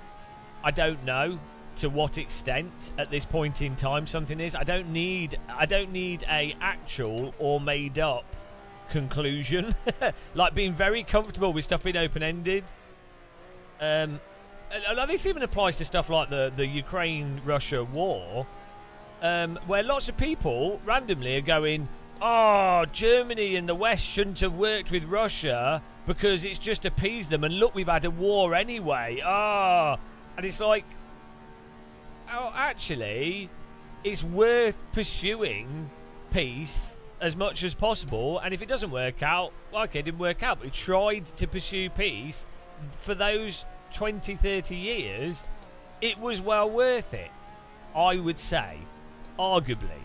I don't know to what extent at this point in time something is. I don't need a actual or made up conclusion. Like, being very comfortable with stuff being open-ended. This even applies to stuff like the Ukraine-Russia war, where lots of people randomly are going, oh, Germany and the West shouldn't have worked with Russia because it's just appeased them, and look, we've had a war anyway. And it's like, oh, actually, it's worth pursuing peace as much as possible, and if it doesn't work out, well, okay, it didn't work out, but we tried to pursue peace for those 20, 30 years. It was well worth it, I would say, arguably.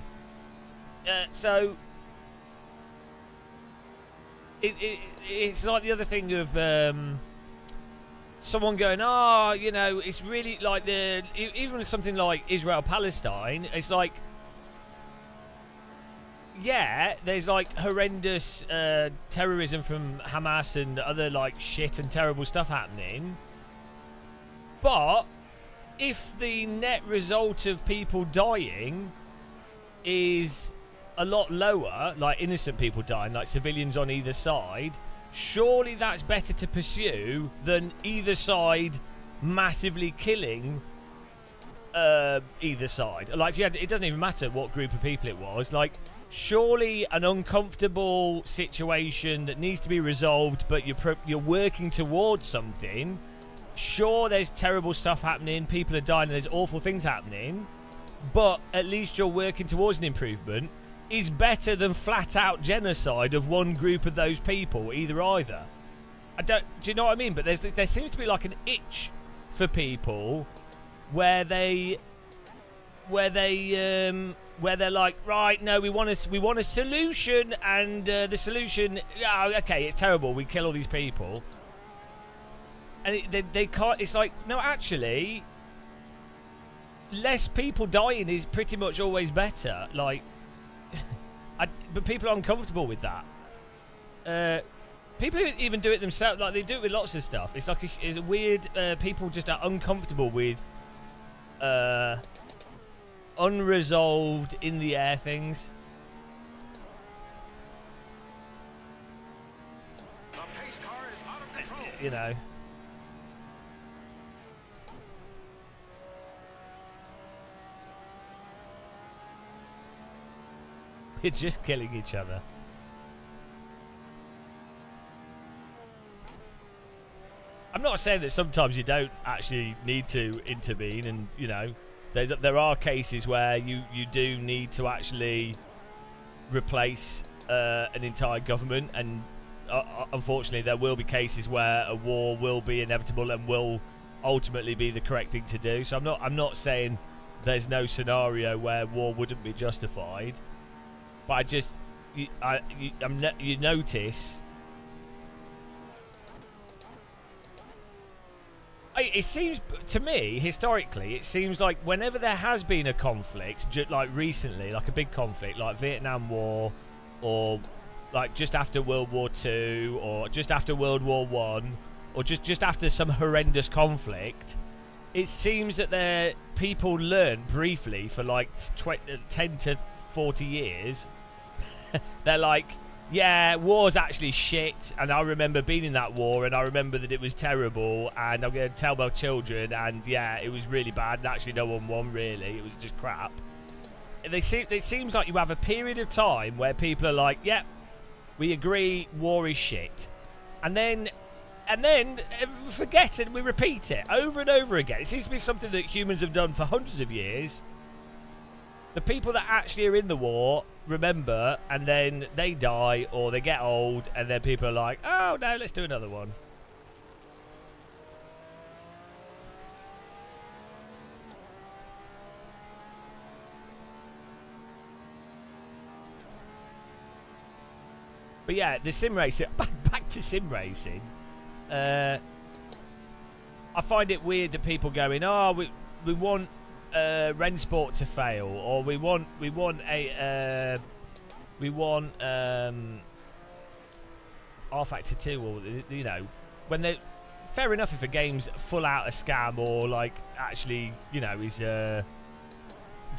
So it's like the other thing of someone going, oh, you know, it's really like even something like Israel-Palestine, it's like, yeah, there's like horrendous terrorism from Hamas and other like shit and terrible stuff happening. But if the net result of people dying is a lot lower, like innocent people dying, like civilians on either side, surely that's better to pursue than either side massively killing either side. Like, if you had, it doesn't even matter what group of people it was, like, surely an uncomfortable situation that needs to be resolved, but you're working towards something. Sure, there's terrible stuff happening, people are dying, and there's awful things happening, but at least you're working towards an improvement, is better than flat out genocide of one group of those people, either. Do you know what I mean? But there seems to be like an itch for people where they're like, right, no, we want a solution, and the solution, oh, okay, it's terrible, we kill all these people, and they can't. It's like, no, actually, less people dying is pretty much always better. Like, but people are uncomfortable with that. People even do it themselves. Like, they do it with lots of stuff. It's like it's a weird. People just are uncomfortable with unresolved in the air things. The pace car is out of control. You know. We're just killing each other. I'm not saying that sometimes you don't actually need to intervene, and you know, there are cases where you do need to actually replace an entire government, and unfortunately there will be cases where a war will be inevitable and will ultimately be the correct thing to do. So I'm not saying there's no scenario where war wouldn't be justified, but I just you notice. It seems to me, historically, it seems like whenever there has been a conflict, like recently, like a big conflict, like Vietnam War, or like just after World War II, or just after World War One, or just after some horrendous conflict, it seems that people learn briefly for like 10 to 40 years. They're like, yeah, war's actually shit, and I remember being in that war, and I remember that it was terrible, and I'm going to tell my children, and yeah, it was really bad, and actually no one won, really, it was just crap. It seems like you have a period of time where people are like, yep, we agree, war is shit. And then forget it, and we repeat it over and over again. It seems to be something that humans have done for hundreds of years. The people that actually are in the war remember, and then they die or they get old, and then people are like, oh no, let's do another one. But yeah, the sim racing, back to sim racing, I find it weird that people going, oh, we want Rensport to fail, or we want R Factor 2, or you know, when they, fair enough if a game's full out a scam, or like actually, you know, is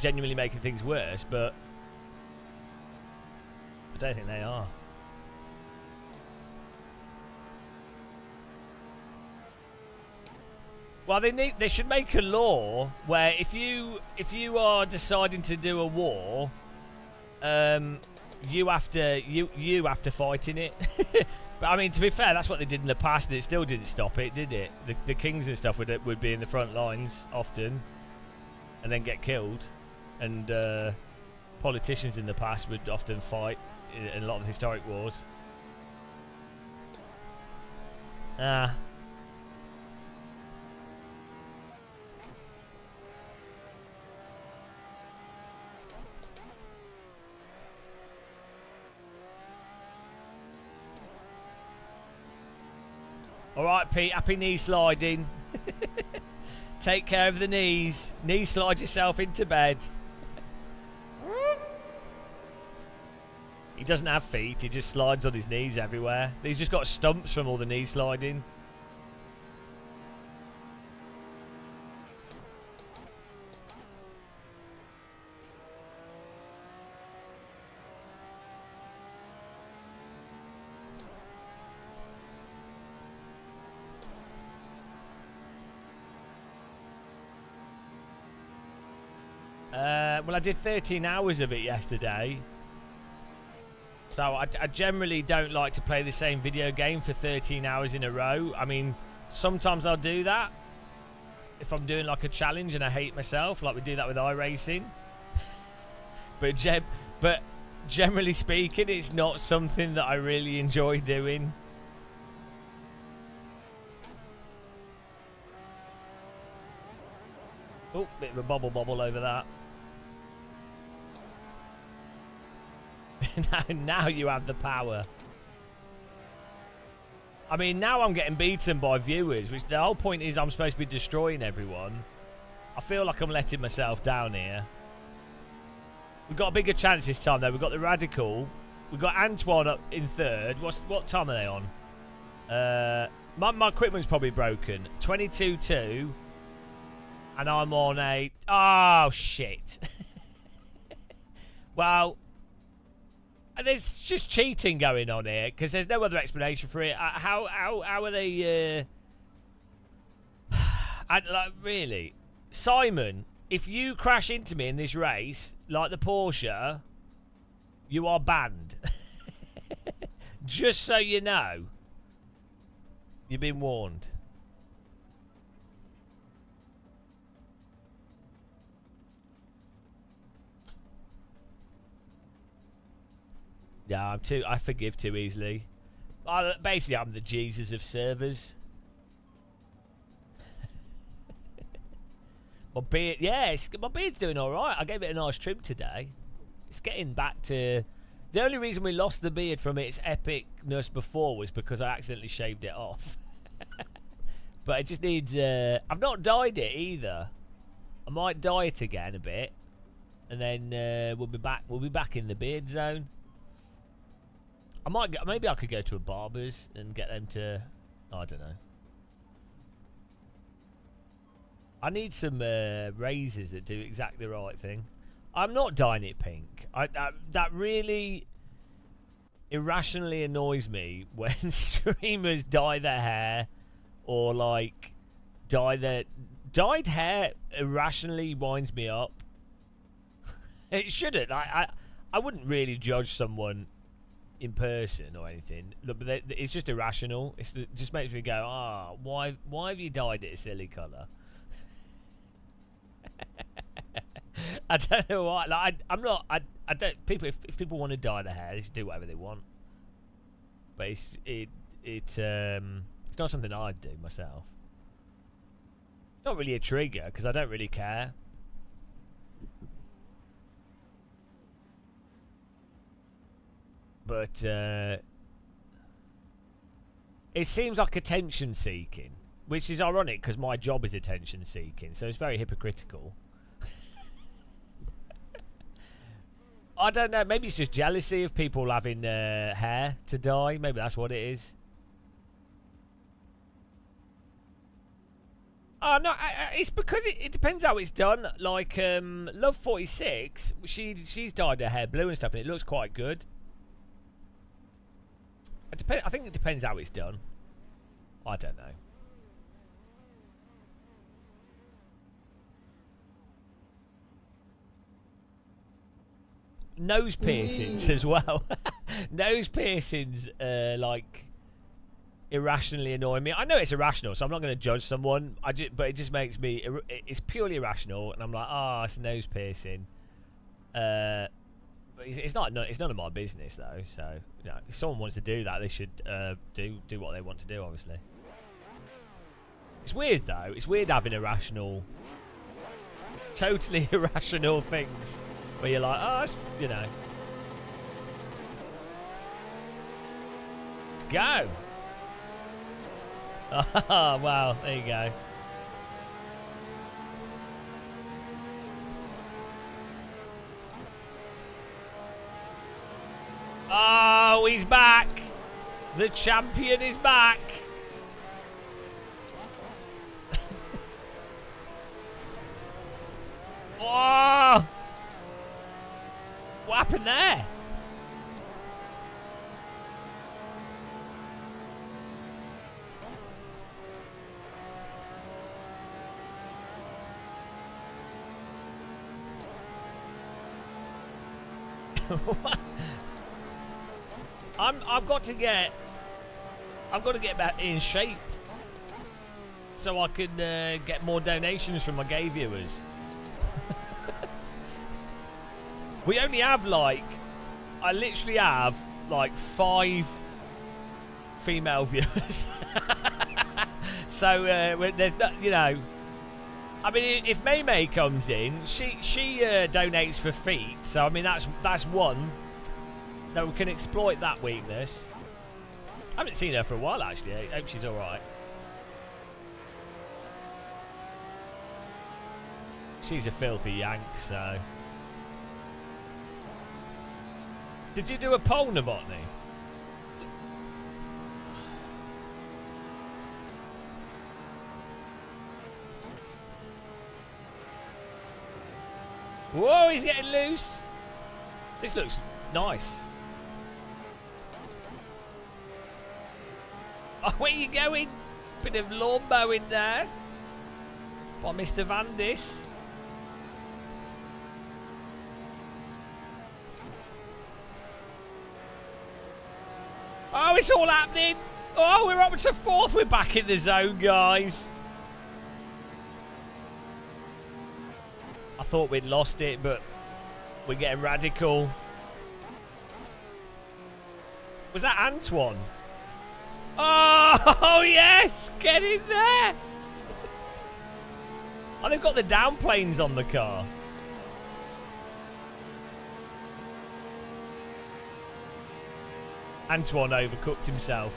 genuinely making things worse, but I don't think they are. Well, they should make a law where if you are deciding to do a war, you have to fight in it. But I mean, to be fair, that's what they did in the past, and it still didn't stop it, did it? The kings and stuff would be in the front lines often. and then get killed. And politicians in the past would often fight in a lot of historic wars. Alright, Pete, happy knee sliding. Take care of the knees. Knee slide yourself into bed. He doesn't have feet, he just slides on his knees everywhere. He's just got stumps from all the knee sliding. Well, I did 13 hours of it yesterday. So I generally don't like to play the same video game for 13 hours in a row. I mean, sometimes I'll do that if I'm doing like a challenge and I hate myself, like we do that with iRacing. but generally speaking, it's not something that I really enjoy doing. Oh, bit of a bobble over that. Now you have the power. I mean, now I'm getting beaten by viewers, which the whole point is I'm supposed to be destroying everyone. I feel like I'm letting myself down here. We've got a bigger chance this time, though. We've got the Radical. We've got Antoine up in third. What time are they on? My equipment's probably broken. 22-2. And I'm on a... Oh, shit. Well... There's just cheating going on here because there's no other explanation for it. How are they? Like, really, Simon? If you crash into me in this race, like the Porsche, you are banned. Just so you know, you've been warned. Yeah, I forgive too easily. Basically, I'm the Jesus of servers. My beard, yeah, my beard's doing all right. I gave it a nice trim today. It's getting back to... The only reason we lost the beard from its epicness before was because I accidentally shaved it off. But it just needs... I've not dyed it either. I might dye it again a bit, and then we'll be back. We'll be back in the beard zone. Maybe I could go to a barber's and get them to... I don't know. I need some razors that do exactly the right thing. I'm not dyeing it pink. That really irrationally annoys me when streamers dye their hair or like dyed hair irrationally winds me up. It shouldn't. I wouldn't really judge someone in person or anything. Look, but it's just irrational. It just makes me go, why have you dyed it a silly colour? I don't know why. Like, I'm not. I don't. People, if people want to dye their hair, they should do whatever they want. But it's not something I'd do myself. It's not really a trigger because I don't really care. But it seems like attention seeking, which is ironic because my job is attention seeking, so it's very hypocritical. I don't know, maybe it's just jealousy of people having hair to dye. Maybe that's what it is. Oh no, it's because it depends how it's done. Like Love 46, she's dyed her hair blue and stuff, and it looks quite good. I think it depends how it's done. I don't know. Nose piercings as well. Nose piercings, like irrationally annoying me. I know it's irrational, so I'm not going to judge someone. But it just makes me. It's purely irrational, and I'm like, it's a nose piercing. But it's not. It's none of my business though. So if someone wants to do that, they should do what they want to do. Obviously, it's weird though. It's weird having irrational, totally irrational things where you're like, let's go. Oh, wow, there you go. Oh, he's back. The champion is back. Oh! What happened there? I've got to get back in shape so I can get more donations from my gay viewers. We only have I literally have 5 female viewers. So there's I mean, if May May comes in, she donates for feet. So I mean, that's one that we can exploit that weakness. I haven't seen her for a while actually. I hope she's all right. She's a filthy yank. So, did you do a poll, Novotny? Whoa, he's getting loose. This looks nice. Oh, where you going? Bit of lawn mowing there. By Mr. Vandis. Oh, it's all happening. Oh, we're up to 4th. We're back in the zone, guys. I thought we'd lost it, but we're getting radical. Was that Antoine? Oh, yes! Get in there! Oh, they've got the downplanes on the car. Antoine overcooked himself.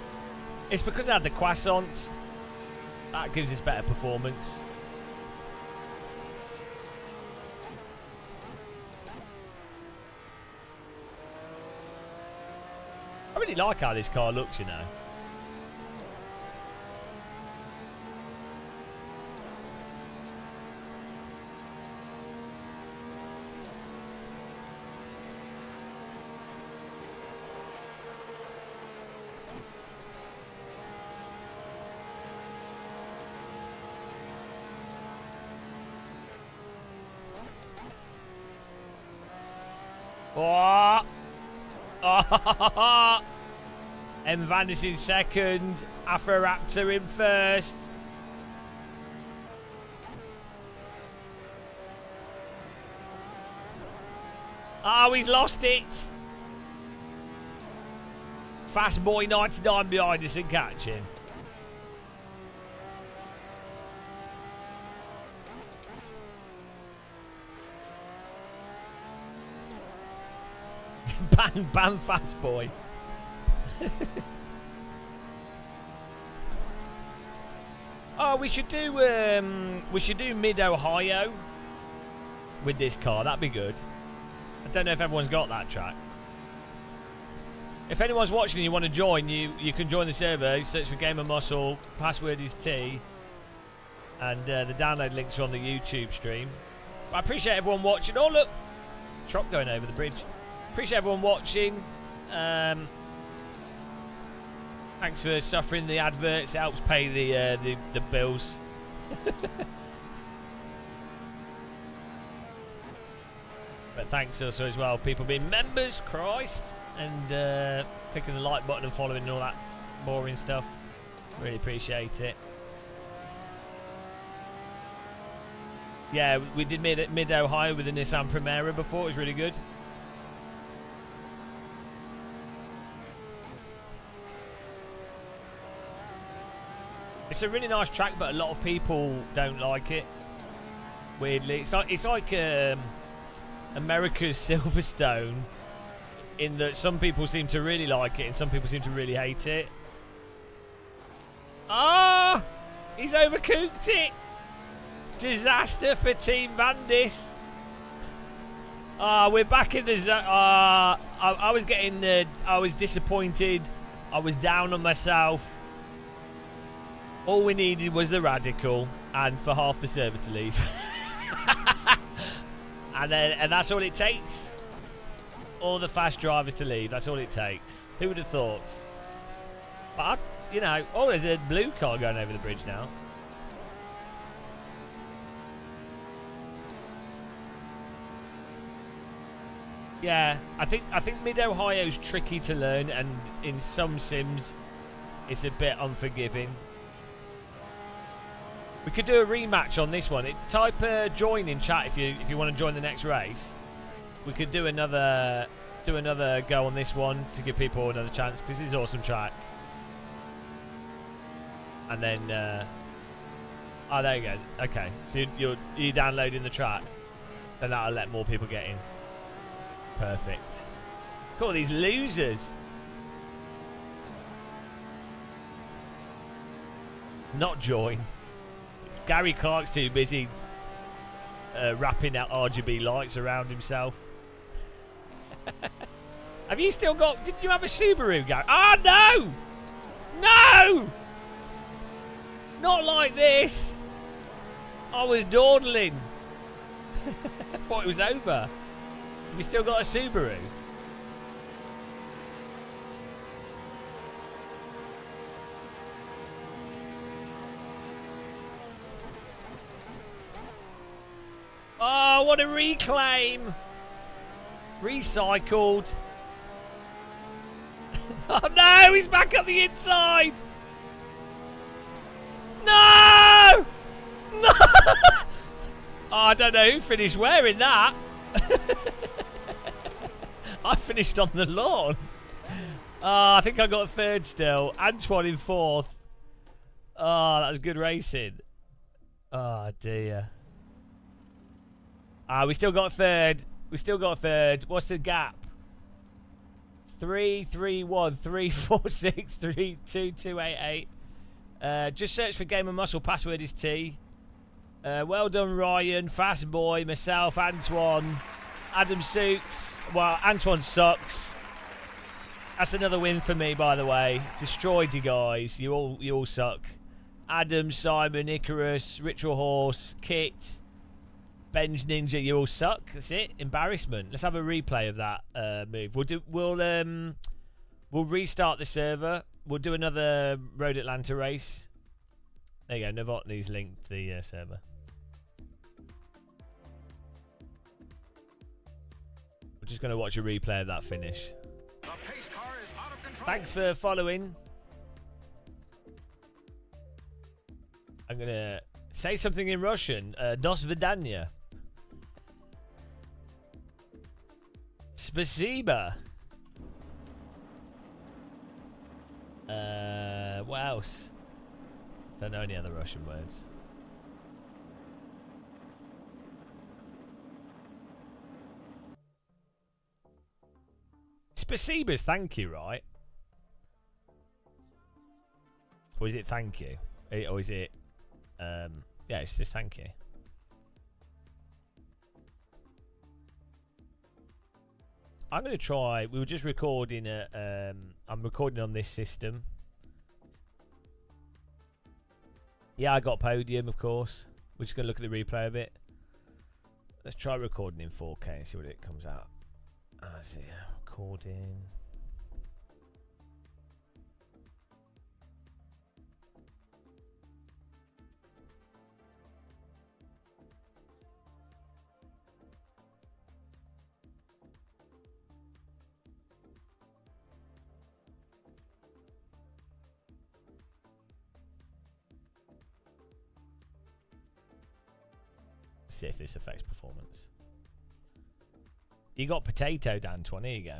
It's because they had the croissant. That gives us better performance. I really like how this car looks, you know. Oh! Oh! M. Vandis in second. Afroraptor in first. Oh, he's lost it. Fast boy 99 behind us and catching. ban fast boy. Oh, we should do mid Ohio with this car. That'd be good. I don't know if everyone's got that track. If anyone's watching and you want to join, you can join the server. Search for Gamer Muscle. Password is T. And the download links are on the YouTube stream. I appreciate everyone watching. Oh, look. Truck going over the bridge. Appreciate everyone watching. Thanks for suffering the adverts. It helps pay the bills. But thanks also as well, people being members, Christ, and clicking the like button and following and all that boring stuff. Really appreciate it. Yeah, we did mid Ohio with the Nissan Primera before. It was really good. It's a really nice track, but a lot of people don't like it. Weirdly, it's like America's Silverstone, in that some people seem to really like it and some people seem to really hate it. Ah, he's overcooked it. Disaster for Team Vandis. Ah, we're back in the zone. I was getting, I was disappointed. I was down on myself. All we needed was the radical and for half the server to leave. and that's all it takes. All the fast drivers to leave. That's all it takes. Who would have thought? But, you know, oh, there's a blue car going over the bridge now. Yeah, I think Mid-Ohio's tricky to learn, and in some sims, it's a bit unforgiving. We could do a rematch on this one. Type join in chat if you want to join the next race. We could do another go on this one to give people another chance, because this is an awesome track. And then oh, there you go. Okay, so you're downloading the track, then that'll let more people get in. Perfect. Cool, these losers. Not join. Gary Clark's too busy wrapping out RGB lights around himself. Have you still got... Didn't you have a Subaru, Gary? Ah, no! No! Not like this. I was dawdling. I thought it was over. Have you still got a Subaru? Oh, what a reclaim! Recycled. Oh no, he's back up the inside! No! No! Oh, I don't know who finished where in that. I finished on the lawn. I think I got third still. Antoine in fourth. Oh, that was good racing. Oh, dear. We still got third. We still got third. What's the gap? 3, 3, 1, 3, 4, 6, 3, 2, 2, 8, 8. Just search for Game of Muscle. Password is T. Well done, Ryan. Fast Boy. Myself, Antoine. Adam Sooks. Well, Antoine sucks. That's another win for me, by the way. Destroyed you guys. You all suck. Adam, Simon, Icarus, Ritual Horse, Kit, Benj Ninja. You all suck. That's it. Embarrassment. Let's have a replay of that move. We'll restart the server. We'll do another Road Atlanta race. There you go. Novotny's linked the server. We're just going to watch a replay of that finish. The pace car is out of control. Thanks for following. I'm going to say something in Russian. Dos vidania. Spasiba. What else? Don't know any other Russian words. Spasiba's thank you, right? Or is it thank you? Or is it... yeah, it's just thank you. I'm going to try... We were just recording I'm recording on this system. Yeah, I got podium, of course. We're just going to look at the replay of it. Let's try recording in 4K and see what it comes out. Let's see. Recording. See if this affects performance. You got potato, Antoine. Here you go.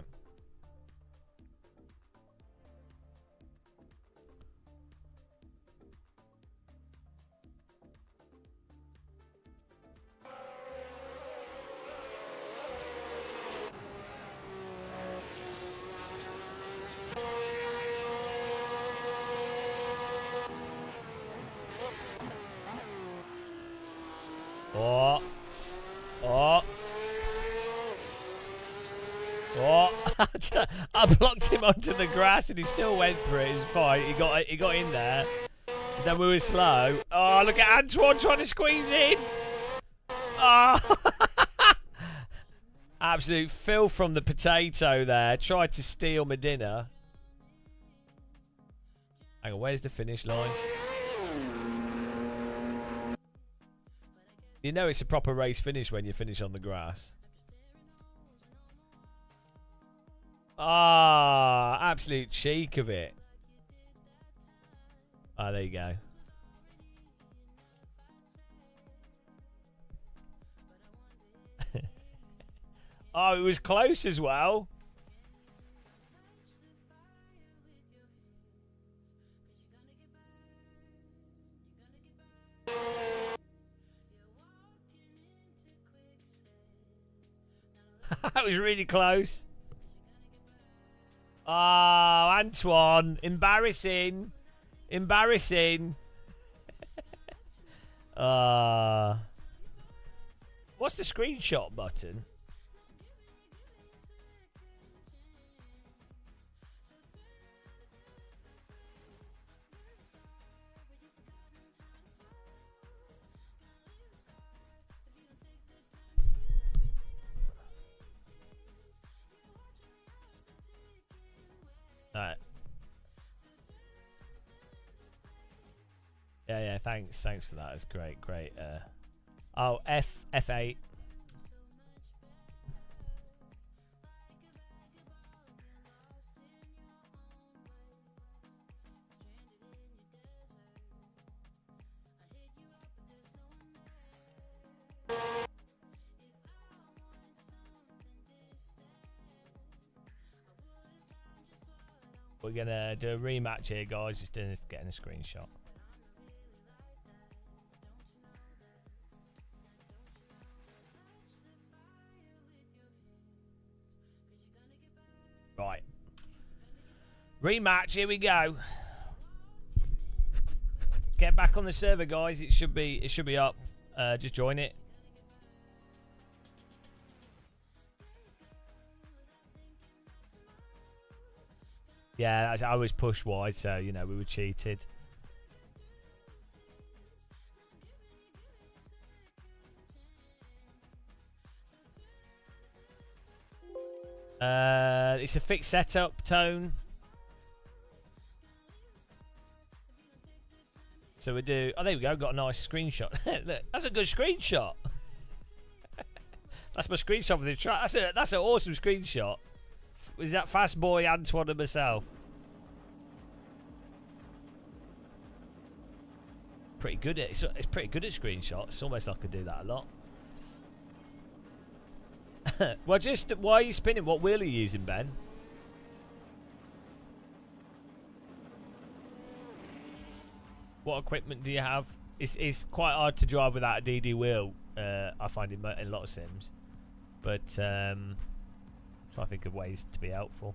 Oh. Oh. Oh. I blocked him onto the grass and he still went through it. It's fine. He got in there. Then we were slow. Oh, look at Antoine trying to squeeze in. Oh. Absolute filth from the potato there. Tried to steal my dinner. Hang on, where's the finish line? You know it's a proper race finish when you finish on the grass. Ah, absolute cheek of it. Ah, there you go. Oh, it was close as well. That was really close. Oh, Antoine. Embarrassing. Embarrassing. What's the screenshot button? Alright. Yeah, thanks for that. It's great. Oh, F8. We're gonna do a rematch here, guys. Just getting a screenshot. Right. Rematch. Here we go. Get back on the server, guys. It should be up. Just join it. Yeah, I was pushed wide, so, you know, we were cheated. It's a fixed setup tone. So we do... Oh, there we go. Got a nice screenshot. Look, that's a good screenshot. That's my screenshot of the track. That's an awesome screenshot. Was that Fast Boy Antoine and myself? Pretty good at it's pretty good at screenshots. It's almost like I could do that a lot. Well, just why are you spinning? What wheel are you using, Ben? What equipment do you have? It's quite hard to drive without a DD wheel. I find in a lot of sims, but try to think of ways to be helpful.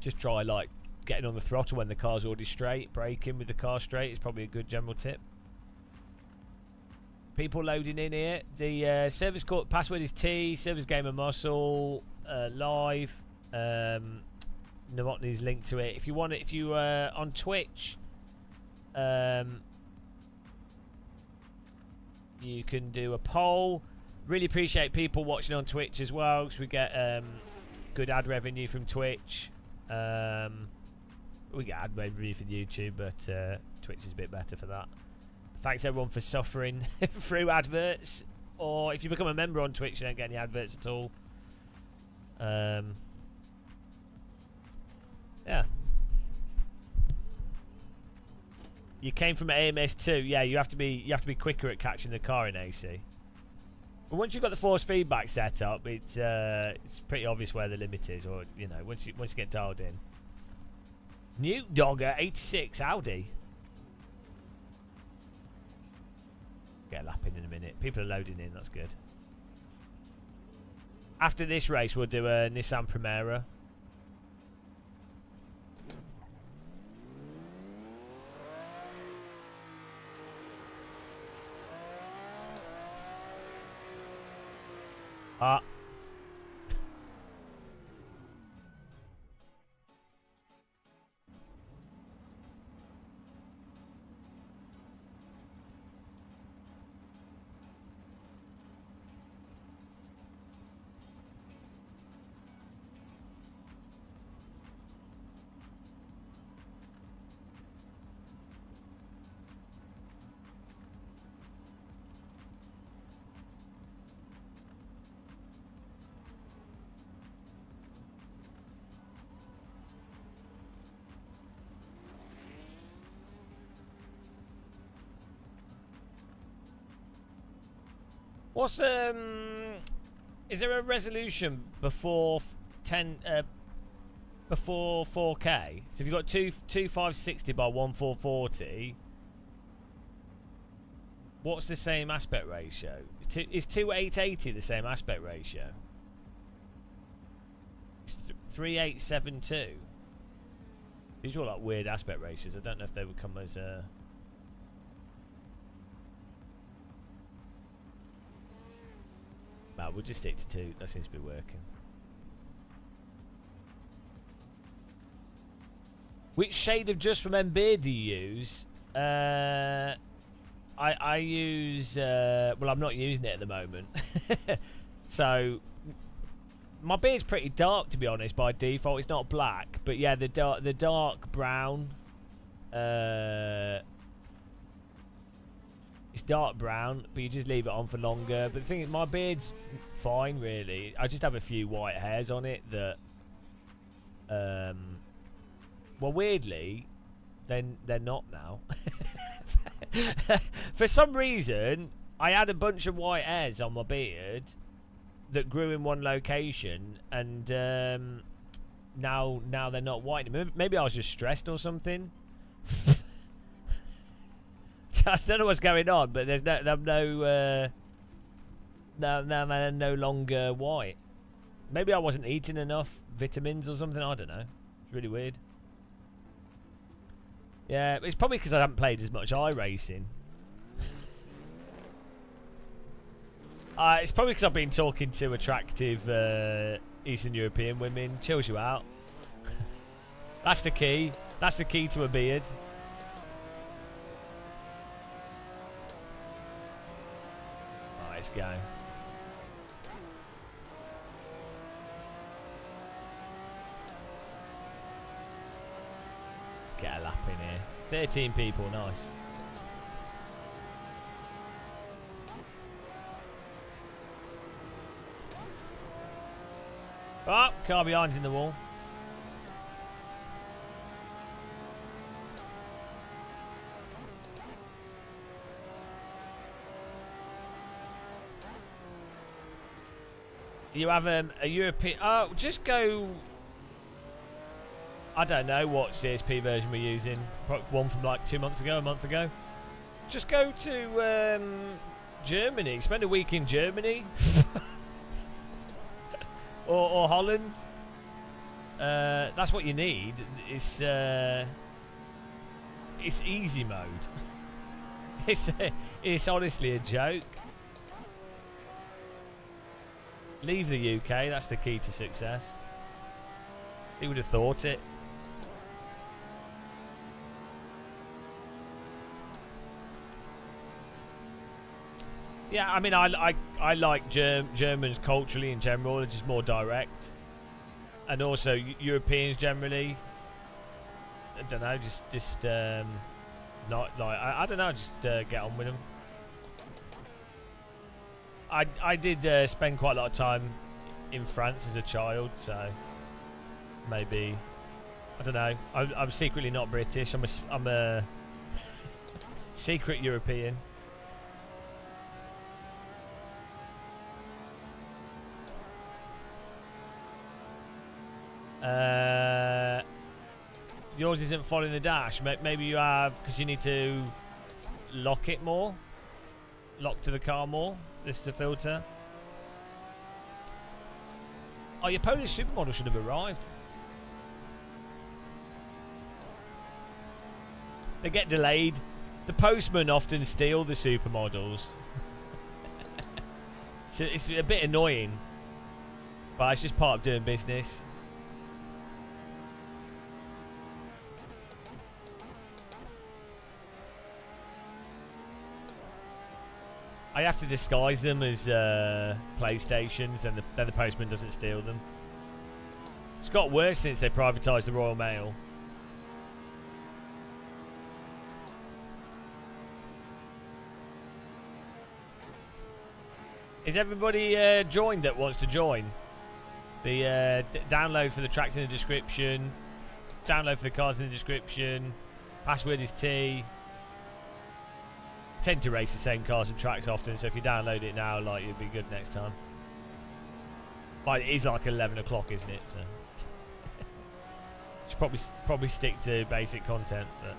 Just try like getting on the throttle when the car's already straight. Braking with the car straight is probably a good general tip. People loading in here. The server's password is T. Server's Gamer Muscle. Live. Novotny's linked to it. If you want it, if you on Twitch, you can do a poll. Really appreciate people watching on Twitch as well, because we get good ad revenue from Twitch. We get ad revenue from YouTube, but Twitch is a bit better for that. Thanks everyone for suffering through adverts, or if you become a member on Twitch, you don't get any adverts at all. Yeah. You came from AMS2. Yeah, you have to be quicker at catching the car in AC. But once you've got the force feedback set up, it's pretty obvious where the limit is, or you know, once you get dialed in. New Dogger 86 Audi. Get a lap in a minute. People are loading in. That's good. After this race, we'll do a Nissan Primera. Ah. What's is there a resolution before 4K? So if you've got 2560 by 1440, what's the same aspect ratio? Is 2880 the same aspect ratio? It's 3872. These are all like weird aspect ratios. I don't know if they would come as a. We'll just stick to 2. That seems to be working. Which shade of Just from MB do you use? I use. Well, I'm not using it at the moment. So my beard's pretty dark, to be honest. By default, it's not black, but yeah, the dark brown. It's dark brown, but you just leave it on for longer. But the thing is, my beard's fine, really. I just have a few white hairs on it that, well, weirdly, they're not now. For some reason, I had a bunch of white hairs on my beard that grew in one location, and now they're not white. Maybe I was just stressed or something. I don't know what's going on, but there's no they're no longer white. Maybe I wasn't eating enough vitamins or something. I don't know. It's really weird. Yeah, it's probably because I haven't played as much iRacing. It's probably because I've been talking to attractive Eastern European women. Chills you out. That's the key. That's the key to a beard. Let's go. Get a lap in here. 13 people, nice. Oh, car behind's in the wall. You have a European. Oh, just go. I don't know what CSP version we're using. One from like 2 months ago, a month ago. Just go to Germany. Spend a week in Germany, or Holland. That's what you need. It's easy mode. It's honestly a joke. Leave the UK, that's the key to success. Who would have thought it? Yeah, I mean, I like Germans culturally in general. They're just more direct, and also Europeans generally. I don't know, just not like I don't know, just get on with them. I did spend quite a lot of time in France as a child, so maybe I don't know. I'm secretly not British. I'm a secret European. Yours isn't following the dash. Maybe you have, because you need to lock it more. Lock to the car more. This is the filter. Oh, your Polish supermodel should have arrived. They get delayed. The postmen often steal the supermodels. So it's a bit annoying. But it's just part of doing business. I have to disguise them as PlayStations, and then the postman doesn't steal them. It's got worse since they privatised the Royal Mail. Is everybody joined that wants to join? The download for the tracks in the description. Download for the cars in the description. Password is T. Tend to race the same cars and tracks often, so if you download it now, like, it'll be good next time. Like, it is like 11 o'clock, isn't it? So should probably stick to basic content, but.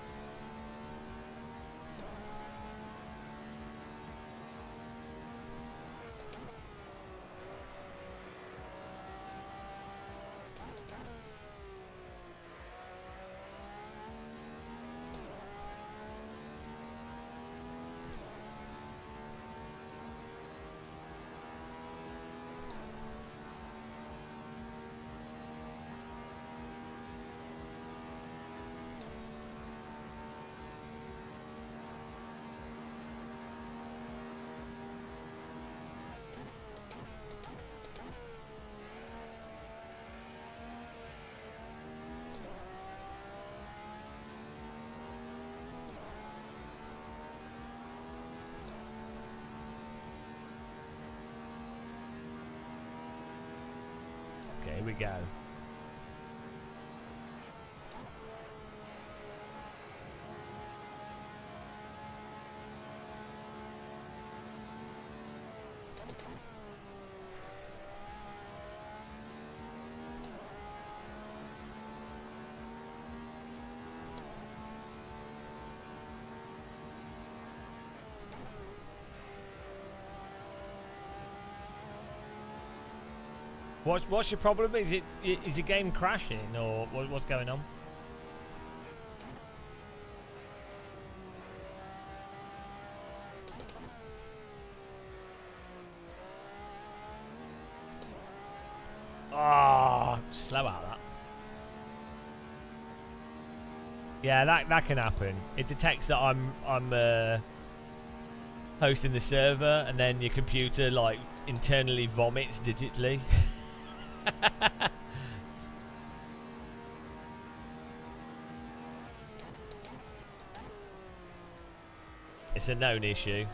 Okay, here we go. What's your problem? Is your game crashing, or what's going on? Ah, oh, slow out that. Yeah, that can happen. It detects that I'm hosting the server, and then your computer like internally vomits digitally. It's a known issue.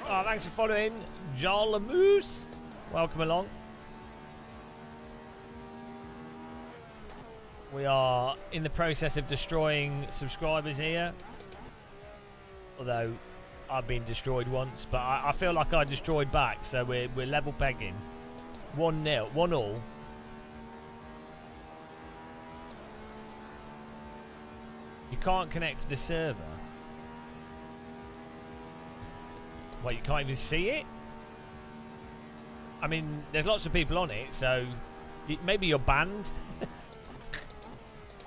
Oh, thanks for following, Jalamoose. Welcome along. We are in the process of destroying subscribers here. Although I've been destroyed once, but I feel like I destroyed back, so we're level pegging. 1-0, 1-1. You can't connect to the server. What, you can't even see it? I mean, there's lots of people on it, so maybe you're banned.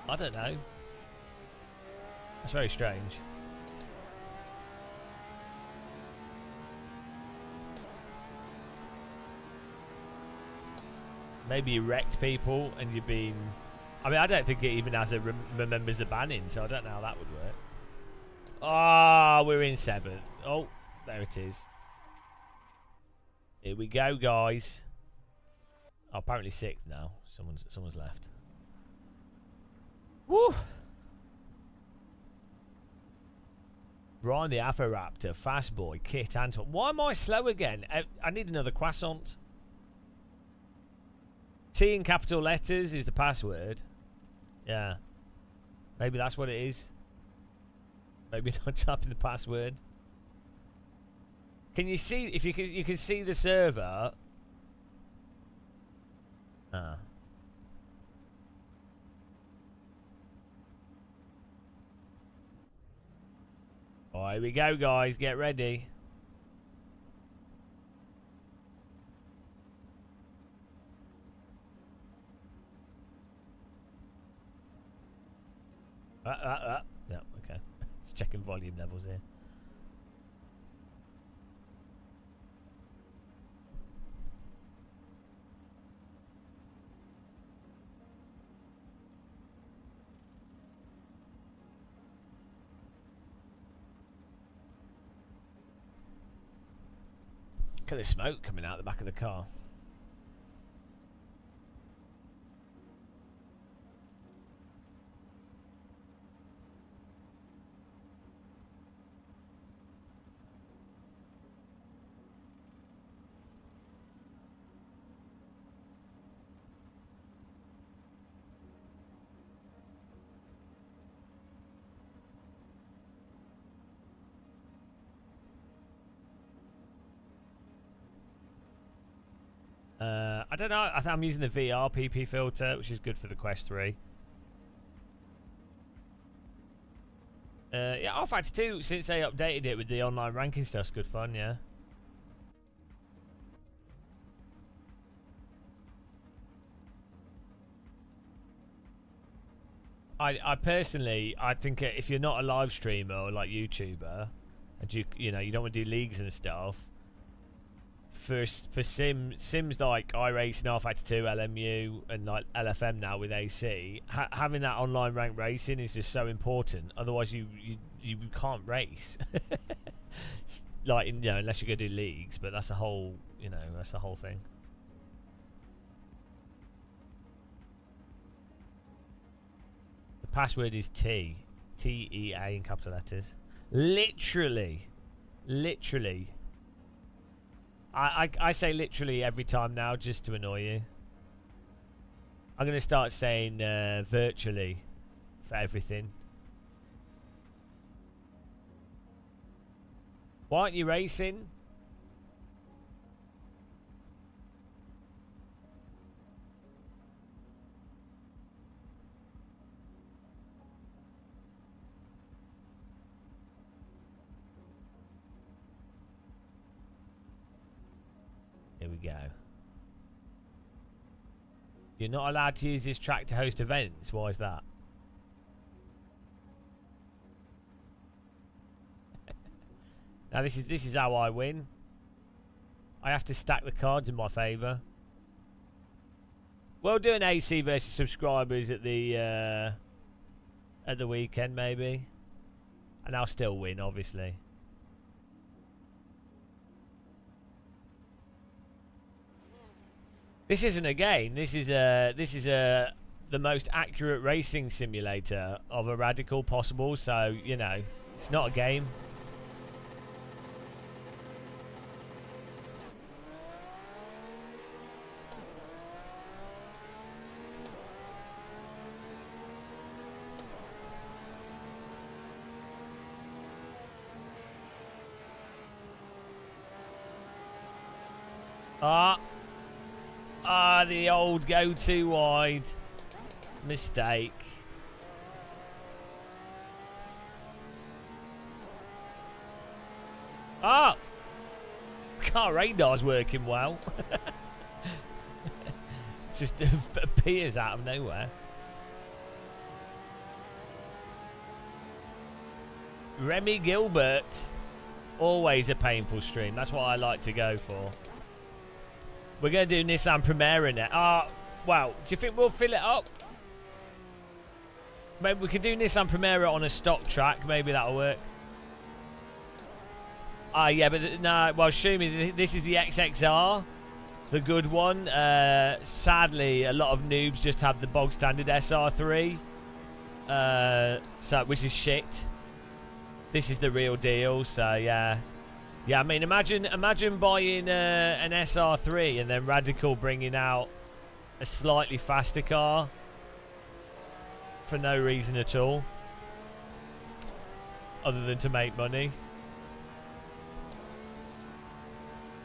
I don't know. That's very strange. Maybe you wrecked people and you've been... I mean, I don't think it even has a remembers the banning, so I don't know how that would work. Ah, we're in 7th. Oh, there it is. Here we go, guys. Oh, apparently 6th now. Someone's left. Woo! Ryan the Afro-Raptor, Fast Boy, Kit, Anton. Why am I slow again? I need another croissant. T in capital letters is the password. Yeah. Maybe that's what it is. Maybe not typing the password. Can you see, if you can see the server? Ah. Oh, here we go, guys. Get ready. Yeah, okay. Just checking volume levels here. Look at the smoke coming out the back of the car. I don't know. I'm using the VR PP filter, which is good for the Quest 3. Yeah, R-Factor 2, since they updated it with the online ranking stuff's good fun, yeah. I personally, I think if you're not a live streamer or like YouTuber, and you know you don't want to do leagues and stuff, for sims like iRacing, R-Factor 2, LMU, and like LFM now with AC, having that online ranked racing is just so important. Otherwise, you can't race. Like, you know, unless you go do leagues, but that's a whole, you know, that's the whole thing. The password is T-E-A in capital letters. Literally. I say literally every time now just to annoy you. I'm going to start saying virtually for everything. Why aren't you racing? Here we go. You're not allowed to use this track to host events. Why is that? Now this is how I win. I have to stack the cards in my favour. We'll do an AC versus subscribers at the weekend maybe, and I'll still win, obviously. This isn't a game. This is the most accurate racing simulator of a radical possible. So you know, it's not a game. The old go too wide mistake. Car radar's working well. Just appears out of nowhere. Remy Gilbert, always a painful stream. That's what I like to go for. We're going to do Nissan Primera now. Well, do you think we'll fill it up? Maybe we could do Nissan Primera on a stock track. Maybe that'll work. Yeah, but no. Well, Shumi, this is the XXR, the good one. Sadly, a lot of noobs just have the bog standard SR3, so which is shit. This is the real deal. So yeah. I mean, imagine buying an SR3 and then Radical bringing out a slightly faster car for no reason at all, other than to make money.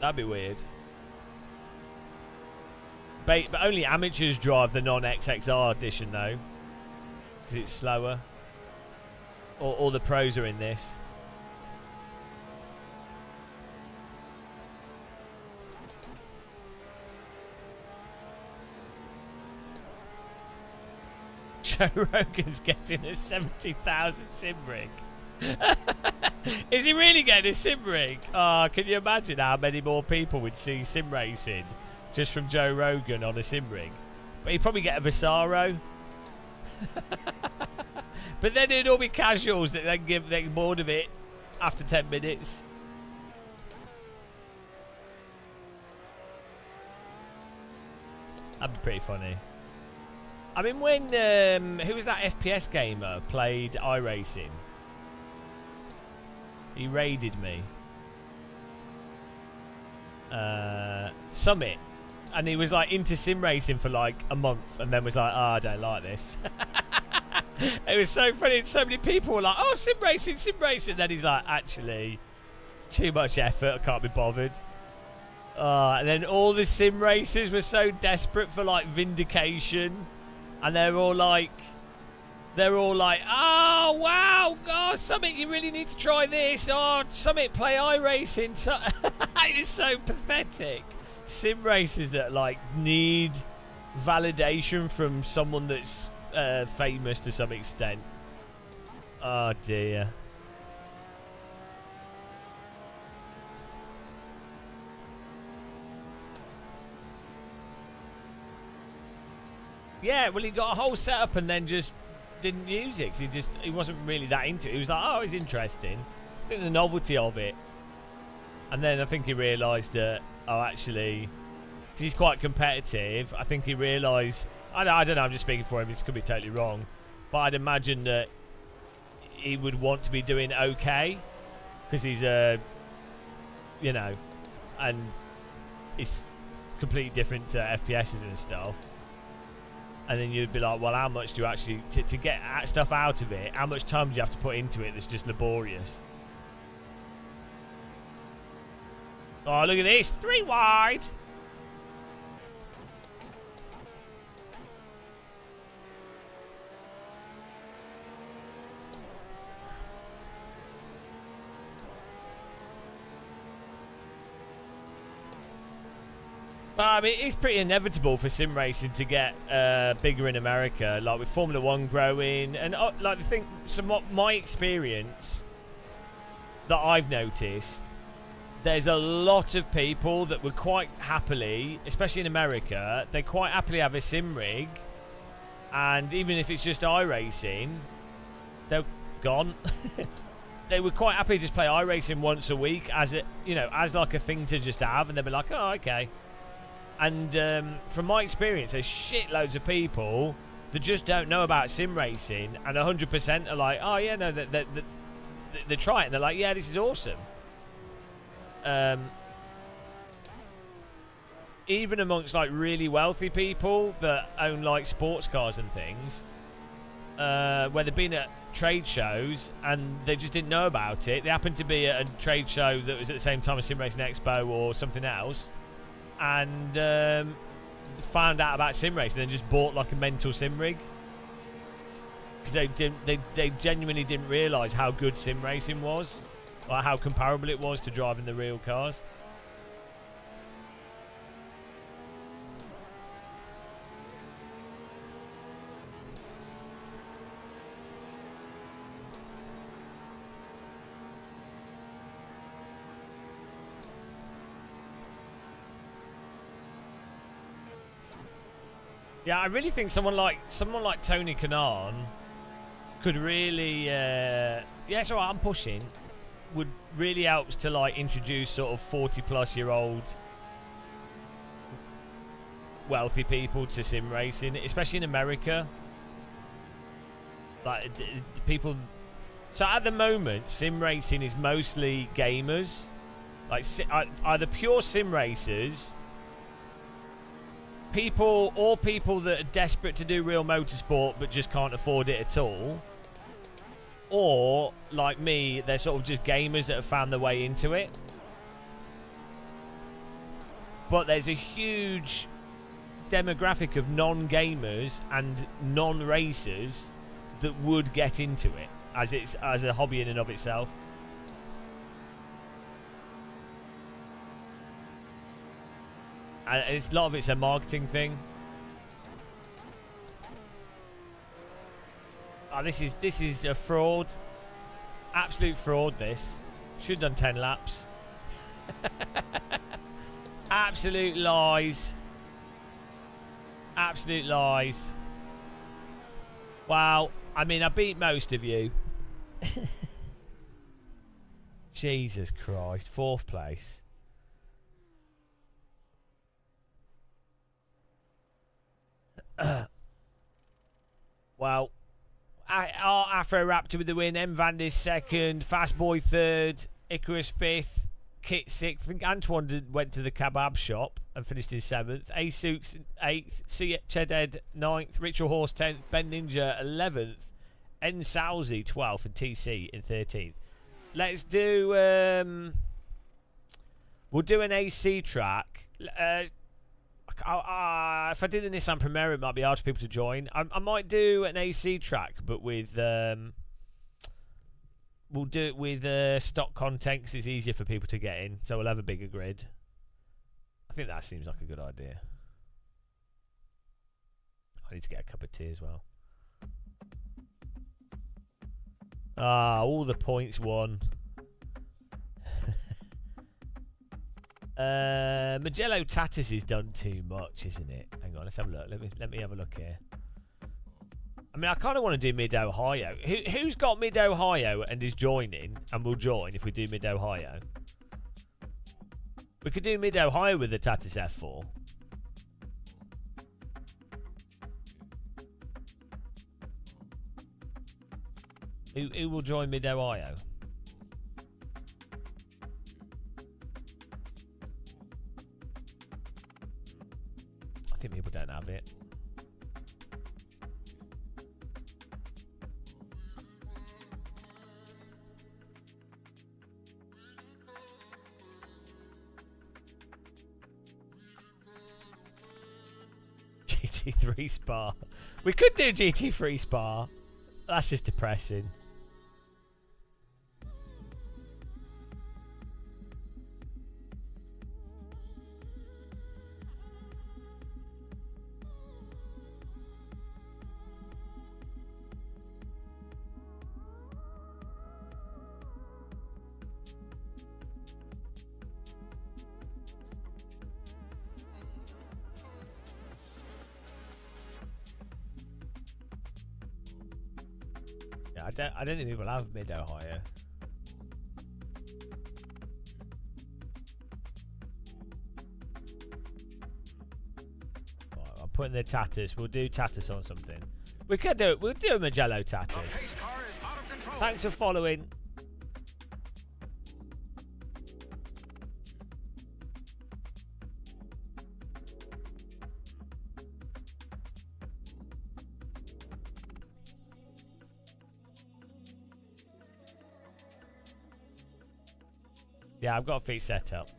That'd be weird. But only amateurs drive the non-XXR edition though, because it's slower. All the pros are in this. Joe Rogan's getting a 70,000 sim rig. Is he really getting a sim rig? Oh, can you imagine how many more people would see sim racing just from Joe Rogan on a sim rig? But he'd probably get a Vasaro. But then it'd all be casuals that then get bored of it after 10 minutes. That'd be pretty funny. I mean, when who was that FPS gamer played iRacing? He raided me. Summit, and he was like into sim racing for like a month, and then was like, "Oh, I don't like this." It was so funny. So many people were like, "Oh, sim racing, sim racing." And then he's like, "Actually, it's too much effort. I can't be bothered." And then all the sim racers were so desperate for like vindication. And they're all like, oh wow, God, Summit, you really need to try this. Oh, Summit, play iRacing. So it's so pathetic. Sim racers that like need validation from someone that's famous to some extent. Oh dear. Yeah, well, he got a whole setup and then just didn't use it because he wasn't really that into it. He was like, oh, it's interesting. I think the novelty of it. And then I think he realised that, oh, actually, because he's quite competitive, I think he realised, I don't know, I'm just speaking for him, this could be totally wrong, but I'd imagine that he would want to be doing okay because he's you know, and it's completely different FPSs and stuff. And then you'd be like, well, how much do you actually, to get stuff out of it, how much time do you have to put into it that's just laborious? Oh, look at this. 3 wide. I mean, it's pretty inevitable for sim racing to get bigger in America, like with Formula 1 growing. And like the thing, so my experience that I've noticed, there's a lot of people that would quite happily, especially in America, they quite happily have a sim rig. And even if it's just iRacing, they're gone. They would quite happily just play iRacing once a week as a, you know, as like a thing to just have, and they'd be like, oh, okay. And from my experience, there's shitloads of people that just don't know about sim racing, and 100% are like, oh yeah, no, they try it, and they're like, yeah, this is awesome. Even amongst like really wealthy people that own like sports cars and things, where they've been at trade shows and they just didn't know about it. They happened to be at a trade show that was at the same time as Sim Racing Expo or something else, and found out about sim racing and then just bought like a mental sim rig because they genuinely didn't realise how good sim racing was, or how comparable it was to driving the real cars. Yeah, I really think someone like Tony Kanaan could really. Yeah, it's alright. I'm pushing. Would really help to like introduce sort of 40-plus-year-old wealthy people to sim racing, especially in America. Like people. So at the moment, sim racing is mostly gamers, like either pure sim racers, people that are desperate to do real motorsport but just can't afford it at all. Or, like me, they're sort of just gamers that have found their way into it. But there's a huge demographic of non-gamers and non-racers that would get into it as a hobby in and of itself. And a lot of it's a marketing thing. Oh, this is a fraud. Absolute fraud, this. Should have done 10 laps. Absolute lies. Absolute lies. Wow. I mean, I beat most of you. Jesus Christ. 4th place. Well, Afro Raptor with the win, M Vandis 2nd, Fastboy 3rd, Icarus 5th, Kit 6th. I think Antoine went to the kebab shop and finished in 7th. Asux 8th, Cheded 9th, Ritual Horse 10th, Ben Ninja 11th, N Salzy 12th, and TC in 13th. Let's do we'll do an AC track. If I do the Nissan Primera, it might be hard for people to join. I might do an AC track, but with we'll do it with stock content because it's easier for people to get in. So we'll have a bigger grid. I think that seems like a good idea. I need to get a cup of tea as well. All the points won. Magello Tatis has done too much, isn't it? Hang on, let's have a look. Let me have a look here. I mean, I kind of want to do Mid Ohio. Who's got Mid Ohio and is joining and will join if we do Mid Ohio? We could do Mid Ohio with the Tatis F4. Who will join Mid Ohio? I think people don't have it. GT3 Spa. We could do GT3 Spa. That's just depressing. I don't think people have Mid Ohio. Right, I'm putting the Tatus. We'll do Tatus on something. We could do it. We'll do a Magello Tatus. Thanks for following. Yeah, I've got feet set up.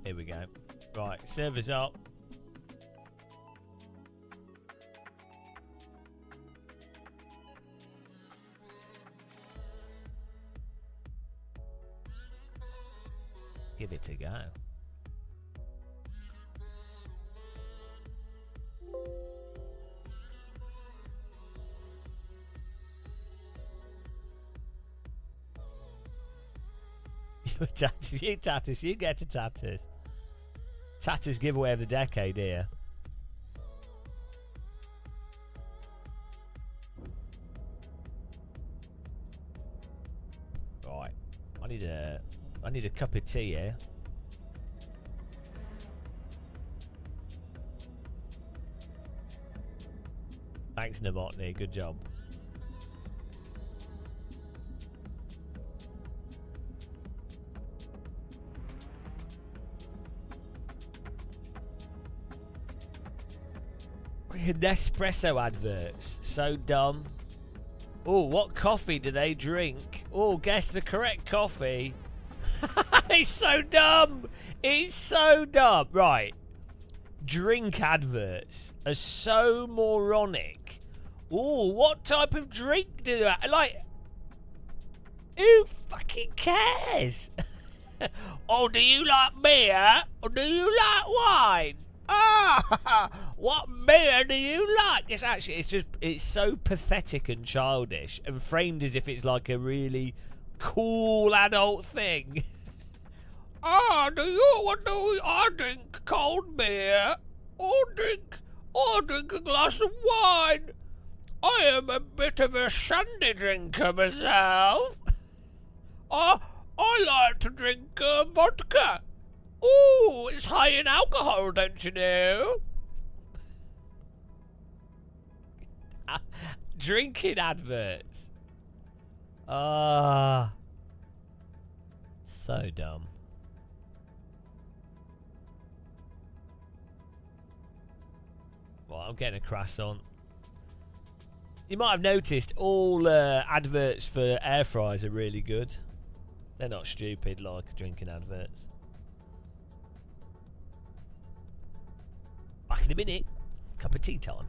Here we go. Right, servers up. Give it a go. Tatters, you get to Tatters. Tatters giveaway of the decade here. Right, I need a cup of tea here. Thanks, Novotny. Good job. Nespresso adverts. So dumb. Oh, what coffee do they drink? Oh, guess the correct coffee. It's so dumb. It's so dumb. Right. Drink adverts are so moronic. Oh, what type of drink do they like? Who fucking cares? Oh, do you like beer? Or do you like wine? Ah, what beer do you like? It's so pathetic and childish and framed as if it's like a really cool adult thing. I drink cold beer or drink a glass of wine. I am a bit of a shandy drinker myself. I like to drink vodka. Ooh, it's high in alcohol, don't you know? Drinking adverts. So dumb. Well, I'm getting a croissant. You might have noticed all adverts for air fryers are really good. They're not stupid like drinking adverts. Back in a minute. Cup of tea time.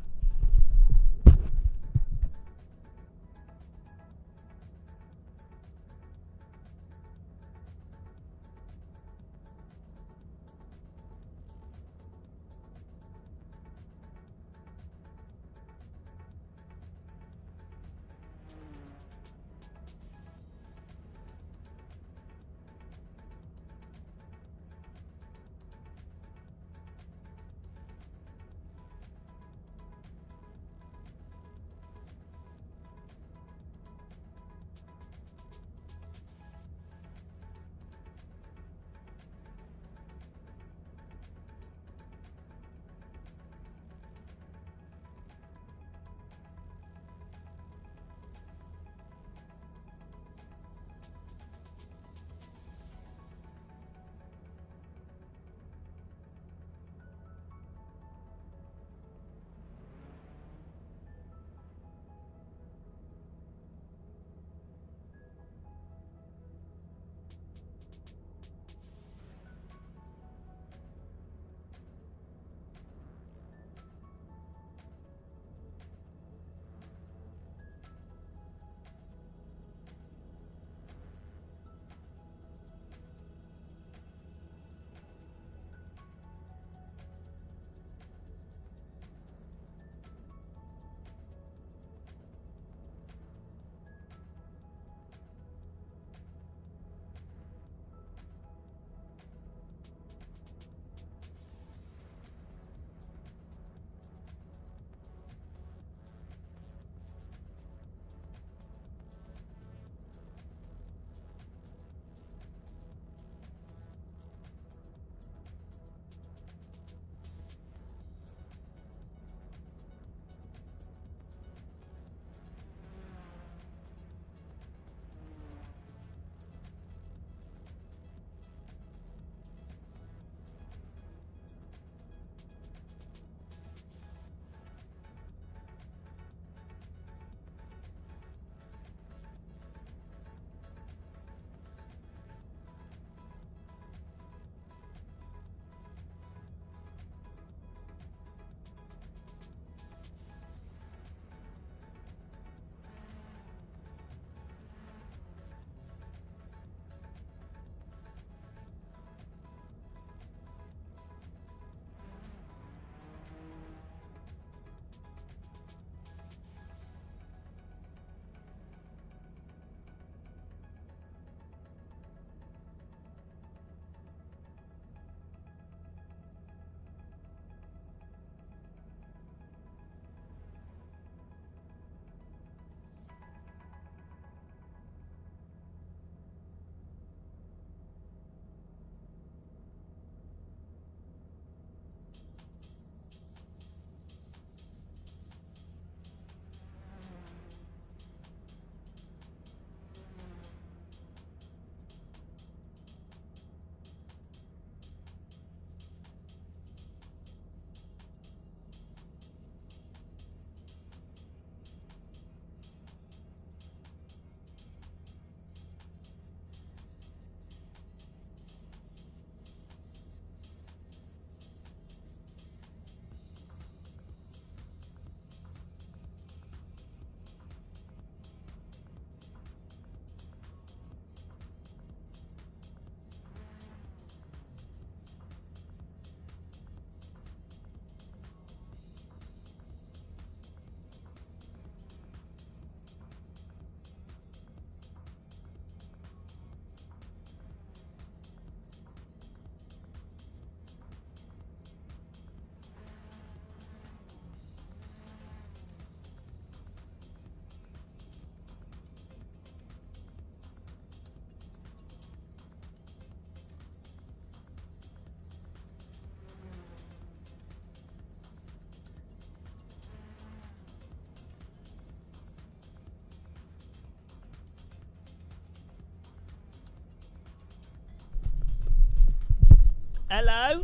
Hello?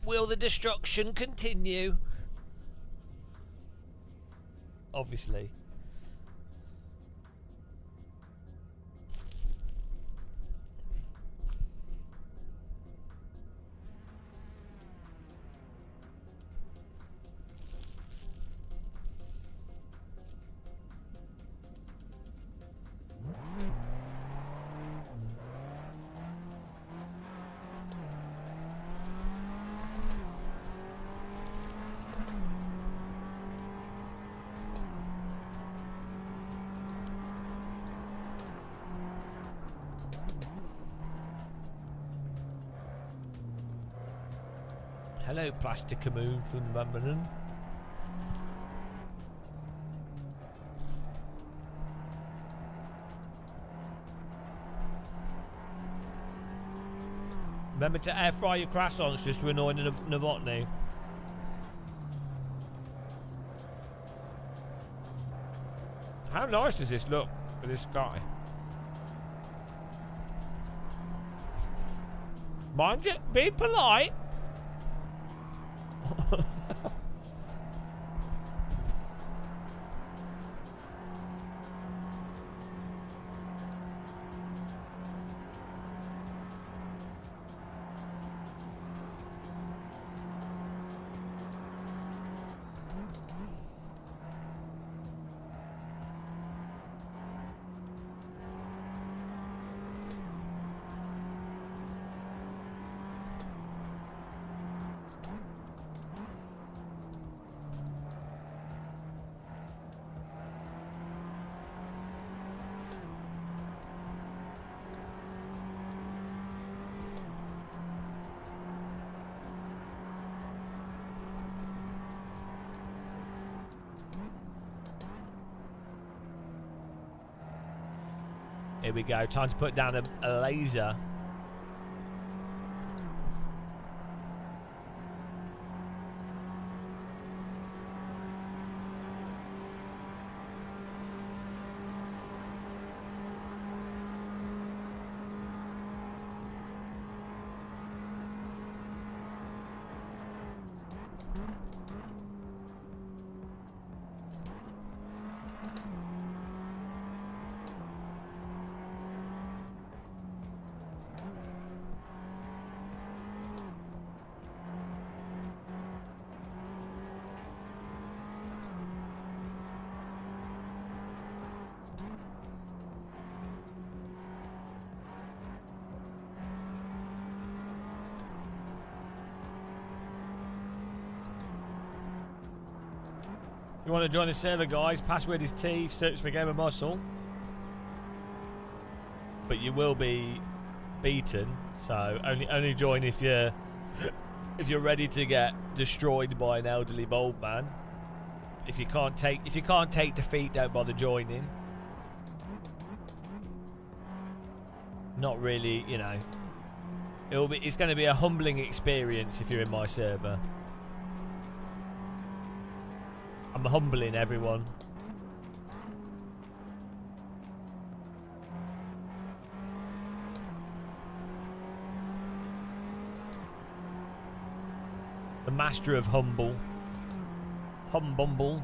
Will the destruction continue? Obviously. Hello, Plastic Moon from London. Remember to air fry your croissants just to annoy the Novotny. How nice does this look with this sky? Mind you, be polite. Here we go. Time to put down a laser. If you want to join the server, guys, password is T, search for Game of Muscle. But you will be beaten, so only join if you're ready to get destroyed by an elderly bald man. If you can't take defeat, don't bother joining. Not really, you know. It's going to be a humbling experience if you're in my server. I'm humbling everyone. The master of humble. Humbumble.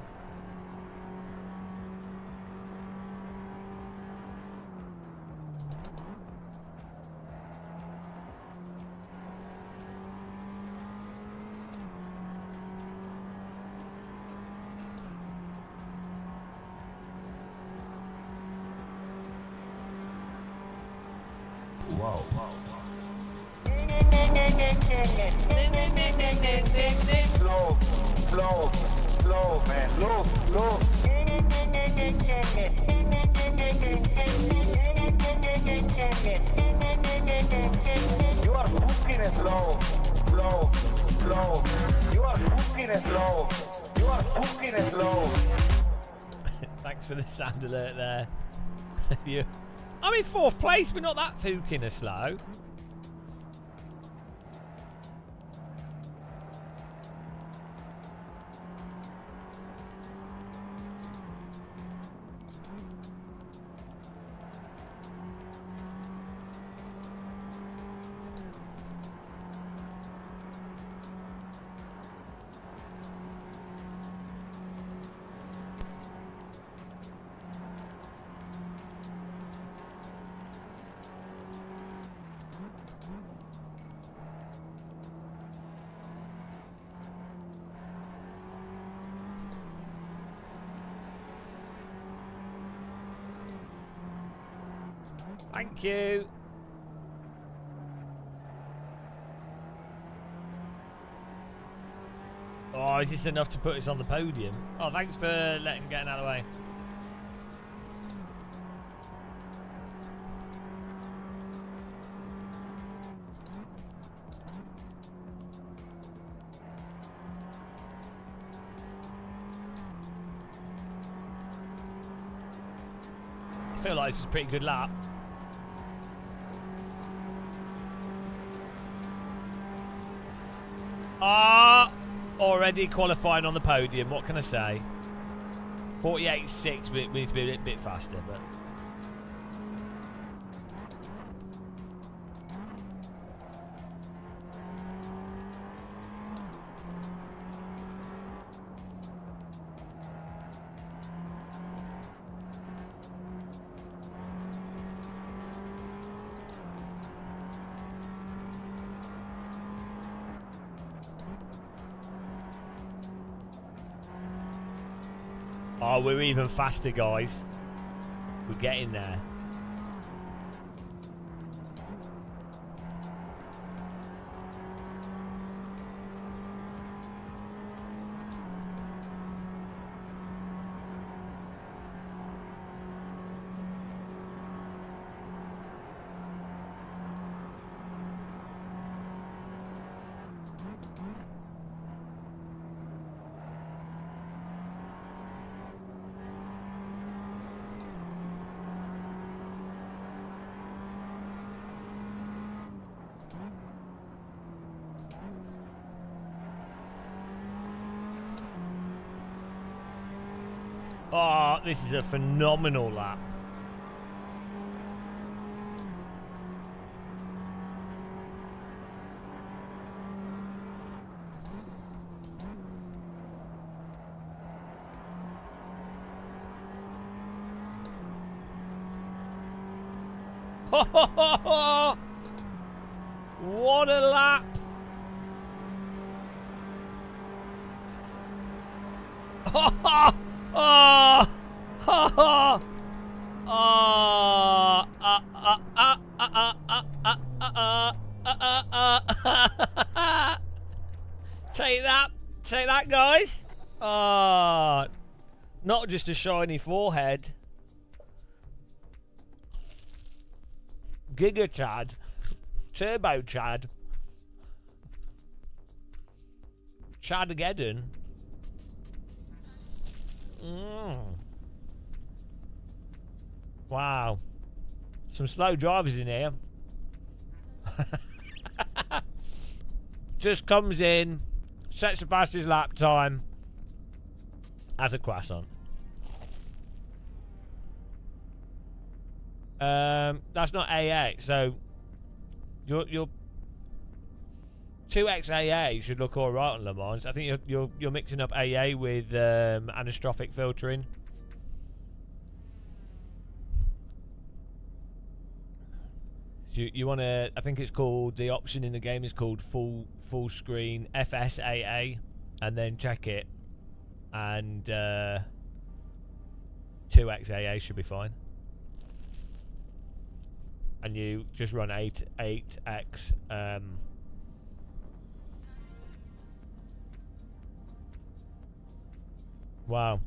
Whoa. Slow, man. Slow. You are fucking slow. You are fucking slow. Thanks for the sound alert there. I'm in 4th place, we're not that fucking slow. Thank you. Oh, is this enough to put us on the podium? Oh, thanks for getting out of the way. I feel like this is a pretty good lap. Already qualifying on the podium. What can I say? 48.6. We need to be a bit faster, but. Oh, we're even faster, guys. We're getting there. Oh, this is a phenomenal lap. What a lap! Take that, guys. Not just a shiny forehead. Giga Chad. Turbo Chad. Chadageddon. Wow. Some slow drivers in here. Just comes in, sets the fastest lap time, as a croissant. That's not AA, so your 2x AA should look all right on Le Mans. I think you're mixing up AA with anastrophic filtering. So you want to? I think it's called, the option in the game is called full screen FSAA, and then check it, and 2x AA should be fine. And you just run 8x. Wow.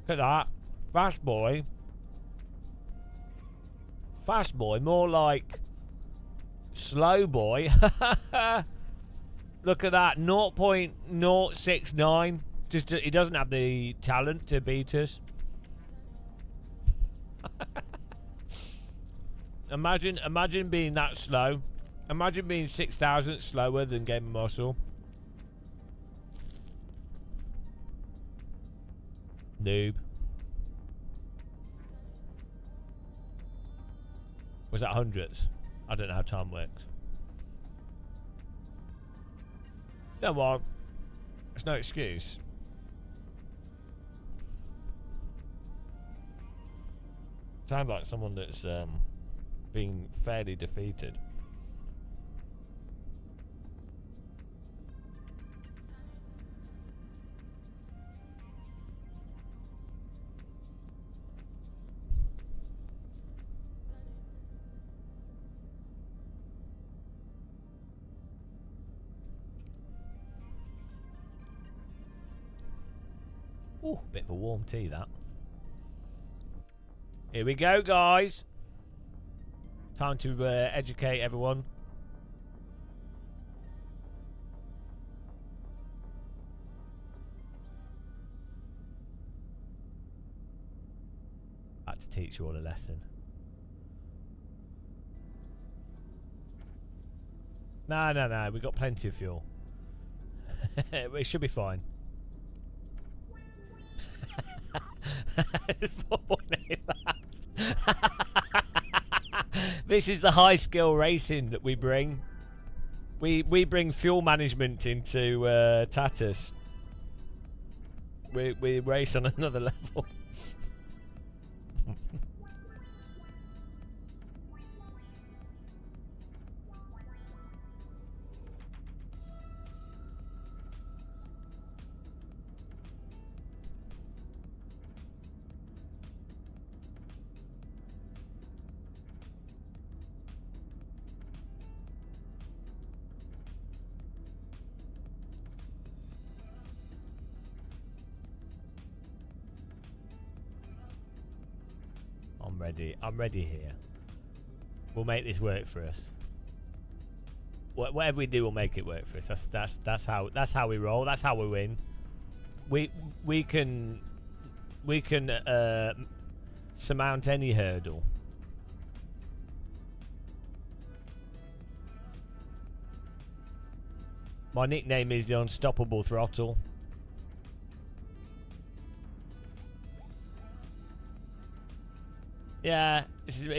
Look at that. Fast boy. Fast boy. More like slow boy. Look at that. 0.069. Just, he doesn't have the talent to beat us. Imagine being that slow. Imagine being 6,000 slower than Game of Muscle. Noob. Was that hundreds? I don't know how time works. No, well, it's no excuse. Sounds like someone that's been fairly defeated. Ooh, bit of a warm tea that. Here we go, guys. Time to educate everyone. Had to teach you all a lesson. No. We got plenty of fuel. It should be fine. This is the high skill racing that we bring. We bring fuel management into Tatus. We race on another level. I'm ready here. We'll make this work for us. Whatever we do, we'll make it work for us. That's how we roll. That's how we win. We can surmount any hurdle. My nickname is the Unstoppable Throttle. Yeah, it's the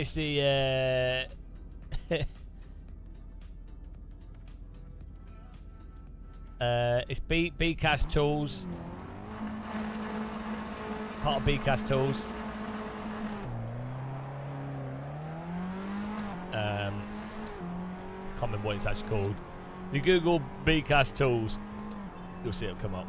it's BCAS Tools. Part of BCAS Tools. Can't remember what it's actually called. If you Google BCAS Tools, you'll see it come up.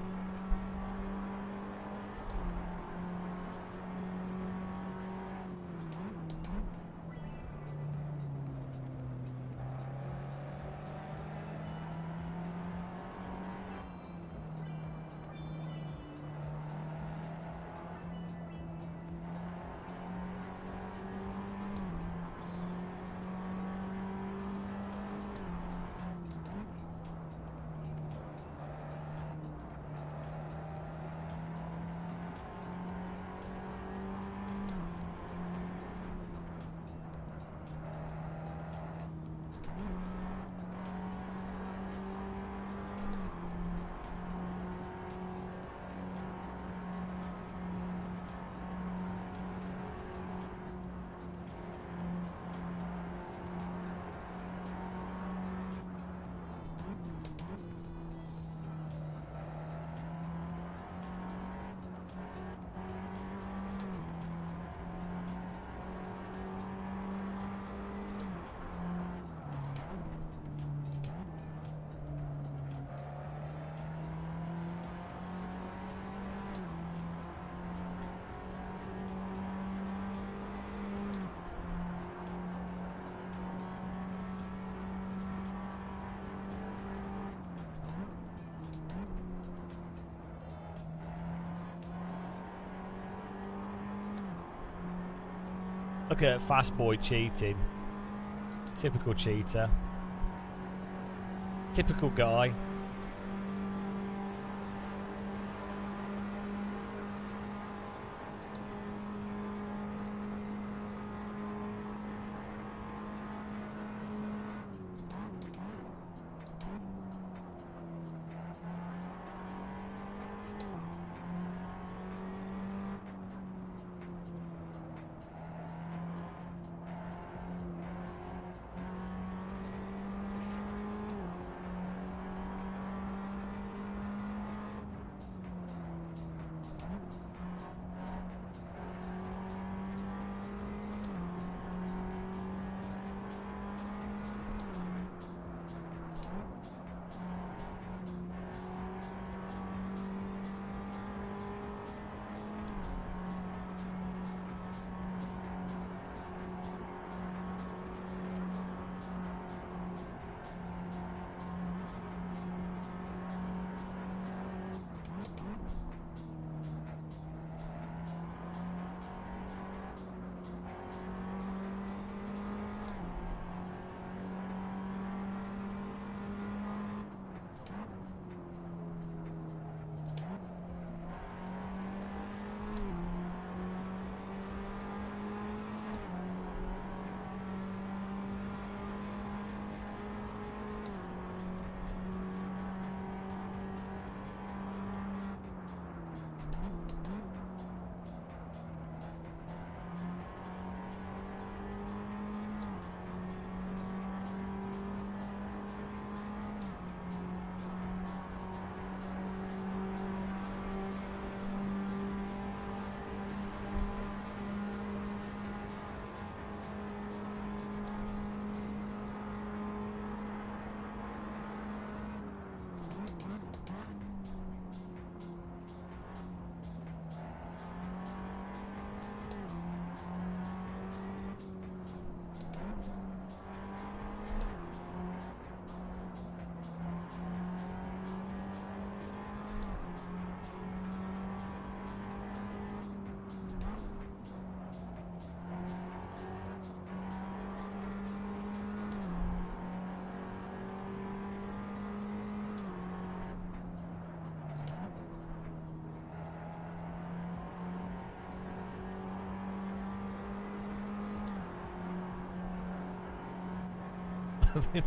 Look at Fast Boy cheating. Typical cheater. Typical guy.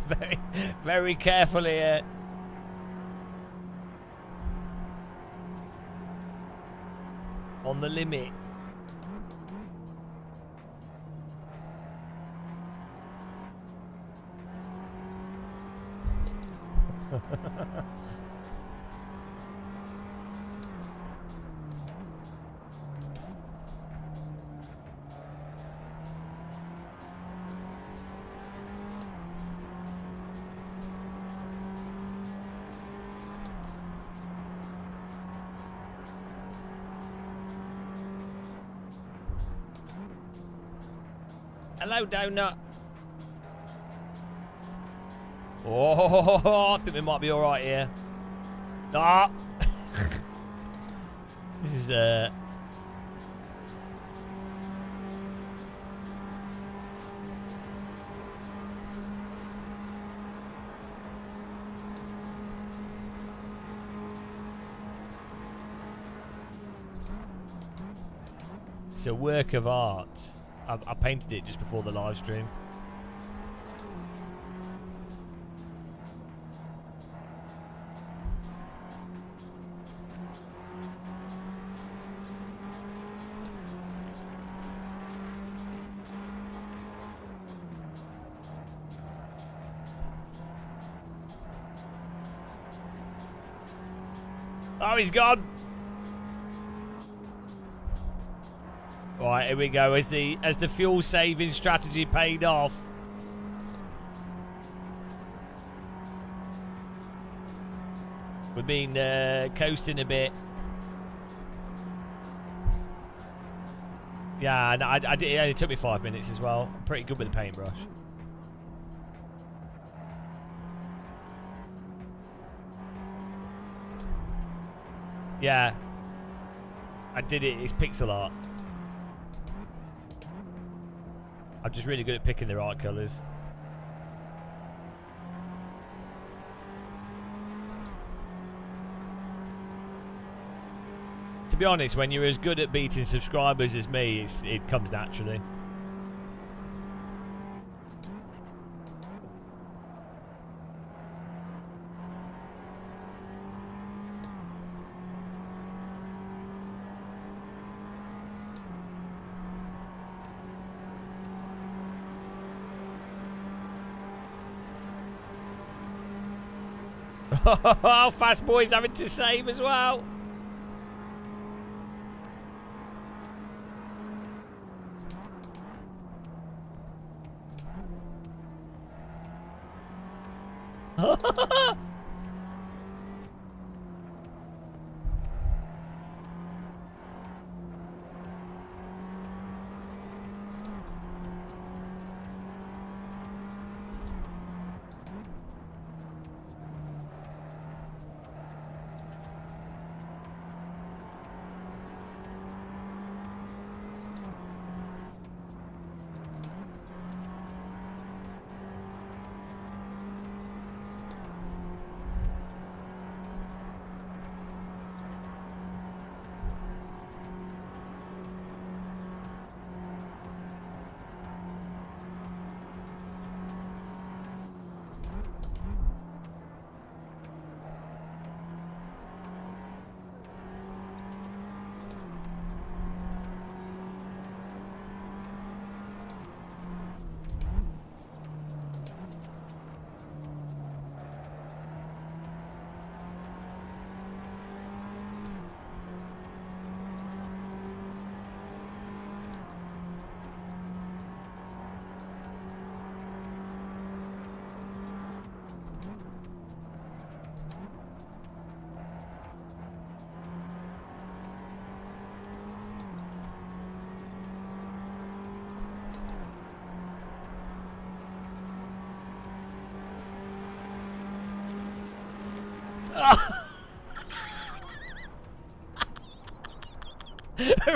very, very careful here. On the limit. Hello, Donut. Oh, I think we might be all right here. Ah. This is it's a work of art. I painted it just before the live stream. Oh, he's gone. Right, here we go. As the fuel saving strategy paid off. We've been coasting a bit. Yeah, no, I did. It only took me 5 minutes as well. I'm pretty good with the paintbrush. Yeah, I did it. It's pixel art. I'm just really good at picking the right colours. To be honest, when you're as good at beating subscribers as me, it comes naturally. Oh, Fast Boy's having to save as well.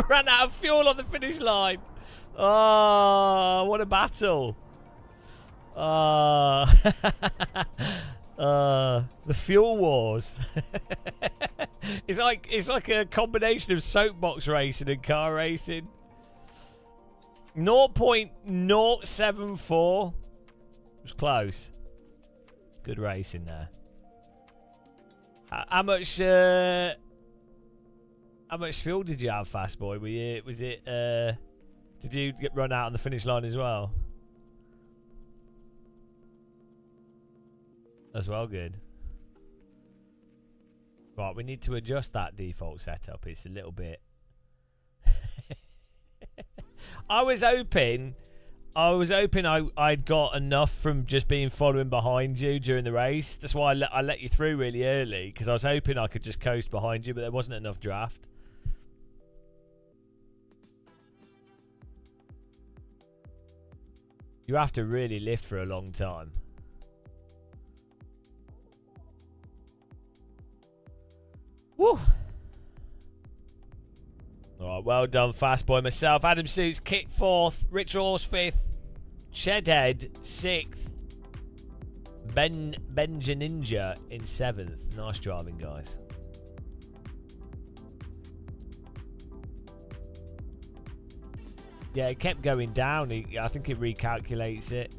Ran out of fuel on the finish line. Oh, what a battle. The fuel wars. It's like a combination of soapbox racing and car racing. 0.074 was close. Good racing there. How much fuel did you have, Fast Boy? Did you get run out on the finish line as well? As well, good. Right, we need to adjust that default setup. It's a little bit. I was hoping I'd got enough from just being following behind you during the race. That's why I let you through really early, because I was hoping I could just coast behind you, but there wasn't enough draft. You have to really lift for a long time. Woo! Alright, well done, Fast Boy. Myself, Adam Suits, Kit 4th, Rich Horse 5th, Chedhead 6th, Benja Ninja in 7th. Nice driving, guys. Yeah, it kept going down. I think it recalculates it.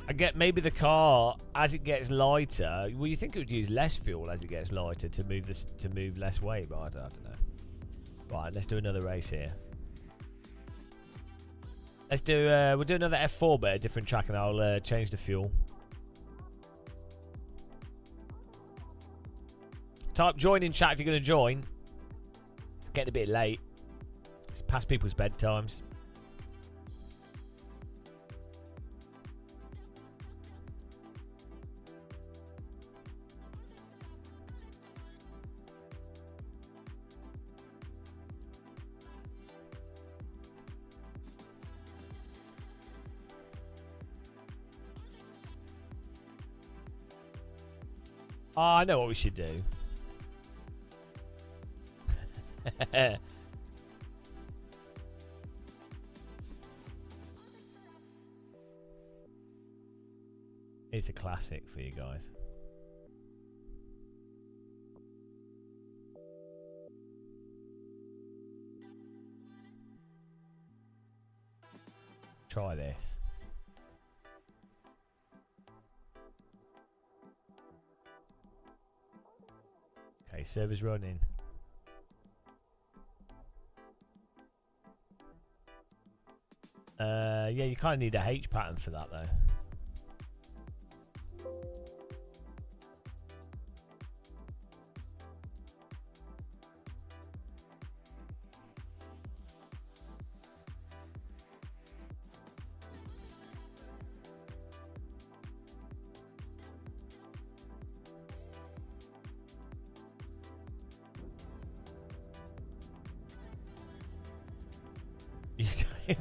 I get maybe the car, as it gets lighter, well, you think it would use less fuel as it gets lighter to move less weight, but I don't know. Right, let's do another race here. Let's do we'll do another F4 but a different track, and I'll change the fuel. Type join in chat if you're going to join. It's getting a bit late. It's past people's bedtimes. Oh, I know what we should do. It's a classic for you guys. Try this. Okay, server's running. Yeah, you kind of need a H pattern for that though.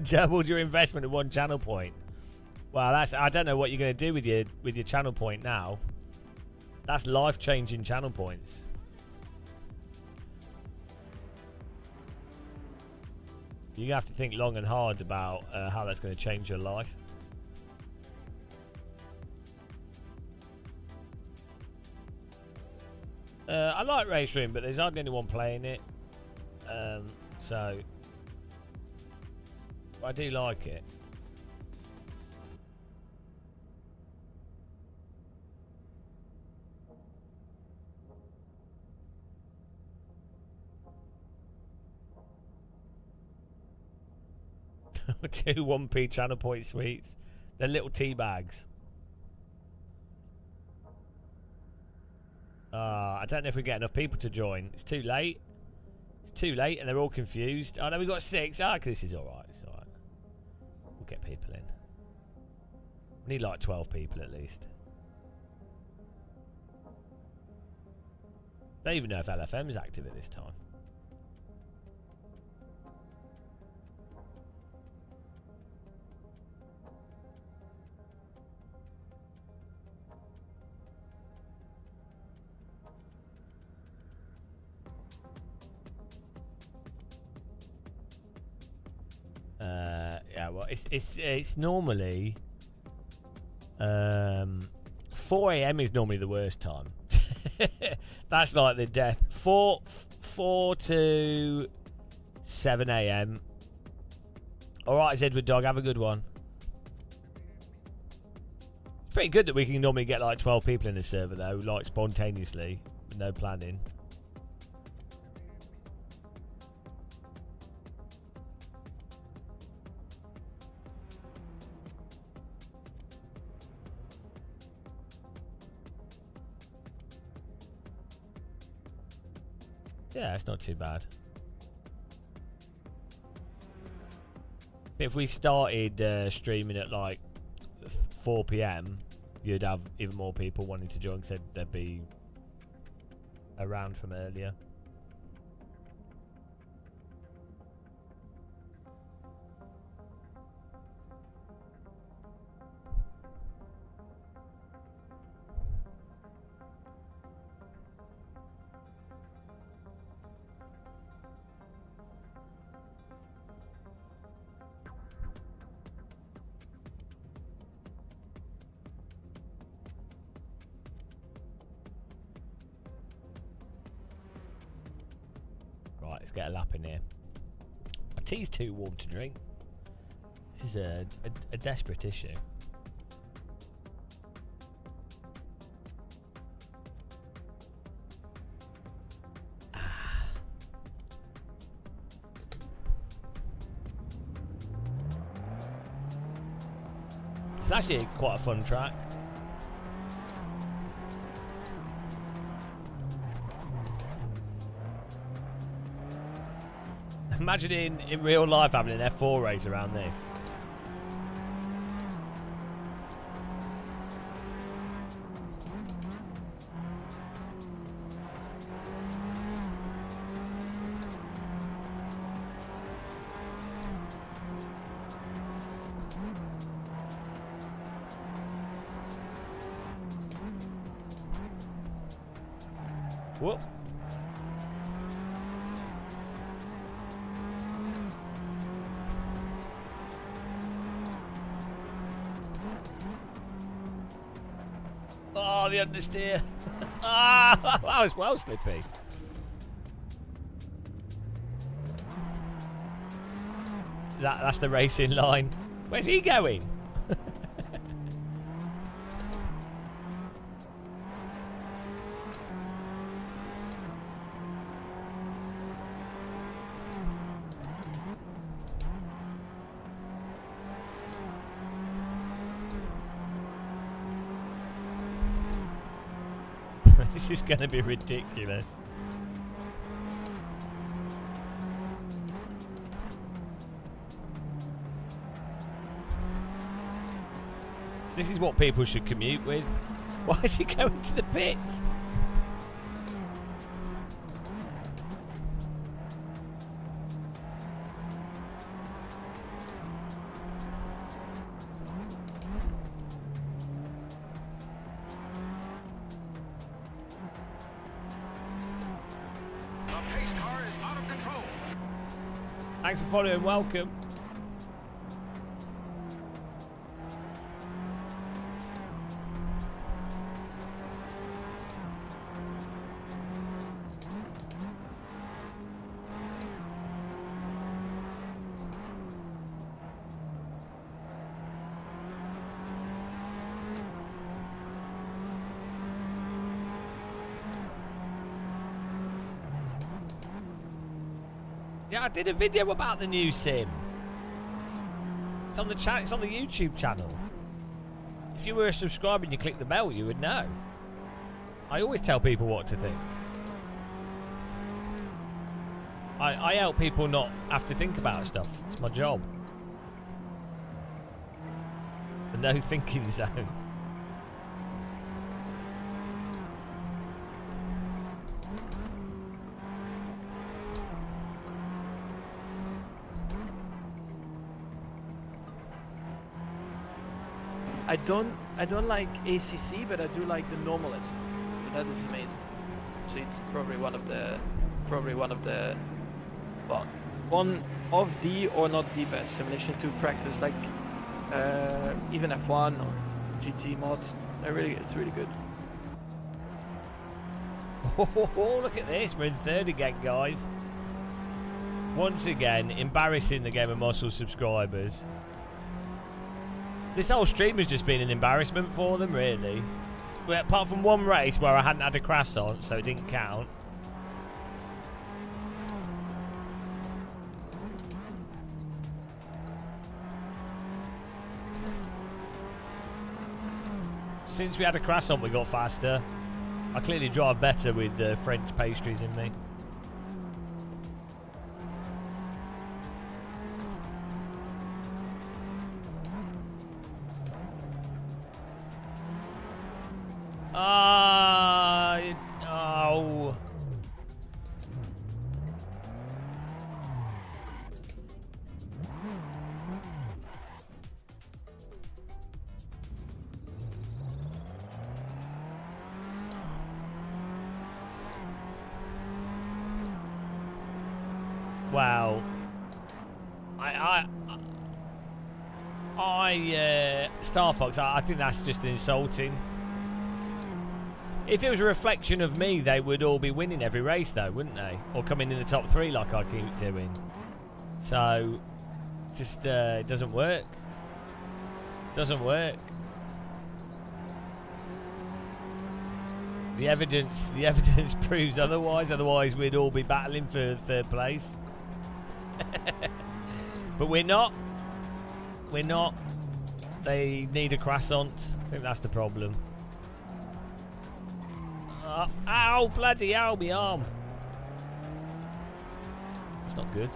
Doubled your investment at 1 channel point. Well, that's, I don't know what you're going to do with your channel point now. That's life-changing channel points. You have to think long and hard about how that's going to change your life. I like Race Room, but there's hardly anyone playing it. So I do like it. Two 1p channel point sweets. They're little tea bags. I don't know if we get enough people to join. It's too late. It's too late and they're all confused. Oh no, we got 6. This is alright. It's alright. We'll get people in. We need like 12 people at least. Don't even know if LFM is active at this time. Yeah, well, it's normally 4 a.m. is normally the worst time. That's like the death. 4 to 7 a.m. All right, Edward Dog, have a good one. It's pretty good that we can normally get like 12 people in the server though, like spontaneously, with no planning. Yeah, it's not too bad. If we started streaming at like 4 p.m, you'd have even more people wanting to join because they'd be around from earlier. Right, let's get a lap in here. My tea's too warm to drink. This is a desperate issue. It's actually quite a fun track. Imagine in real life having an F4 race around this. Whoop. Oh, the understeer. Ah, that was well slippy. That's the racing line. Where's he going? This is going to be ridiculous. This is what people should commute with. Why is he going to the pits? Thanks for following, welcome. Yeah, I did a video about the new sim. It's on the it's on the YouTube channel. If you were a subscriber and you click the bell, you would know. I always tell people what to think. I help people not have to think about stuff. It's my job. The no thinking zone. I don't like ACC, but I do like the normalist. That is amazing. So it's probably one of the well, one of the or not the best simulation to practice, like even F1 or GT mods. It's really good. Oh, look at this. We're in third again, guys. Once again, embarrassing the Game of Muscle subscribers. This whole stream has just been an embarrassment for them, really. But apart from one race where I hadn't had a crash on, so it didn't count. Since we had a crash on, we got faster. I clearly drive better with the French pastries in me. Oh. Wow. Star Fox, I think that's just insulting. If it was a reflection of me, they would all be winning every race, though, wouldn't they? Or coming in the top 3 like I keep doing. So, just it doesn't work. Doesn't work. The evidence proves otherwise. Otherwise, we'd all be battling for third place. But we're not. We're not. They need a croissant. I think that's the problem. Ow, bloody hell, my arm. That's not good.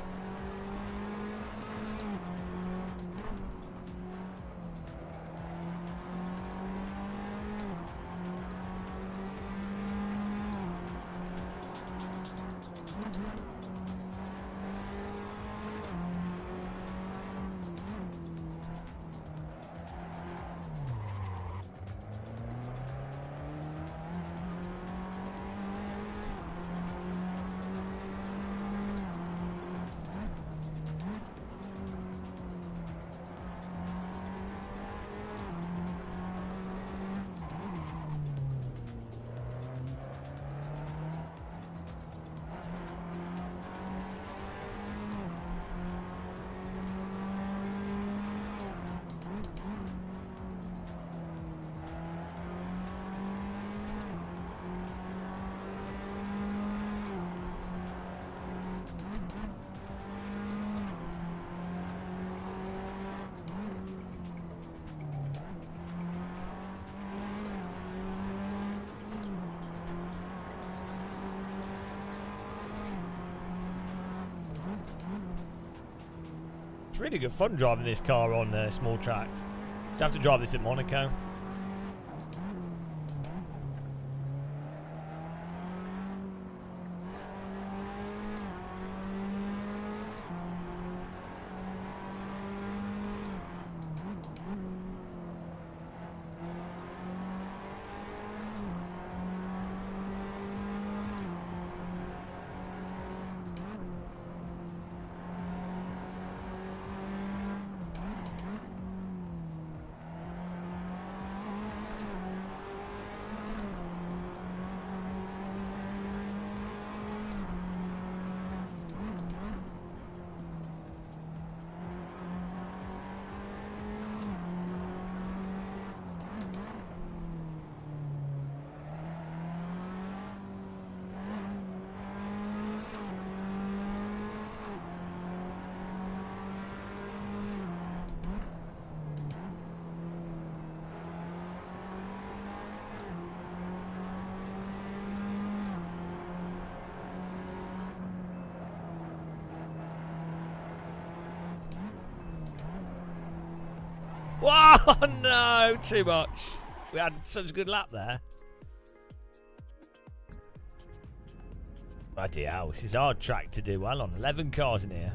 It's really good fun driving this car on small tracks. You'd have to drive this at Monaco. Whoa, no, too much. We had such a good lap there. Bloody hell, this is a hard track to do well on. 11 cars in here.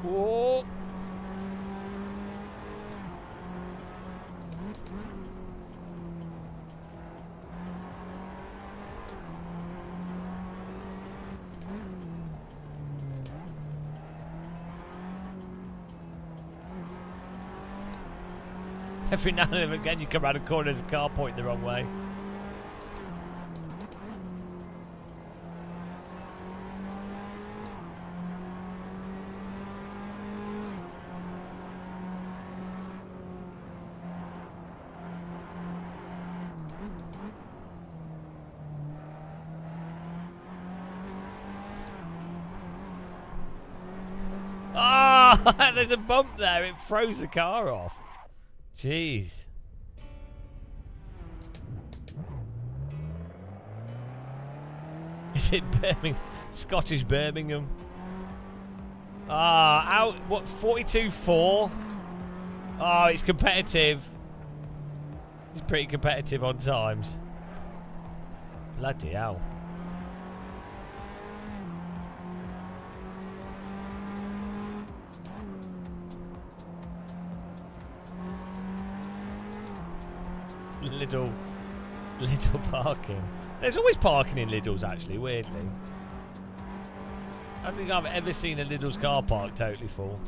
Whoa. Every now and again you come around a corner, there's a car pointing the wrong way. Ah, there's a bump there. It throws the car off. Jeez. Is it Birmingham? Scottish Birmingham? Ah, out. What, 42.4? Oh, it's competitive. It's pretty competitive on times. Bloody hell. Little parking. There's always parking in Lidl's, actually, weirdly. I don't think I've ever seen a Lidl's car park totally full.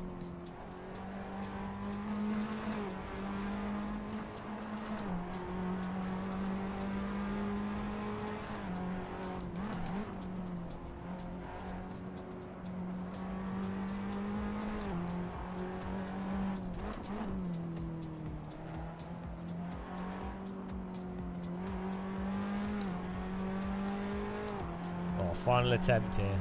Final attempt here.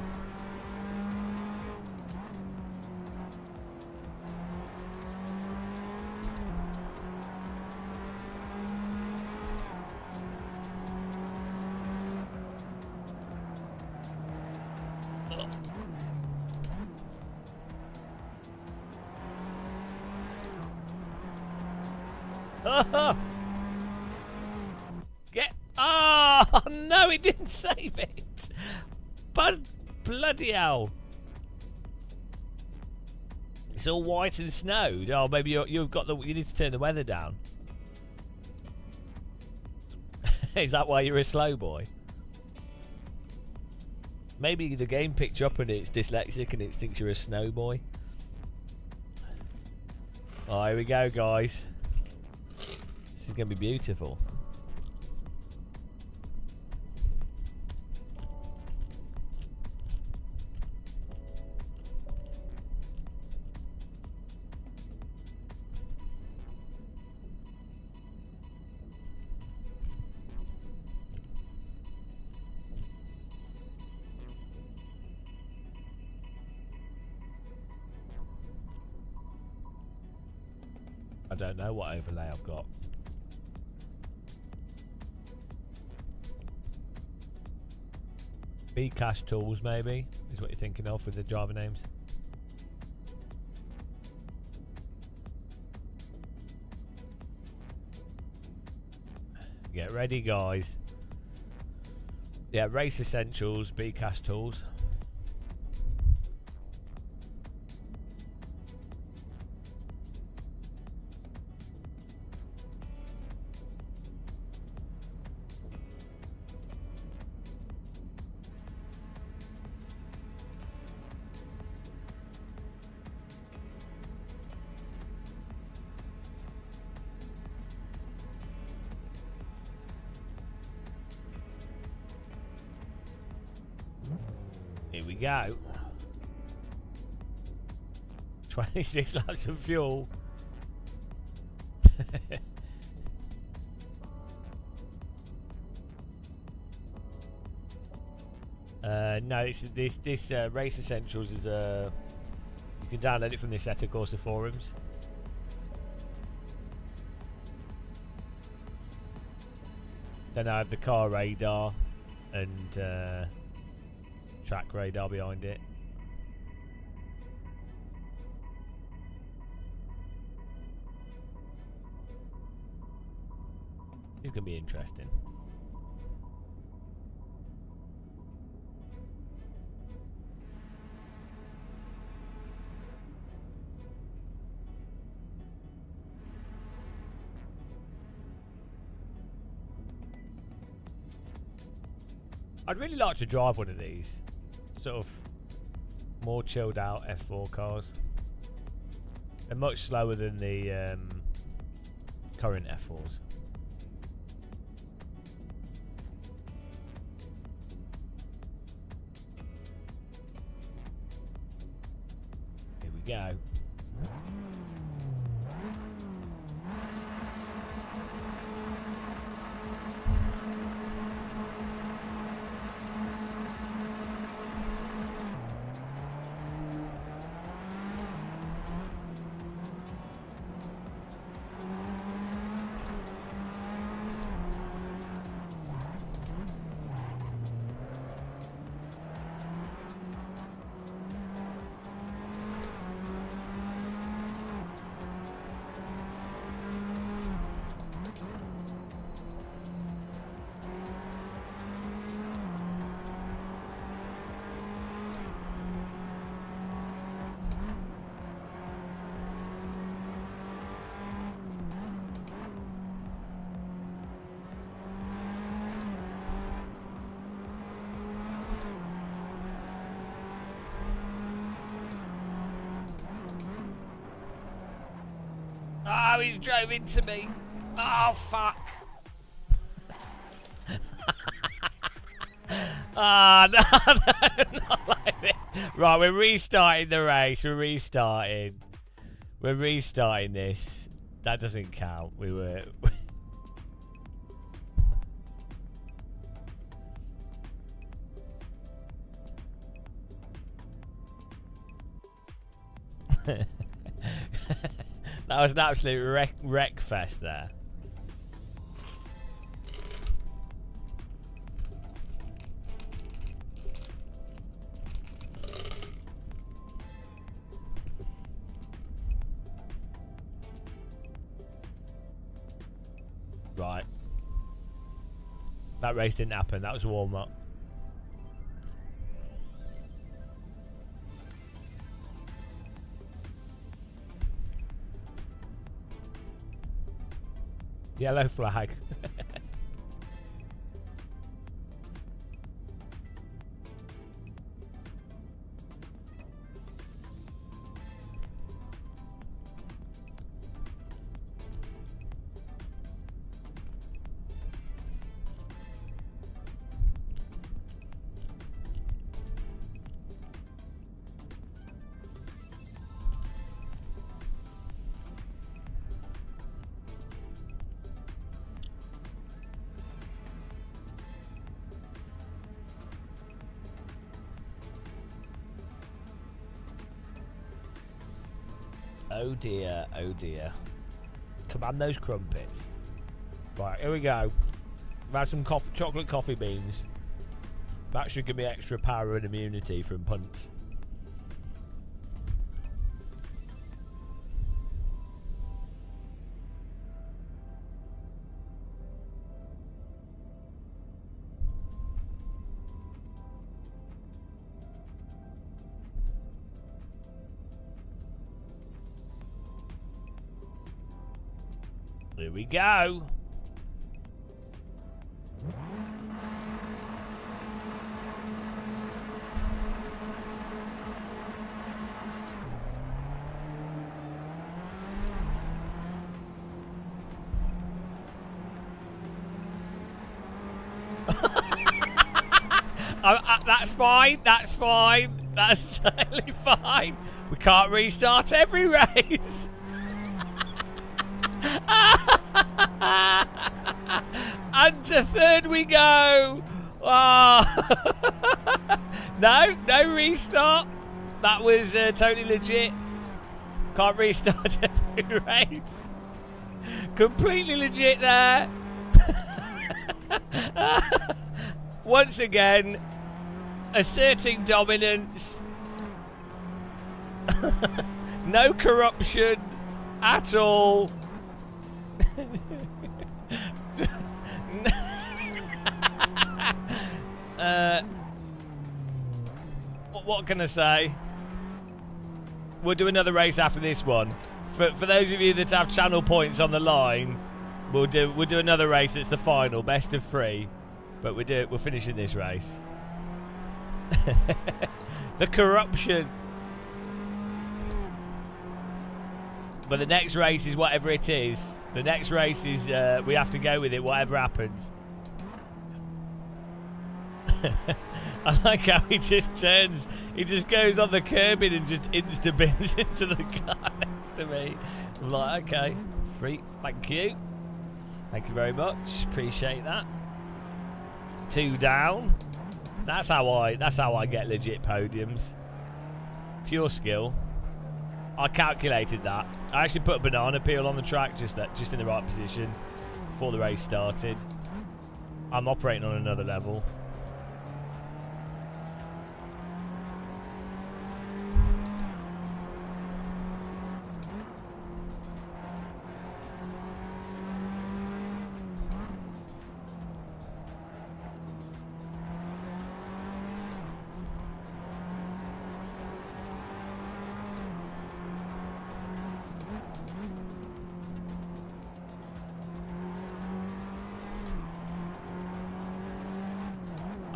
Get. Oh no, it didn't save it. But bloody hell. It's all white and snowed. Oh, maybe you've got you need to turn the weather down. Is that why you're a slow boy? Maybe the game picked you up and it's dyslexic and it thinks you're a snow boy. Oh, here we go, guys. This is going to be beautiful. I don't know what overlay I've got. Bcash tools, maybe, is what you're thinking of with the driver names. Get ready, guys. Yeah, race essentials, Bcash tools. Here we go. 26 laps of fuel. No, this Race Essentials is you can download it from the Assetto Corsa forums. Then I have the car radar and track radar behind it. This is going to be interesting. I'd really like to drive one of these. Sort of more chilled out F4 cars. They're much slower than the current F4s. Here we go. Oh, he's drove into me. Oh, fuck. Ah, no, not like this. Right, we're restarting the race. We're restarting this. That doesn't count. We were... That was an absolute wreck fest there. Right. That race didn't happen. That was a warm-up. Yellow flag. Oh dear, oh dear. Command those crumpets. Right, here we go. I've had some chocolate coffee beans. That should give me extra power and immunity from punts. Here we go. That's fine. That's fine. That's totally fine. We can't restart every race. And to third we go. Oh. No restart. That was totally legit. Can't restart every race. Completely legit there. Once again, asserting dominance. No corruption at all. What can I say? We'll do another race after this one. For those of you that have channel points on the line, we'll do another race. It's the final, best of 3. But we're finishing this race. The corruption. But the next race is whatever it is. The next race is we have to go with it, whatever happens. I like how he just turns. He just goes on the curbing and just insta-bins into the car next to me. I'm like, okay, free. Thank you. Thank you very much. Appreciate that. 2 down. That's how I get legit podiums. Pure skill. I calculated that. I actually put a banana peel on the track just in the right position before the race started. I'm operating on another level.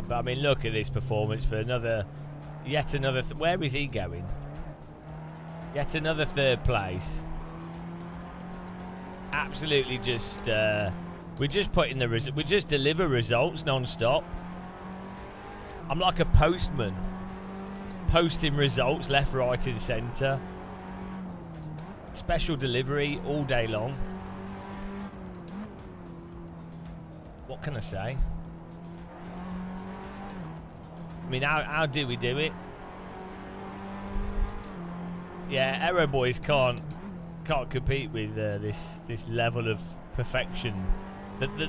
But I mean, look at this performance for yet another. Where is he going? Yet another 3rd place. Absolutely, just we just put in the we just deliver results non-stop. I'm like a postman, posting results left, right, and centre. Special delivery all day long. What can I say? I mean, how do we do it? Yeah, Aero Boys can't compete with this level of perfection.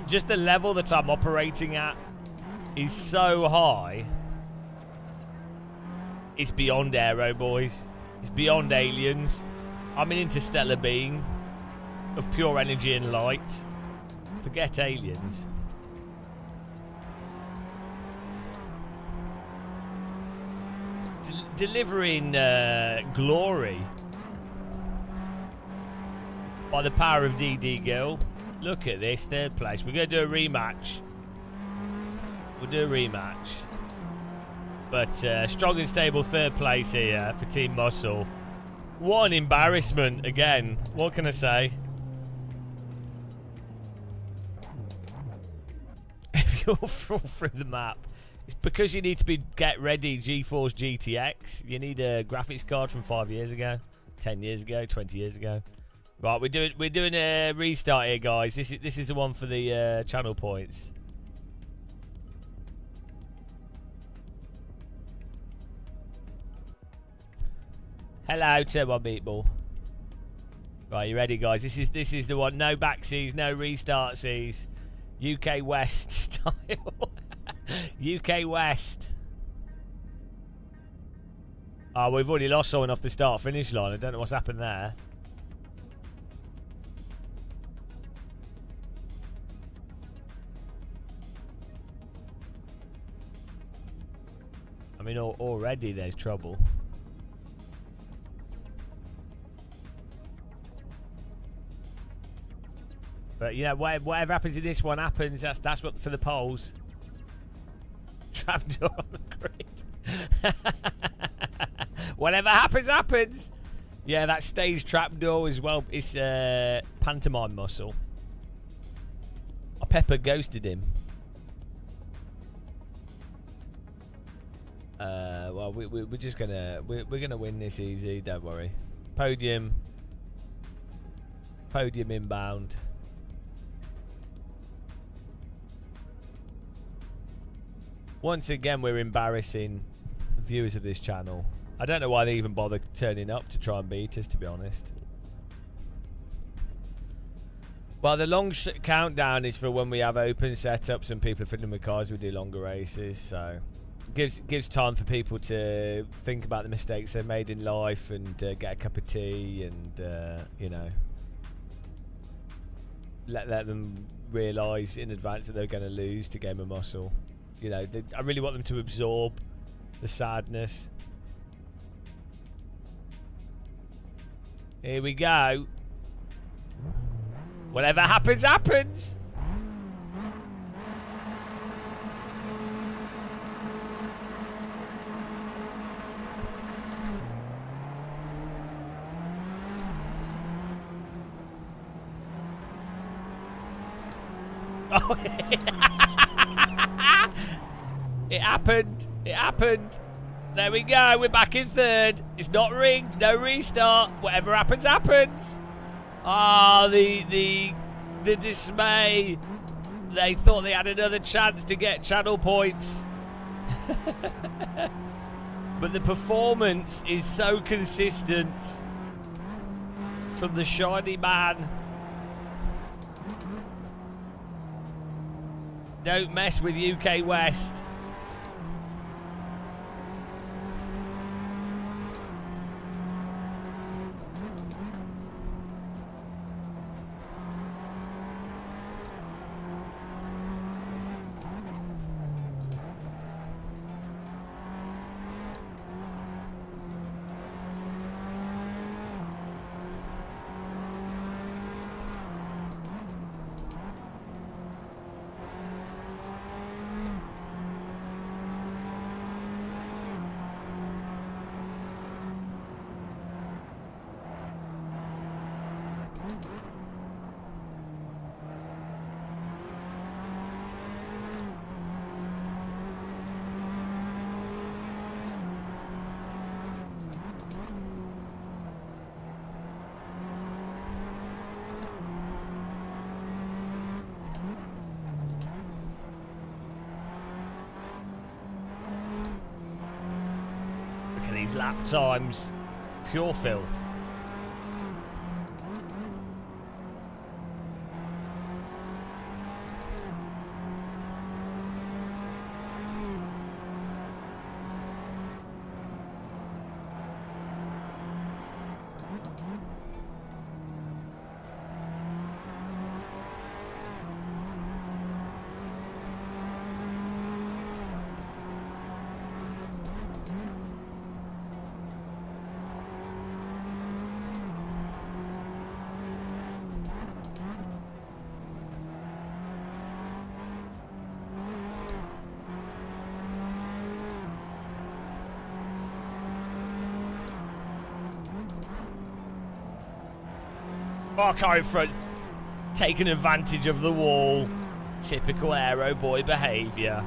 Just the level that I'm operating at is so high. It's beyond Aero Boys. It's beyond aliens. I'm an interstellar being of pure energy and light. Forget aliens. Delivering glory by the power of DD Girl. Look at this, 3rd place. We're going to do a rematch. We'll do a rematch. But strong and stable 3rd place here for Team Muscle. What an embarrassment again. What can I say? If you'll fall through the map. It's because you need to get ready GeForce GTX. You need a graphics card from 5 years ago, 10 years ago, 20 years ago. Right, we're doing a restart here, guys. This is the one for the channel points. Hello, Turbo Meatball. Right, you ready, guys? This is the one. No backseas, no restart seas. UK West style. UK West. Oh, we've already lost someone off the start-finish line. I don't know what's happened there. I mean, already there's trouble. But, you know, whatever happens in this one happens. That's what for the polls. Trapdoor on the grid. Whatever happens, happens. Yeah, that stage trapdoor as well. It's pantomime muscle. Pepper ghosted him. Well, we're just gonna win this easy. Don't worry. Podium inbound. Once again, we're embarrassing viewers of this channel. I don't know why they even bother turning up to try and beat us, to be honest. Well, the long countdown is for when we have open setups and people are fiddling with cars. We do longer races, so gives time for people to think about the mistakes they've made in life and get a cup of tea and you know, let them realise in advance that they're going to lose to Game of Muscle. You know, I really want them to absorb the sadness. Here we go. Whatever happens, happens. Oh, it happened. It happened. There we go. We're back in third. It's not rigged. No restart. Whatever happens, happens. Ah, the dismay. They thought they had another chance to get channel points. But the performance is so consistent from the shiny man. Don't mess with UK West. Look at these lap times. Pure filth. Our car in front taking advantage of the wall. Typical aero boy behaviour.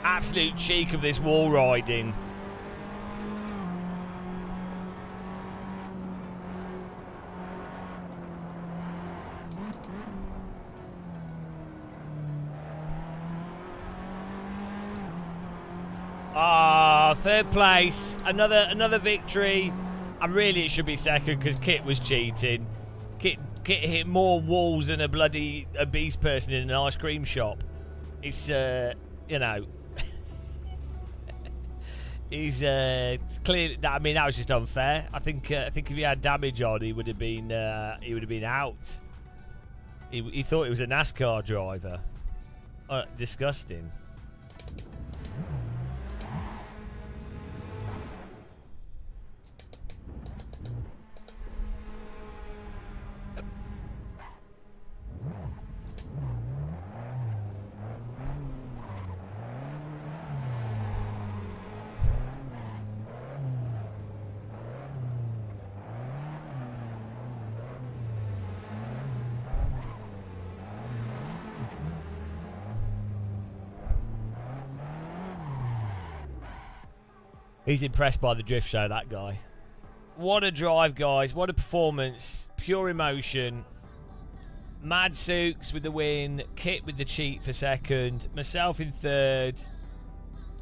Absolute cheek of this wall riding. Ah, third place, another victory. And really it should be second because Kit was cheating. Kit hit more walls than a bloody obese person in an ice cream shop. It's you know. He's clear. I mean, that was just unfair. I think if he had damage on, he would have been out. He thought he was a NASCAR driver. Disgusting. He's impressed by the drift show, that guy. What a drive, guys. What a performance. Pure emotion. Mad Sooks with the win. Kit with the cheat for second. Myself in third.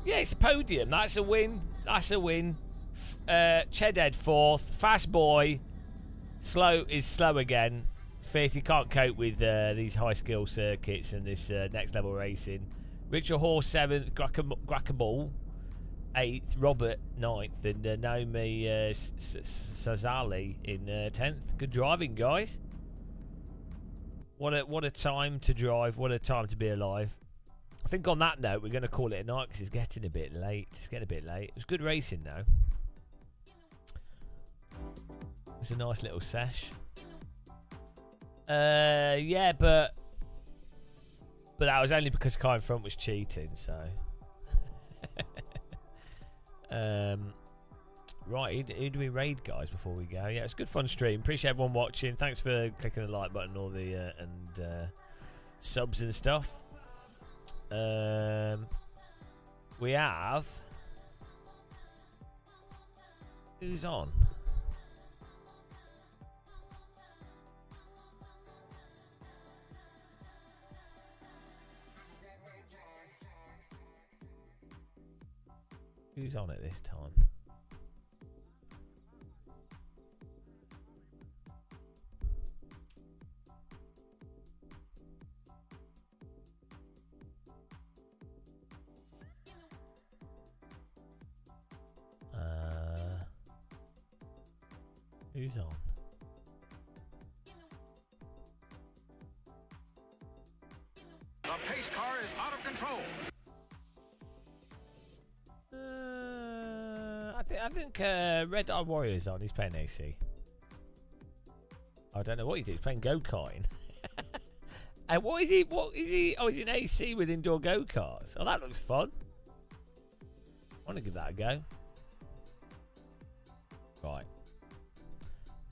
Yeah, it's a podium. That's a win. That's a win. Chedhead fourth. Fast Boy. Slow is slow again. Fifth. He can't cope with these high skill circuits and this next level racing. Richard Horse seventh. Grackable. 8th, Robert 9th, and Naomi Sazali in 10th. Good driving, guys. What a time to drive. What a time to be alive. I think on that note, we're going to call it a night because it's getting a bit late. It was good racing, though. It was a nice little sesh. Yeah, but that was only because car in front was cheating, so. Right, who do we raid, guys, before we go? Yeah, it's a good fun stream. Appreciate everyone watching. Thanks for clicking the like button, all the and subs and stuff. We have, who's on? Who's on at this time? Who's on? The pace car is out of control. I think Red Eye Warrior's on. He's playing AC. I don't know what he's doing. He's playing go-karting. And what is he? Oh, he's in AC with indoor go-karts. Oh, that looks fun. I want to give that a go. Right.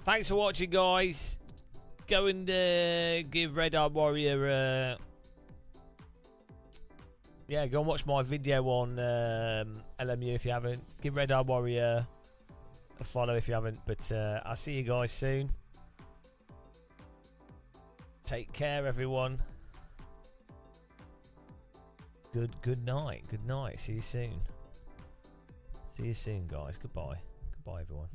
Thanks for watching, guys. Go and give Red Eye Warrior yeah, go and watch my video on LMU if you haven't. Give Red Eye Warrior a follow if you haven't. But I'll see you guys soon. Take care, everyone. Good night. Good night. See you soon. See you soon, guys. Goodbye. Goodbye, everyone.